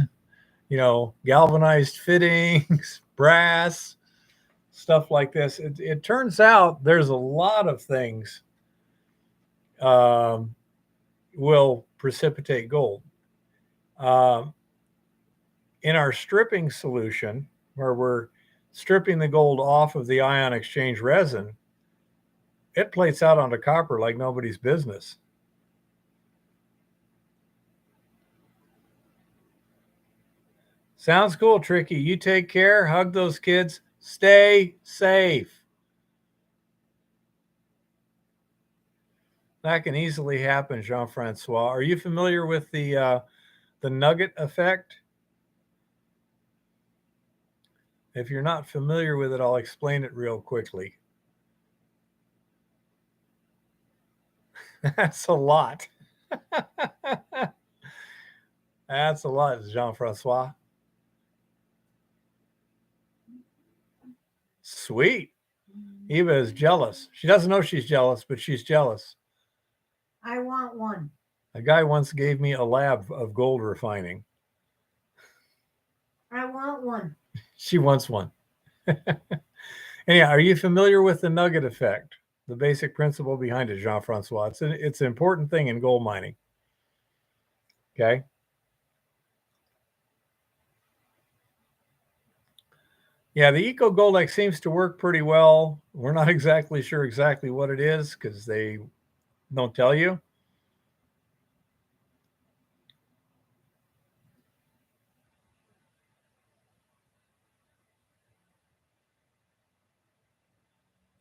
galvanized fittings, brass, stuff like this. It turns out there's a lot of things will precipitate gold. In our stripping solution, where we're stripping the gold off of the ion exchange resin, it plates out onto copper like nobody's business. Sounds cool, Tricky. You take care. Hug those kids. Stay safe. That can easily happen, Jean-Francois. Are you familiar with the nugget effect? If you're not familiar with it, I'll explain it real quickly. That's a lot. That's a lot, Jean-Francois. Sweet. Eva is jealous. She doesn't know she's jealous, but she's jealous. I want one. A guy once gave me a lab of gold refining. I want one. She wants one. Anyhow, are you familiar with the nugget effect? The basic principle behind it, Jean-Francois. It's an important thing in gold mining. Okay. Yeah, the Eco Gold X seems to work pretty well. We're not exactly sure exactly what it is because they don't tell you.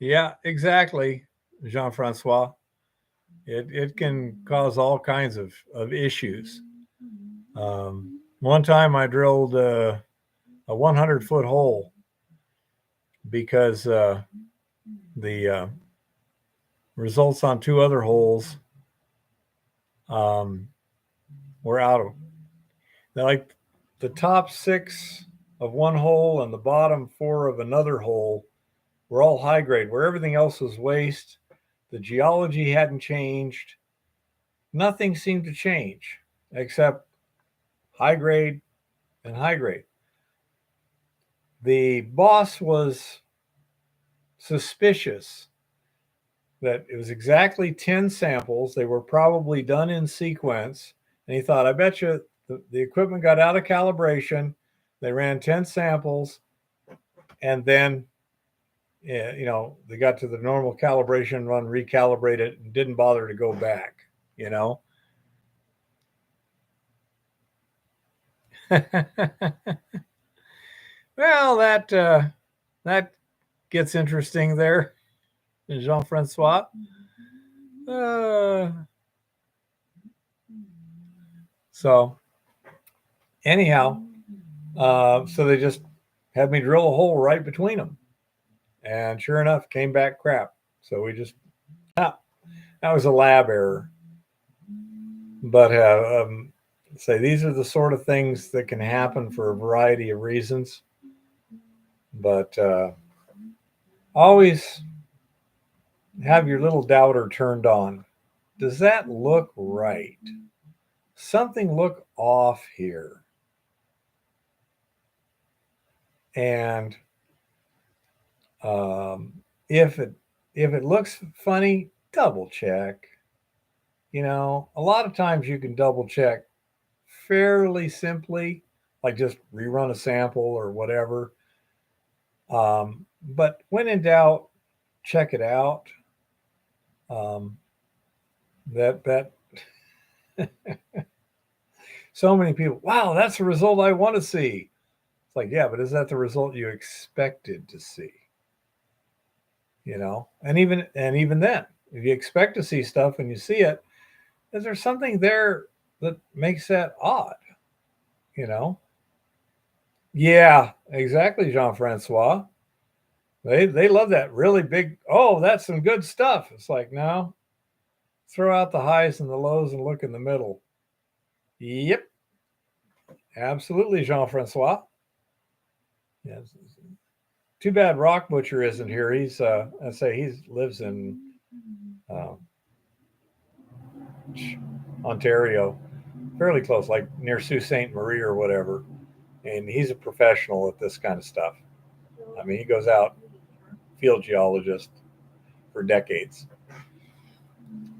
Yeah, exactly, Jean-Francois. It can cause all kinds of issues. One time I drilled a 100-foot hole because the results on two other holes um, were out of, like, the top 6 of one hole and the bottom 4 of another hole were all high grade, where everything else was waste. The geology hadn't changed. Nothing seemed to change except high grade and high grade. The boss was suspicious that it was exactly 10 samples. They were probably done in sequence. And he thought, I bet you the equipment got out of calibration. They ran 10 samples and then, they got to the normal calibration run, recalibrate it, and didn't bother to go back, Well, that gets interesting there, Jean-Francois. So anyhow, so they just had me drill a hole right between them, and sure enough, came back crap. So we just that was a lab error. But say these are the sort of things that can happen for a variety of reasons. But always have your little doubter turned on. Does that look right? Something look off here. And if it looks funny, double check. A lot of times you can double check fairly simply, like just rerun a sample or whatever. But when in doubt, check it out. That so many people, wow, that's the result I want to see. It's like, yeah, but is that the result you expected to see? And even then, if you expect to see stuff and you see it, is there something there that makes that odd? Yeah, exactly, Jean-Francois. They love that really big, oh, that's some good stuff. It's like, no, throw out the highs and the lows and look in the middle. Yep, absolutely, Jean-Francois. Yes. Too bad Rock Butcher isn't here. He's I say he lives in Ontario, fairly close, like near Sault Ste. Marie or whatever. And he's a professional at this kind of stuff. I mean, he goes out, field geologist for decades.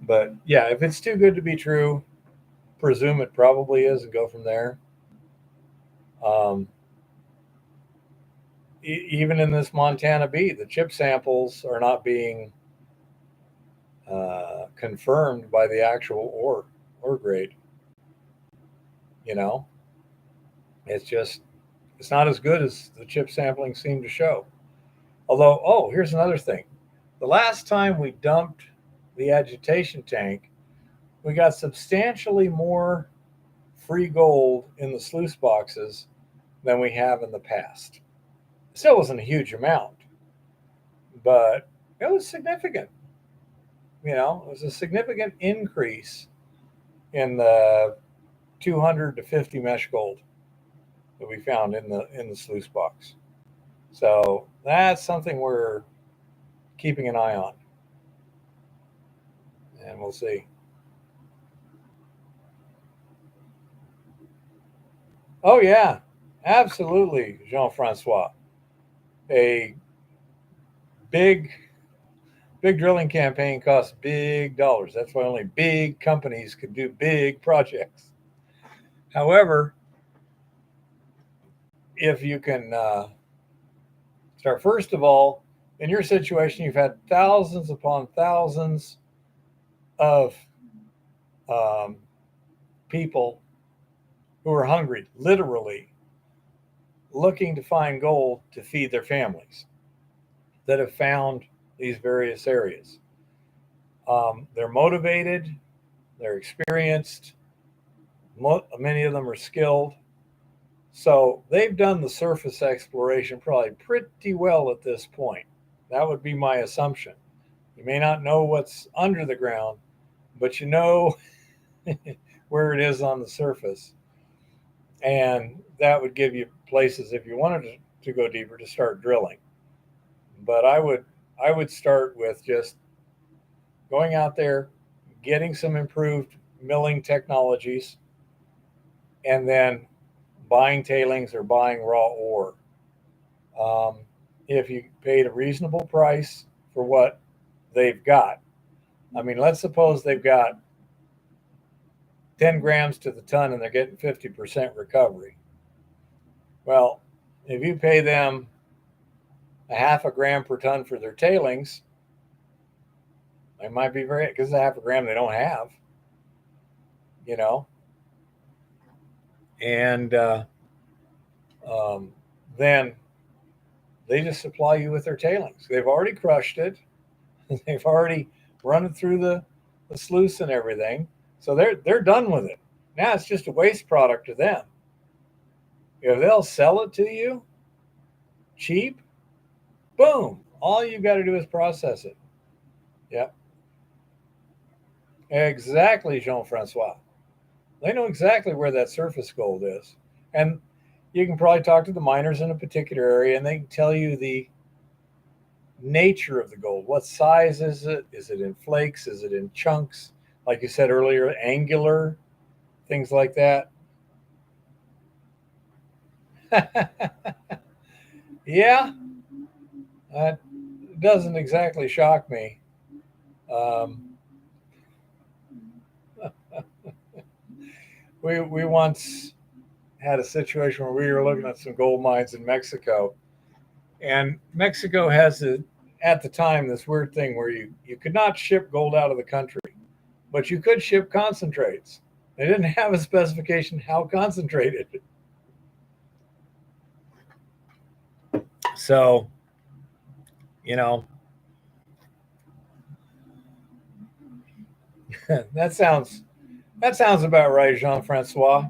But yeah, if it's too good to be true, presume it probably is and go from there. Um, Even in this Montana B, the chip samples are not being confirmed by the actual ore grade. You know, it's not as good as the chip sampling seemed to show. Although, oh, here's another thing. The last time we dumped the agitation tank, we got substantially more free gold in the sluice boxes than we have in the past. It still wasn't a huge amount, but it was significant. It was a significant increase in the 200 to 50 mesh gold that we found in the sluice box. So that's something we're keeping an eye on, and we'll see. Oh yeah, absolutely, Jean-Francois. A big big drilling campaign costs big dollars. That's why only big companies can do big projects. However, if you can start, first of all, in your situation, you've had thousands upon thousands of um, people who are hungry, literally looking to find gold to feed their families, that have found these various areas. They're motivated, they're experienced, many of them are skilled. So they've done the surface exploration probably pretty well at this point. That would be my assumption. You may not know what's under the ground, but you know where it is on the surface. And that would give you places if you wanted to go deeper to start drilling. But I would start with just going out there, getting some improved milling technologies, and then buying tailings or buying raw ore. Um, if you paid a reasonable price for what they've got, I mean, let's suppose they've got 10 grams to the ton and they're getting 50% recovery. Well, if you pay them a half a gram per ton for their tailings, it might be very, because it's a half a gram they don't have, you know, and then they just supply you with their tailings. They've already crushed it. They've already run it through the sluice and everything. So they're done with it. Now it's just a waste product to them. If they'll sell it to you cheap, boom. All you've got to do is process it. Yep. Exactly, Jean-Francois. They know exactly where that surface gold is. And you can probably talk to the miners in a particular area and they can tell you the nature of the gold. What size is it? Is it in flakes? Is it in chunks? Like you said earlier, angular, things like that. Yeah, that doesn't exactly shock me. Um, we once had a situation where we were looking at some gold mines in Mexico, and Mexico has at the time this weird thing where you could not ship gold out of the country, but you could ship concentrates. They didn't have a specification how concentrated. So, you know, that sounds about right, Jean-Francois.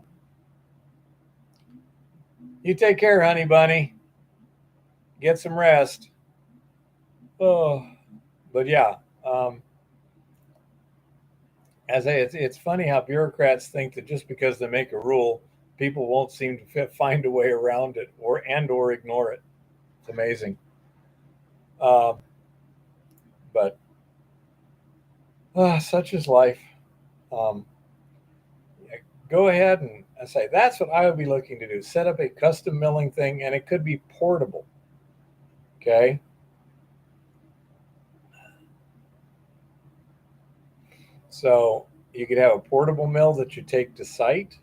You take care, honey bunny. Get some rest. Oh, but yeah, as it's funny how bureaucrats think that just because they make a rule, people won't seem to find a way around it or ignore it. It's amazing. Uh, but such is life. Um, go ahead and I say that's what I would be looking to do. Set up a custom milling thing, and it could be portable. Okay. So you could have a portable mill that you take to site,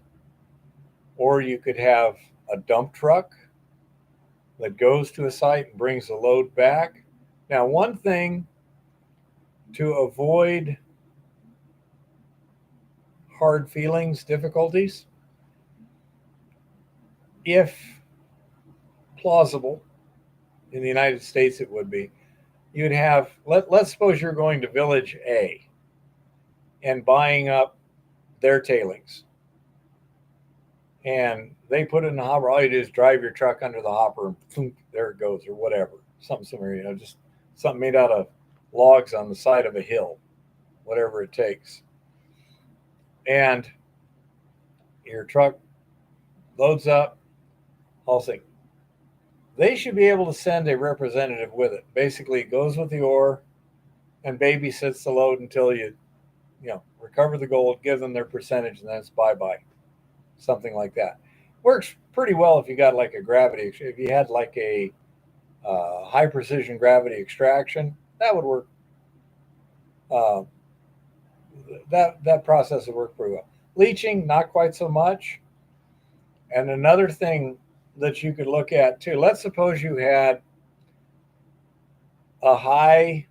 or you could have a dump truck that goes to a site and brings the load back. Now, one thing to avoid hard feelings, difficulties, if plausible, in the United States it would be, you'd have, let's suppose you're going to Village A and buying up their tailings. And they put it in the hopper. All you do is drive your truck under the hopper and boom, there it goes, or whatever. Something similar, just something made out of logs on the side of a hill, whatever it takes. And your truck loads up, I'll say, they should be able to send a representative with it. Basically, it goes with the ore and babysits the load until you recover the gold, give them their percentage, and then it's bye-bye. Something like that. Works pretty well if you got like a gravity, if you had like a high precision gravity extraction, that would work. Uh, that process would work pretty well. Leaching, not quite so much. And another thing that you could look at too, let's suppose you had a high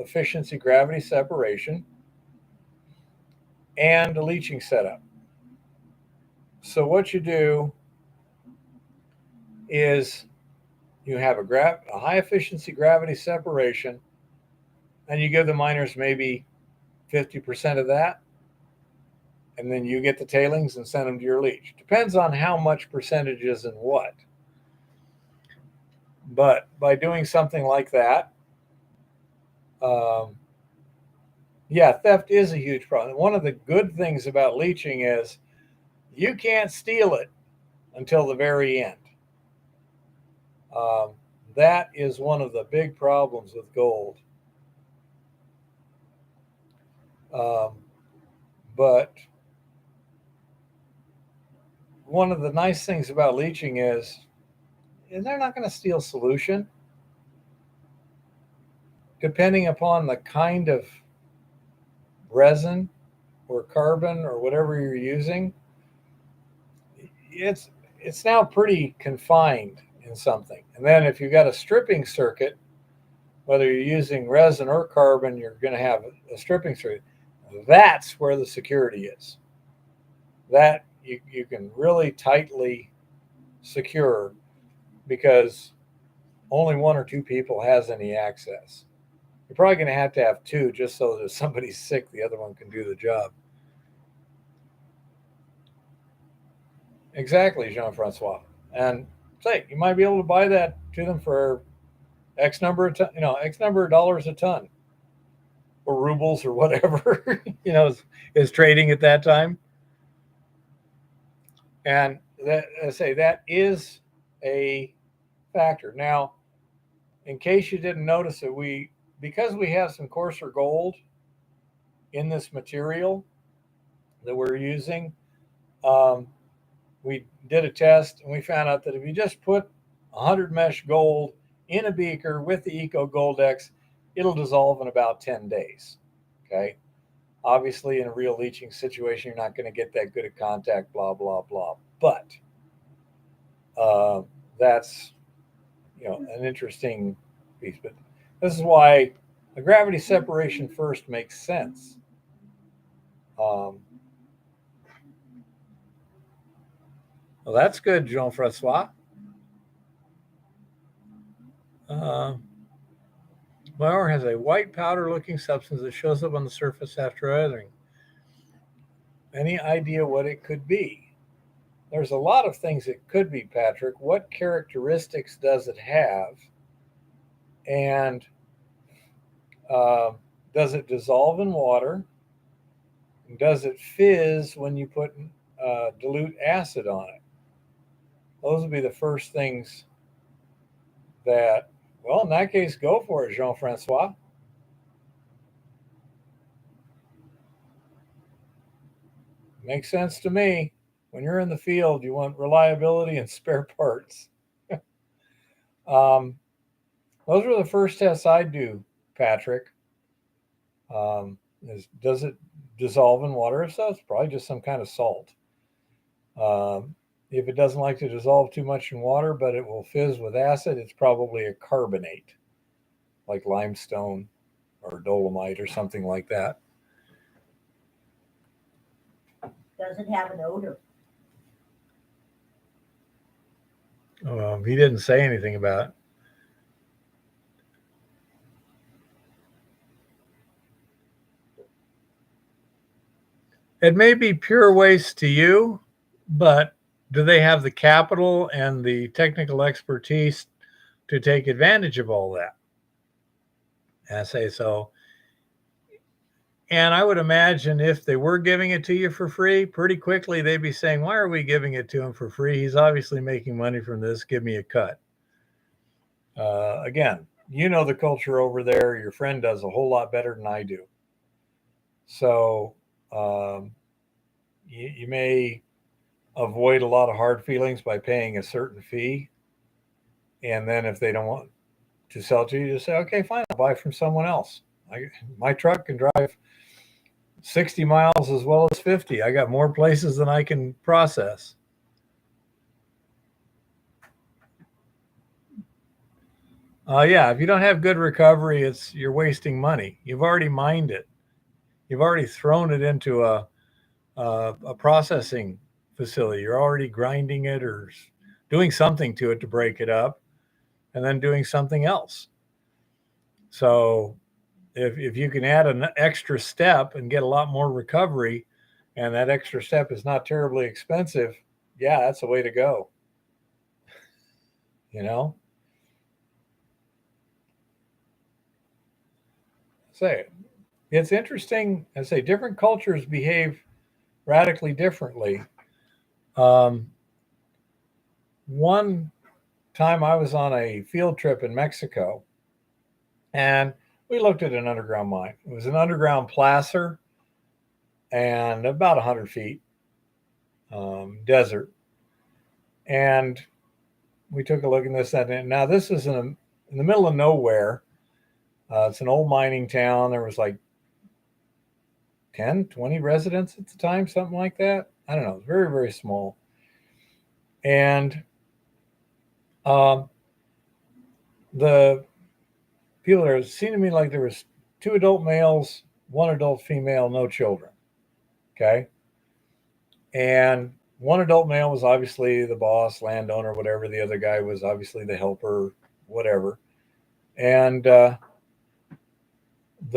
efficiency gravity separation and a leaching setup. So what you do is you have a high efficiency gravity separation, and you give the miners maybe 50% of that, and then you get the tailings and send them to your leach. Depends on how much percentage is in what. But by doing something like that, yeah, theft is a huge problem. One of the good things about leaching is you can't steal it until the very end. Um, that is one of the big problems with gold. But one of the nice things about leaching is they're not going to steal solution. Depending upon the kind of resin or carbon or whatever you're using, it's now pretty confined in something. And then if you've got a stripping circuit, whether you're using resin or carbon, you're going to have a stripping circuit. That's where the security is. That you can really tightly secure because only one or two people has any access. You're probably going to have two just so that if somebody's sick, the other one can do the job. Exactly, Jean-Francois. And say you might be able to buy that to them for X number of X number of dollars a ton, or rubles or whatever is trading at that time. And that, I say, that is a factor. Now, in case you didn't notice it, because we have some coarser gold in this material that we're using, we did a test and we found out that if you just put 100 mesh gold in a beaker with the Eco Gold X, it'll dissolve in about 10 days. Okay. Obviously, in a real leaching situation, you're not going to get that good at contact, blah, blah, blah. But that's, an interesting piece. But this is why a gravity separation first makes sense. Well, that's good, Jean-Francois. Flour has a white powder-looking substance that shows up on the surface after othering. Any idea what it could be? There's a lot of things it could be, Patrick. What characteristics does it have? And does it dissolve in water? And does it fizz when you put dilute acid on it? Those would be the first things that, well, in that case, go for it, Jean-Francois. Makes sense to me. When you're in the field, you want reliability and spare parts. Those were the first tests I'd do, Patrick. Does it dissolve in water? If so, it's probably just some kind of salt. If it doesn't like to dissolve too much in water, but it will fizz with acid, it's probably a carbonate, like limestone or dolomite or something like that. Does it have an odor? He didn't say anything about it. It may be pure waste to you, but do they have the capital and the technical expertise to take advantage of all that? And I say so. And I would imagine if they were giving it to you for free, pretty quickly they'd be saying, why are we giving it to him for free? He's obviously making money from this. Give me a cut. Again, the culture over there. Your friend does a whole lot better than I do. So you may avoid a lot of hard feelings by paying a certain fee. And then if they don't want to sell to you, just say, okay, fine, I'll buy from someone else. My truck can drive 60 miles as well as 50. I got more places than I can process. Yeah, if you don't have good recovery, you're wasting money. You've already mined it. You've already thrown it into a processing facility. You're already grinding it or doing something to it to break it up and then doing something else. So if you can add an extra step and get a lot more recovery, and that extra step is not terribly expensive, yeah, that's the way to go. You know, say it's interesting. I say different cultures behave radically differently. Um, one time I was on a field trip in Mexico, and we looked at an underground mine. It was an underground placer and about 100 feet, desert. And we took a look at this. And now this is in the middle of nowhere. It's an old mining town. There was like 10, 20 residents at the time, something like that. I don't know. Very, very small. And um, the people there, it seemed to me like there was 2 adult males, 1 adult female, no children. Okay. And 1 adult male was obviously the boss, landowner, whatever. The other guy was obviously the helper, whatever. And the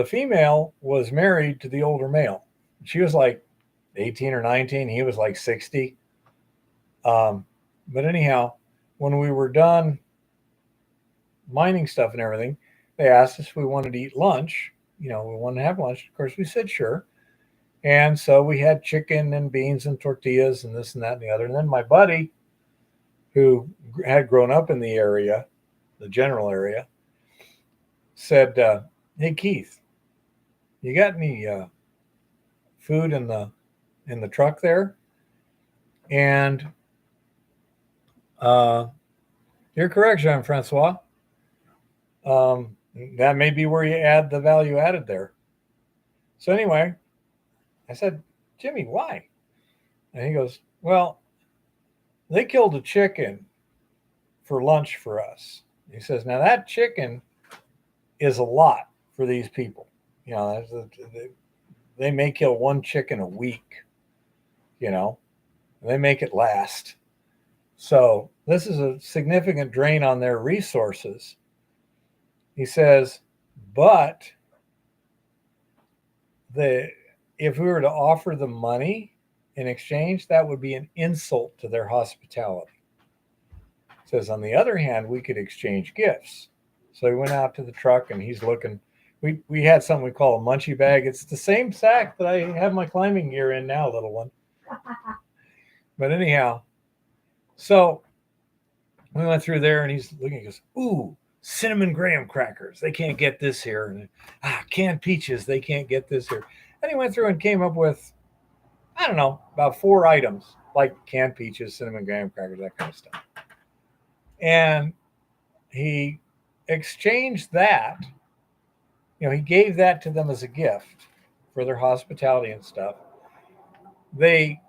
female was married to the older male. She was like 18 or 19. He was like 60. But anyhow, when we were done mining stuff and everything, they asked us if we wanted to eat lunch. We wanted to have lunch. Of course, we said sure. And so we had chicken and beans and tortillas and this and that and the other. And then my buddy, who had grown up in the area, the general area, said, "Hey Keith, you got any food in the truck there?" And you're correct, Jean-Francois. That may be where you add the value added there. So anyway, I said, "Jimmy, why?" And he goes, "Well, they killed a chicken for lunch for us." He says, "Now that chicken is a lot for these people. They may kill 1 chicken a week, and they make it last. So this is a significant drain on their resources." He says, "But if we were to offer them money in exchange, that would be an insult to their hospitality." He says, "On the other hand, we could exchange gifts." So he went out to the truck and he's looking. We had something we call a munchie bag. It's the same sack that I have my climbing gear in now, little one. But anyhow, so we went through there and he's looking. He goes, "Ooh, cinnamon graham crackers. They can't get this here. And canned peaches. They can't get this here." And he went through and came up with, I don't know, about 4 items like canned peaches, cinnamon graham crackers, that kind of stuff. And he exchanged that. He gave that to them as a gift for their hospitality and stuff. They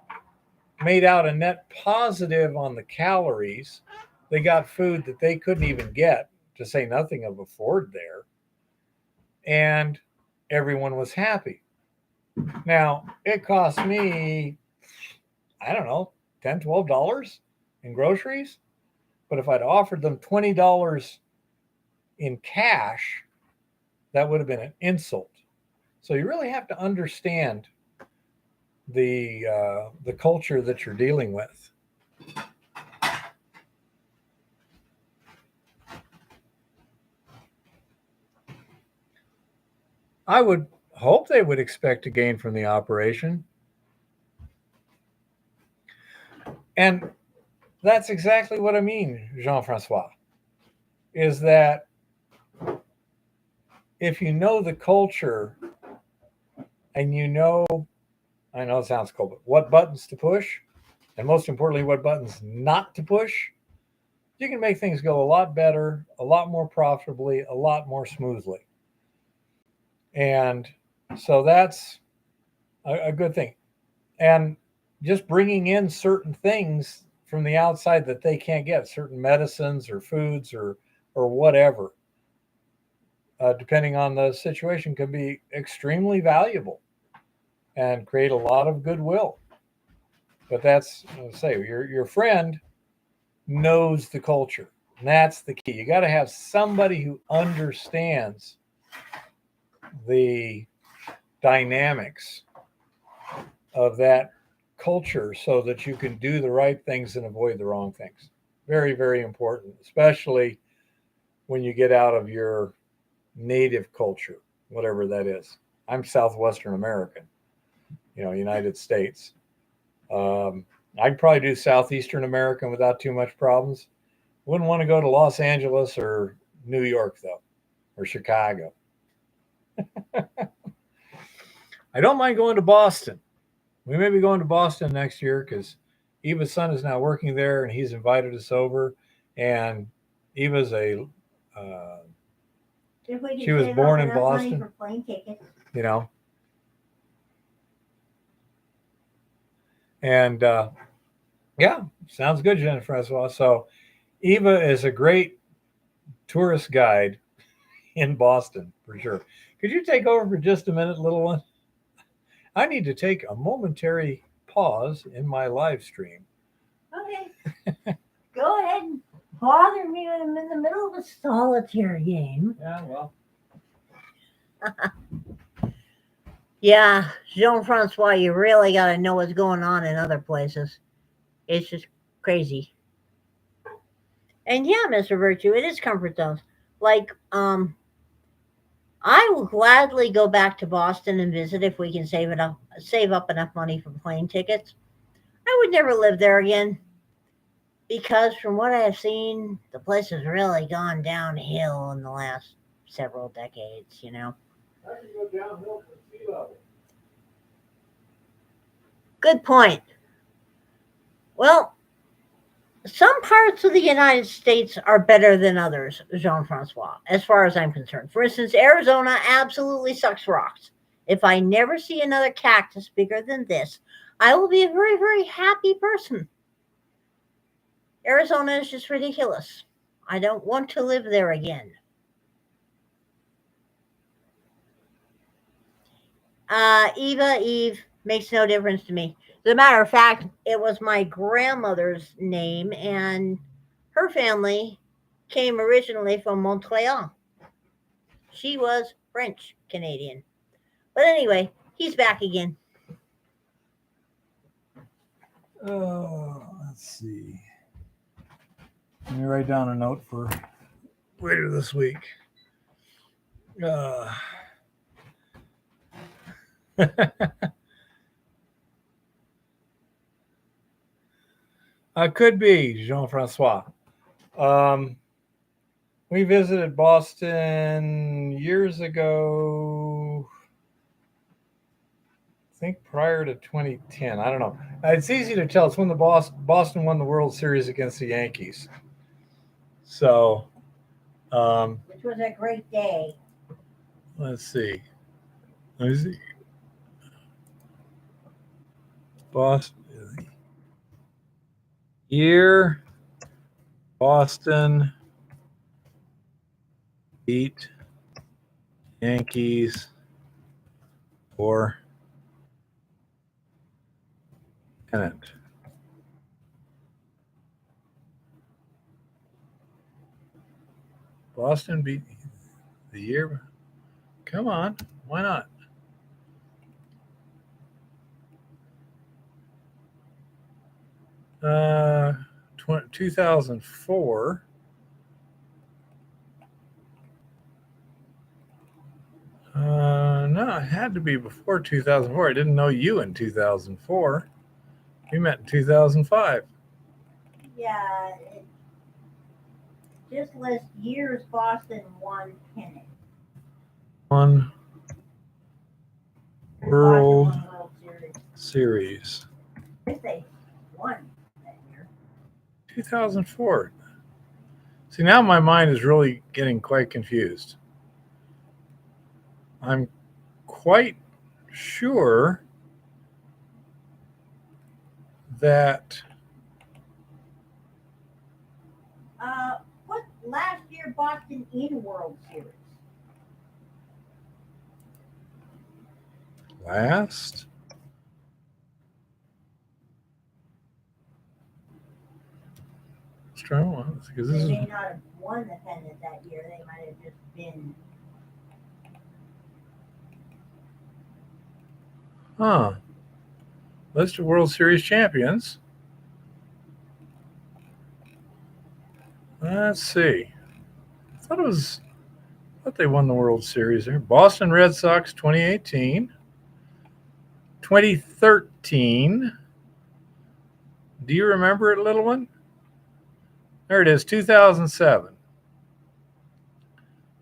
made out a net positive on the calories. They got food that they couldn't even get, to say nothing of a Ford there. And everyone was happy. Now, it cost me, I don't know, $10, $12 in groceries. But if I'd offered them $20 in cash, that would have been an insult. So you really have to understand the culture that you're dealing with. I would hope they would expect to gain from the operation. And that's exactly what I mean, Jean-Francois, is that if you know the culture and I know it sounds cool, but what buttons to push, and most importantly, what buttons not to push, you can make things go a lot better, a lot more profitably, a lot more smoothly. And so that's a good thing. And just bringing in certain things from the outside that they can't get, certain medicines or foods or whatever, depending on the situation, can be extremely valuable and create a lot of goodwill. But that's, say, your friend knows the culture. And that's the key. You got to have somebody who understands the dynamics of that culture so that you can do the right things and avoid the wrong things. Very, very important, especially when you get out of your native culture, whatever that is. I'm Southwestern American, United States. I'd probably do Southeastern American without too much problems. Wouldn't want to go to Los Angeles or New York, though, or Chicago. I don't mind going to Boston. We may be going to Boston next year because Eva's son is now working there and he's invited us over. And Eva's she was born in Boston. For plane tickets. And yeah, sounds good, Jennifer Francois. So Eva is a great tourist guide in Boston for sure. Could you take over for just a minute, little one? I need to take a momentary pause in my live stream. Okay. Go ahead and bother me when I'm in the middle of a solitaire game. Yeah, well. Yeah, Jean-Francois, you really got to know what's going on in other places. It's just crazy. And yeah, Mr. Virtue, it is comfort zones. Like, I will gladly go back to Boston and visit if we can save up enough money for plane tickets. I would never live there again because from what I have seen, the place has really gone downhill in the last several decades, How can you go downhill from sea level? Good point. Well, some parts of the United States are better than others, Jean-Francois, as far as I'm concerned. For instance, Arizona absolutely sucks rocks. If I never see another cactus bigger than this, I will be a very, very happy person. Arizona is just ridiculous. I don't want to live there again. Eve makes no difference to me. As a matter of fact, it was my grandmother's name, and her family came originally from Montreal. She was French Canadian. But anyway, he's back again. Oh, let's see. Let me write down a note for later this week. Could be Jean-Francois. We visited Boston years ago. I think prior to 2010. I don't know. It's easy to tell. It's when the Boston won the World Series against the Yankees. So, which was a great day. Let's see. Boston. Year Boston beat Yankees for pennant. Boston beat the year. Come on, why not? Uh, 2004. No, it had to be before 2004. I didn't know you in 2004. We met in 2005. Yeah, it just lists years Boston won pennant. One World Series. I guess they won that year. 2004. See, now my mind is really getting quite confused. I'm quite sure that what last year Boston in World Series? last strong because they may not have won the pennant that year. They might have just been Huh. List of World Series champions. Let's see. I thought they won the World Series there. Boston Red Sox 2018. 2013. Do you remember it, little one? There it is, 2007.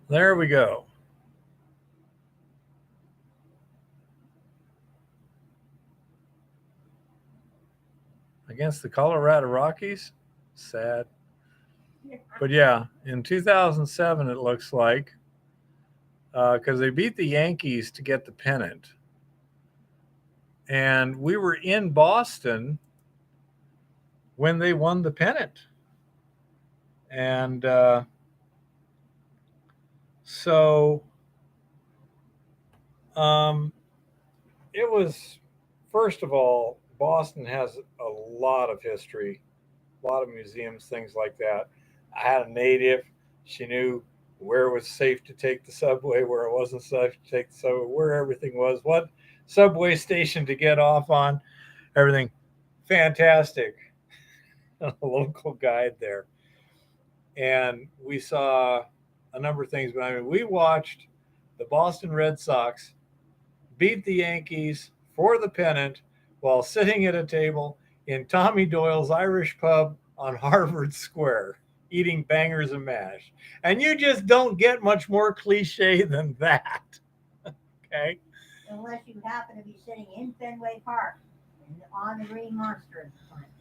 There we go. Against the Colorado Rockies. Sad. But yeah, in 2007, it looks like, because they beat the Yankees to get the pennant. And we were in Boston when they won the pennant. And so it was, first of all, Boston has a lot of history, a lot of museums, things like that. I had a native. She knew where it was safe to take the subway, where it wasn't safe to take the subway, where everything was, what subway station to get off on, everything. Fantastic. A local guide there. And we saw a number of things. But I mean, we watched the Boston Red Sox beat the Yankees for the pennant while sitting at a table in Tommy Doyle's Irish pub on Harvard Square, eating bangers and mash. And you just don't get much more cliche than that. Okay. Unless you happen to be sitting in Fenway Park on the Green Monster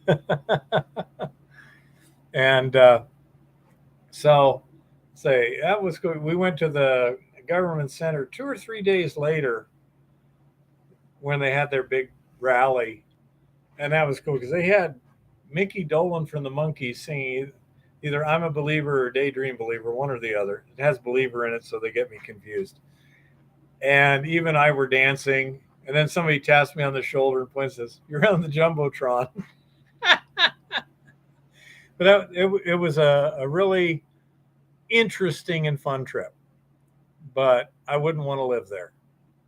at the time. And so, say that was good. We went to the government center 2 or 3 days later when they had their big rally, and that was cool because they had Mickey Dolan from the Monkees singing either "I'm a Believer" or "Daydream Believer," one or the other. It has "Believer" in it, so they get me confused. And even I were dancing, and then somebody taps me on the shoulder and points and says, "You're on the jumbotron." But it was a really interesting and fun trip. But I wouldn't want to live there,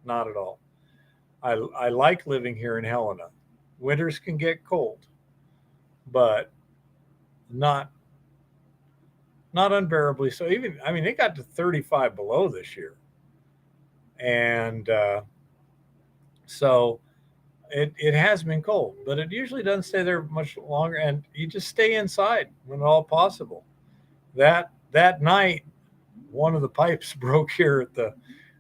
not at all. I like living here in Helena. Winters can get cold, but not not unbearably so. Even I mean, it got to 35 below this year, and so it has been cold, but it usually doesn't stay there much longer. And you just stay inside when at all possible. That night, one of the pipes broke here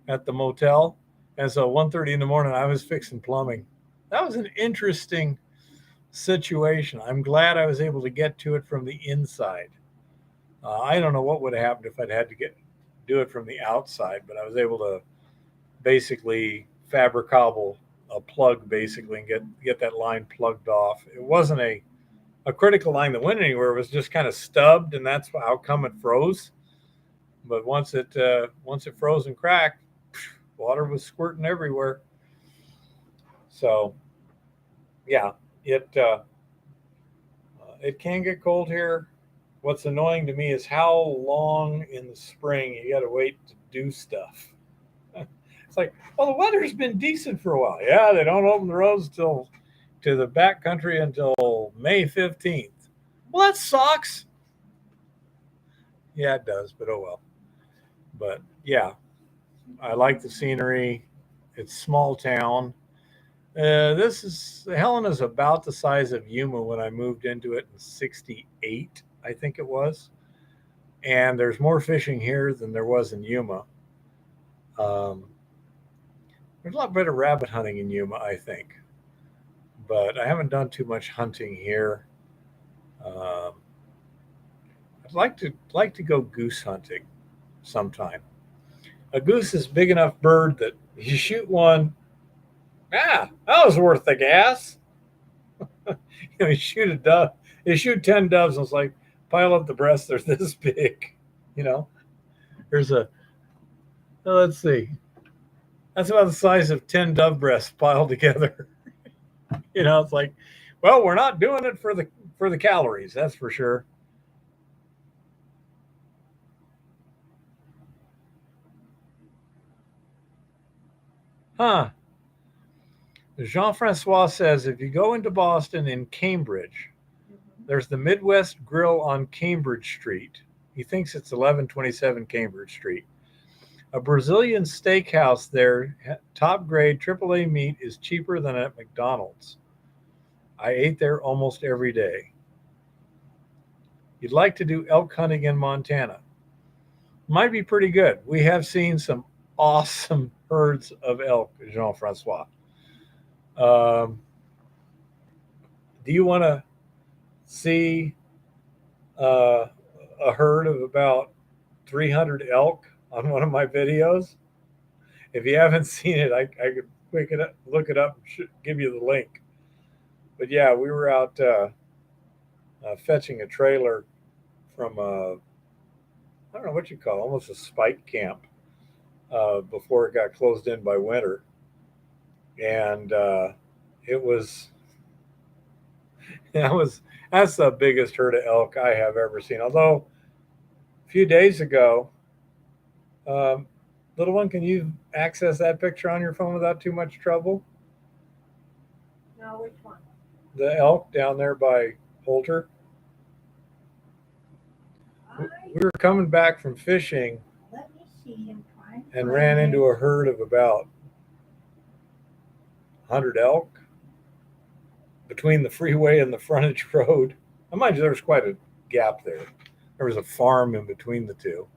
at the motel, and so 1:30 in the morning, I was fixing plumbing. That was an interesting situation. I'm glad I was able to get to it from the inside. I don't know what would have happened if I'd had to do it from the outside, but I was able to basically fabricable a plug basically and get that line plugged off. It wasn't a critical line that went anywhere. It was just kind of stubbed, and that's how come it froze. But once it froze and cracked, water was squirting everywhere. So yeah, it can get cold here. What's annoying to me is how long in the spring you got to wait to do stuff. It's like, well, the weather's been decent for a while. Yeah, they don't open the roads till to the back country until May 15th. Well, that sucks. Yeah, it does, but oh well. But yeah, I like the scenery. It's small town. This is Helena's about the size of Yuma when I moved into it in '68, I think it was. And there's more fishing here than there was in Yuma. Um, there's a lot better rabbit hunting in Yuma, I think, but I haven't done too much hunting here. Um, I'd like to go goose hunting sometime. A goose is a big enough bird that you shoot one, that was worth the gas. You shoot a dove, you shoot 10 doves, and it's like pile up the breasts. They're this big. You know, there's a let's see, that's about the size of 10 dove breasts piled together. It's like, well, we're not doing it for the calories, that's for sure. Huh? Jean-Francois says if you go into Boston in Cambridge, there's the Midwest Grill on Cambridge Street. He thinks it's 1127 Cambridge Street. A Brazilian steakhouse there, top grade AAA meat is cheaper than at McDonald's. I ate there almost every day. You'd like to do elk hunting in Montana. Might be pretty good. We have seen some awesome herds of elk, Jean-Francois. Do you want to see a herd of about 300 elk on one of my videos? If you haven't seen it, I could look it up, and give you the link. But yeah, we were out fetching a trailer from I don't know what you call it, almost a spike camp before it got closed in by winter, and it was that's the biggest herd of elk I have ever seen. Although a few days ago, little one, can you access that picture on your phone without too much trouble? No, which one? The elk down there by Holter. We were coming back from fishing. Let me see him try. And ran into a herd of about 100 elk between the freeway and the frontage road. I mind you, there was quite a gap there. There was a farm in between the two.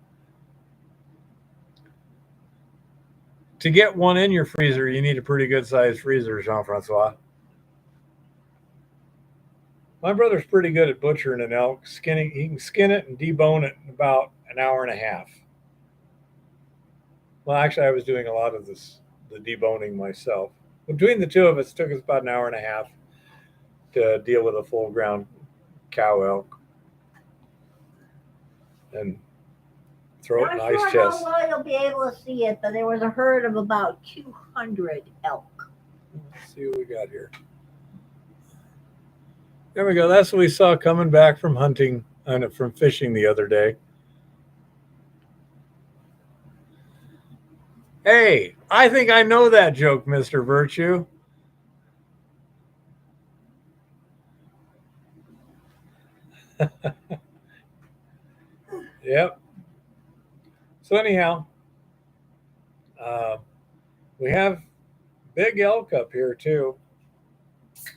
To get one in your freezer, you need a pretty good sized freezer, Jean-Francois. My brother's pretty good at butchering an elk. He can skin it and debone it in about an hour and a half. Well, actually, I was doing a lot of the deboning myself. Between the two of us, it took us about an hour and a half to deal with a full ground cow elk and throat and ice chest. Not sure how well you'll be able to see it, but there was a herd of about 200 elk. Let's see what we got here. There we go. That's what we saw coming back from hunting and from fishing the other day. Hey, I think I know that joke, Mr. Virtue. Yep. So anyhow, we have big elk up here too.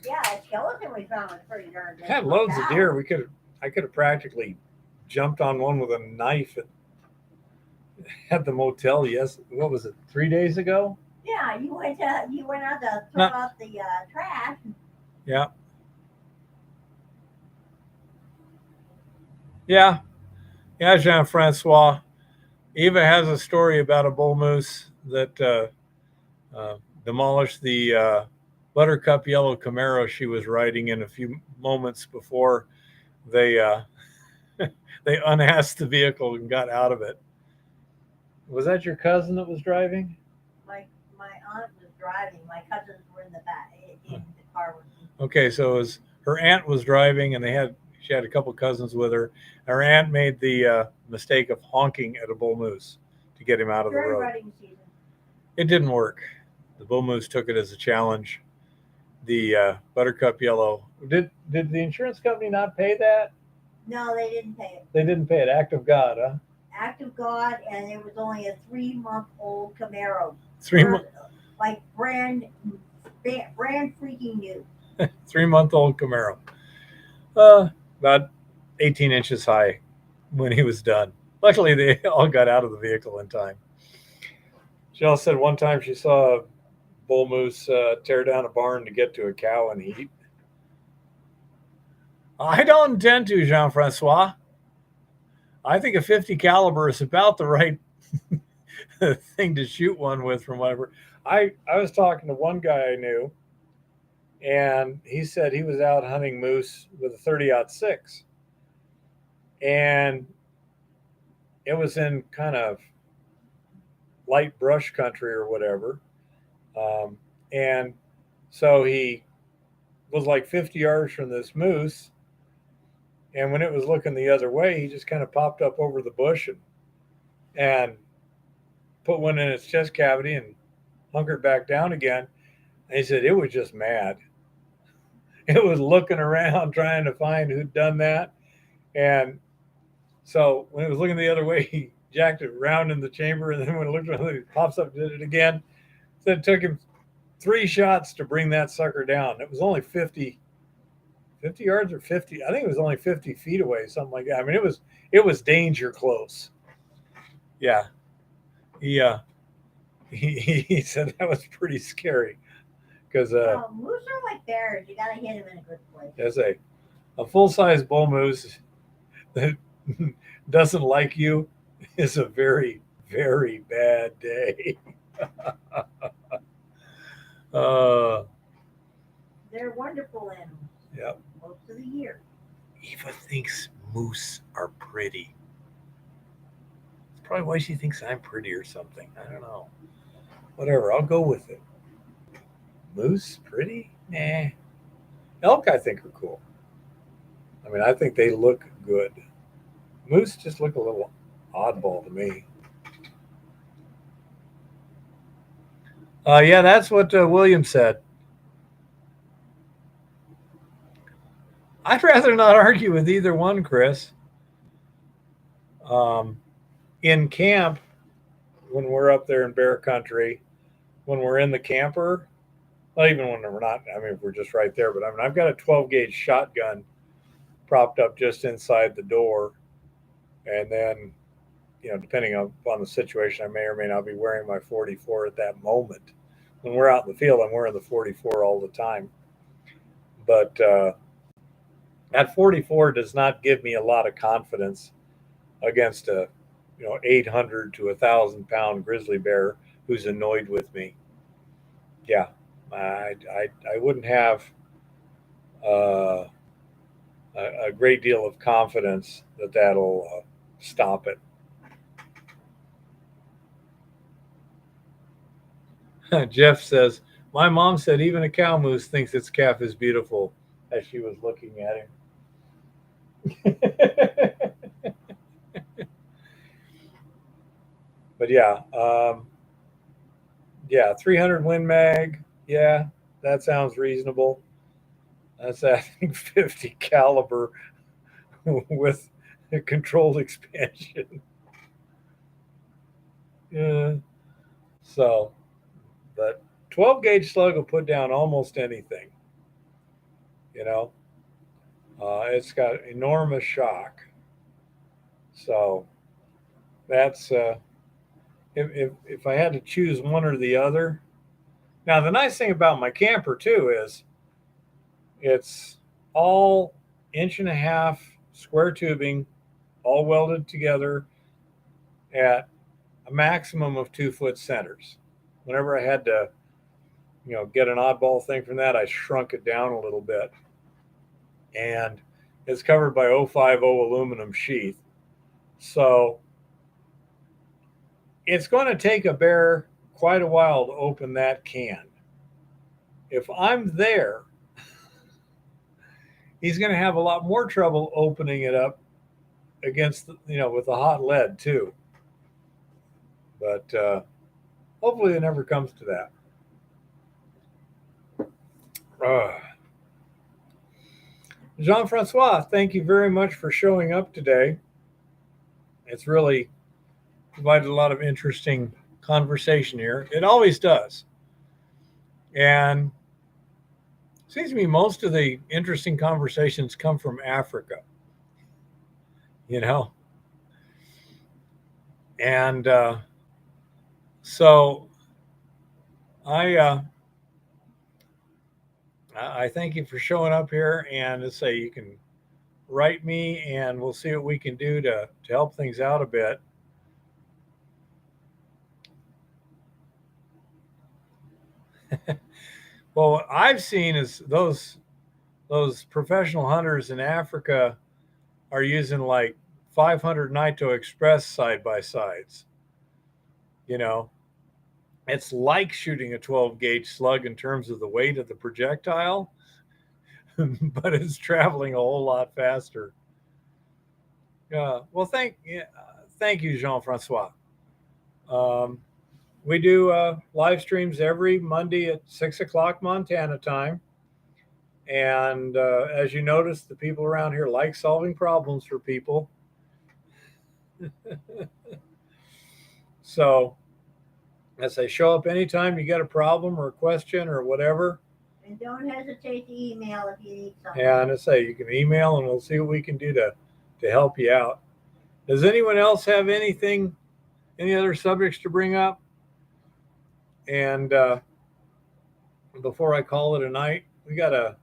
Yeah, a skeleton we found was pretty darn good. Had loads of deer. I could have practically jumped on one with a knife at the motel. Yes, what was it? 3 days ago? Yeah, you went out to throw out the trash. Yeah. Yeah. Yeah, Jean-Francois. Eva has a story about a bull moose that demolished the buttercup yellow Camaro she was riding in a few moments before they they unassed the vehicle and got out of it. Was that your cousin that was driving? My aunt was driving. My cousins were in the back in the car with me. Okay, so her aunt was driving, and she had a couple cousins with her. Her aunt made the mistake of honking at a bull moose to get him out of the road. Riding season. It didn't work. The bull moose took it as a challenge. The buttercup yellow. Did the insurance company not pay that? No, they didn't pay it. They didn't pay it. Act of God, huh? Act of God, and it was only a 3-month-old Camaro. 3 months. Like brand freaking new. 3-month-old Camaro. About 18 inches high when he was done. Luckily, they all got out of the vehicle in time. She also said one time she saw a bull moose tear down a barn to get to a cow and eat. I don't intend to, Jean-Francois. I think a 50 caliber is about the right thing to shoot one with from whatever. I was talking to one guy I knew, and he said he was out hunting moose with a 30-06. And it was in kind of light brush country or whatever. And so he was like 50 yards from this moose. And when it was looking the other way, he just kind of popped up over the bush and put one in its chest cavity and hunkered back down again. They said it was just mad. It was looking around trying to find who'd done that. And so when it was looking the other way, he jacked it round in the chamber. And then when it looked around, he pops up, did it again. So it took him 3 shots to bring that sucker down. It was only 50 yards or 50. I think it was only 50 feet away, something like that. I mean, it was danger close. Yeah. He, uh, he said that was pretty scary because moose are like bears. You gotta hit them in a good place. as a full size bull moose that doesn't like you is a very, very bad day. uh, They're wonderful animals. Yep. Most of the year. Eva thinks moose are pretty. It's probably why she thinks I'm pretty or something. I don't know. Whatever, I'll go with it. Moose pretty? Nah. Elk I think are cool. I mean, I think they look good. Moose just look a little oddball to me. Yeah, that's what William said. I'd rather not argue with either one, Chris. In camp, when we're up there in bear country, when we're in the camper, not even when we're not, I mean, we're just right there, but I mean, I've got a 12 gauge shotgun propped up just inside the door. And then, depending upon the situation, I may or may not be wearing my 44 at that moment. When we're out in the field, I'm wearing the 44 all the time. But that 44 does not give me a lot of confidence against a 800 to 1,000 pound grizzly bear who's annoyed with me. Yeah, I wouldn't have uh, a great deal of confidence that that'll stop it. Jeff says, my mom said even a cow moose thinks its calf is beautiful as she was looking at him. But yeah, 300 Win Mag. Yeah, that sounds reasonable. That's I think 50 caliber with a controlled expansion. Yeah. So, but 12 gauge slug will put down almost anything. It's got enormous shock. So that's if I had to choose one or the other. Now the nice thing about my camper too is it's all 1.5 inch square tubing, all welded together at a maximum of 2 foot centers. Whenever I had to, get an oddball thing from that, I shrunk it down a little bit. And it's covered by 050 aluminum sheath. So it's going to take a bear quite a while to open that can. If I'm there, he's going to have a lot more trouble opening it up against, with the hot lead too. But hopefully it never comes to that. Jean-Francois, thank you very much for showing up today. It's really provided a lot of interesting conversation here. It always does. And it seems to me most of the interesting conversations come from Africa, And so I thank you for showing up here, and to say you can write me and we'll see what we can do to help things out a bit. Well, what I've seen is those professional hunters in Africa are using like 500 Nito Express side by sides. It's like shooting a 12 gauge slug in terms of the weight of the projectile, but it's traveling a whole lot faster. Well, thank you, Jean-Francois. We do live streams every Monday at 6 o'clock Montana time. And as you notice, the people around here like solving problems for people. So, as I show up anytime you got a problem or a question or whatever. And don't hesitate to email if you need something. Yeah, and I say you can email and we'll see what we can do to help you out. Does anyone else have anything, any other subjects to bring up? And before I call it a night, we got a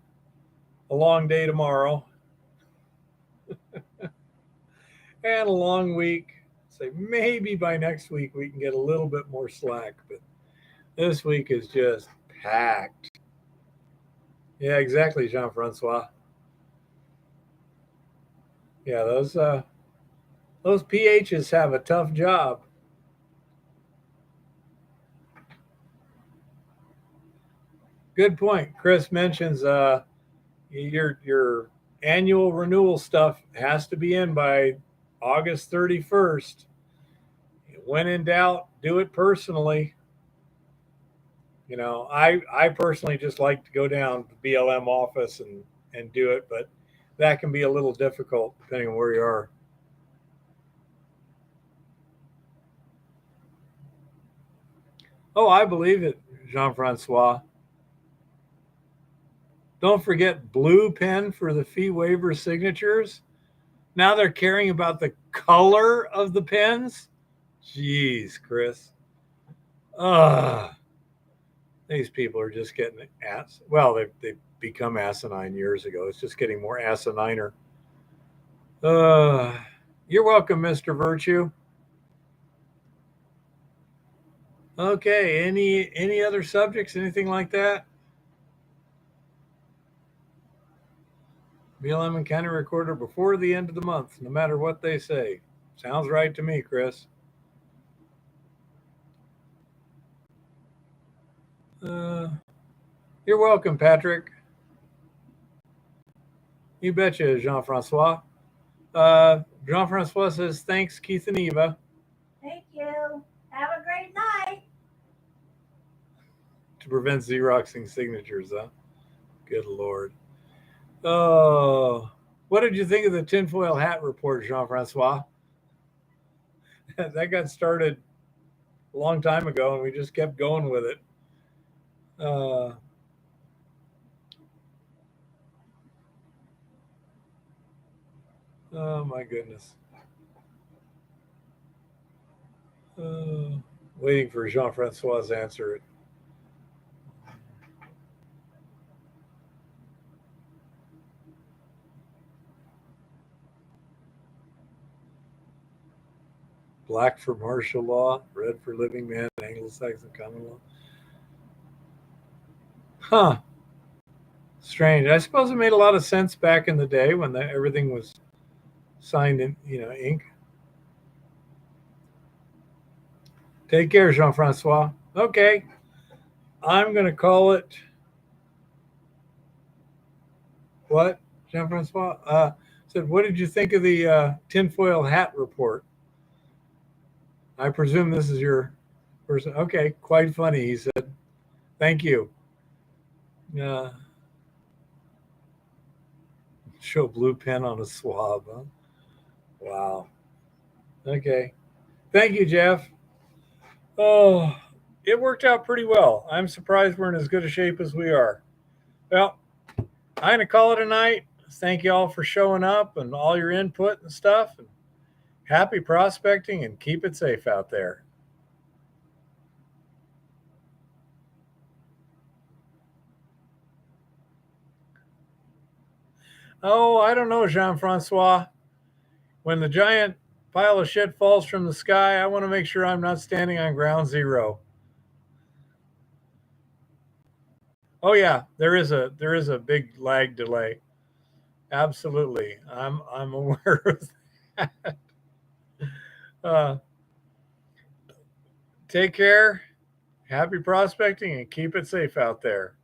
long day tomorrow and a long week. So maybe by next week we can get a little bit more slack, but this week is just packed. Yeah, exactly, Jean-Francois. Yeah, those PHs have a tough job. Good point. Chris mentions your annual renewal stuff has to be in by August 31st. When in doubt, do it personally. You know, I personally just like to go down to the BLM office and do it, but that can be a little difficult depending on where you are. Oh, I believe it, Jean-Francois. Don't forget blue pen for the fee waiver signatures. Now they're caring about the color of the pens. Jeez, Chris. These people are just getting well, they've become asinine years ago. It's just getting more asininer. You're welcome, Mr. Virtue. Okay, any other subjects, anything like that? BLM and County Recorder before the end of the month, no matter what they say. Sounds right to me, Chris. You're welcome, Patrick. You betcha, Jean-Francois. Jean-Francois says, thanks, Keith and Eva. Thank you. Have a great night. To prevent Xeroxing signatures, huh? Good Lord. Oh, what did you think of the tinfoil hat report, Jean-Francois? That got started a long time ago, and we just kept going with it. Oh, my goodness. Waiting for Jean-Francois' answer. Black for martial law, red for living man, Anglo-Saxon common law. Huh. Strange. I suppose it made a lot of sense back in the day when everything was signed in, ink. Take care, Jean-Francois. Okay. I'm going to call it. What, Jean-Francois? Said, what did you think of the tinfoil hat report? I presume this is your person. Okay, quite funny, he said. Thank you. Show blue pen on a swab, huh? Wow. Okay. Thank you, Jeff. Oh, it worked out pretty well. I'm surprised we're in as good a shape as we are. Well, I'm going to call it a night. Thank you all for showing up and all your input and stuff. And happy prospecting and keep it safe out there. Oh, I don't know, Jean-Francois. When the giant pile of shit falls from the sky, I want to make sure I'm not standing on ground zero. Oh yeah, there is a big lag delay. Absolutely, I'm aware of that. Take care, happy prospecting, and keep it safe out there.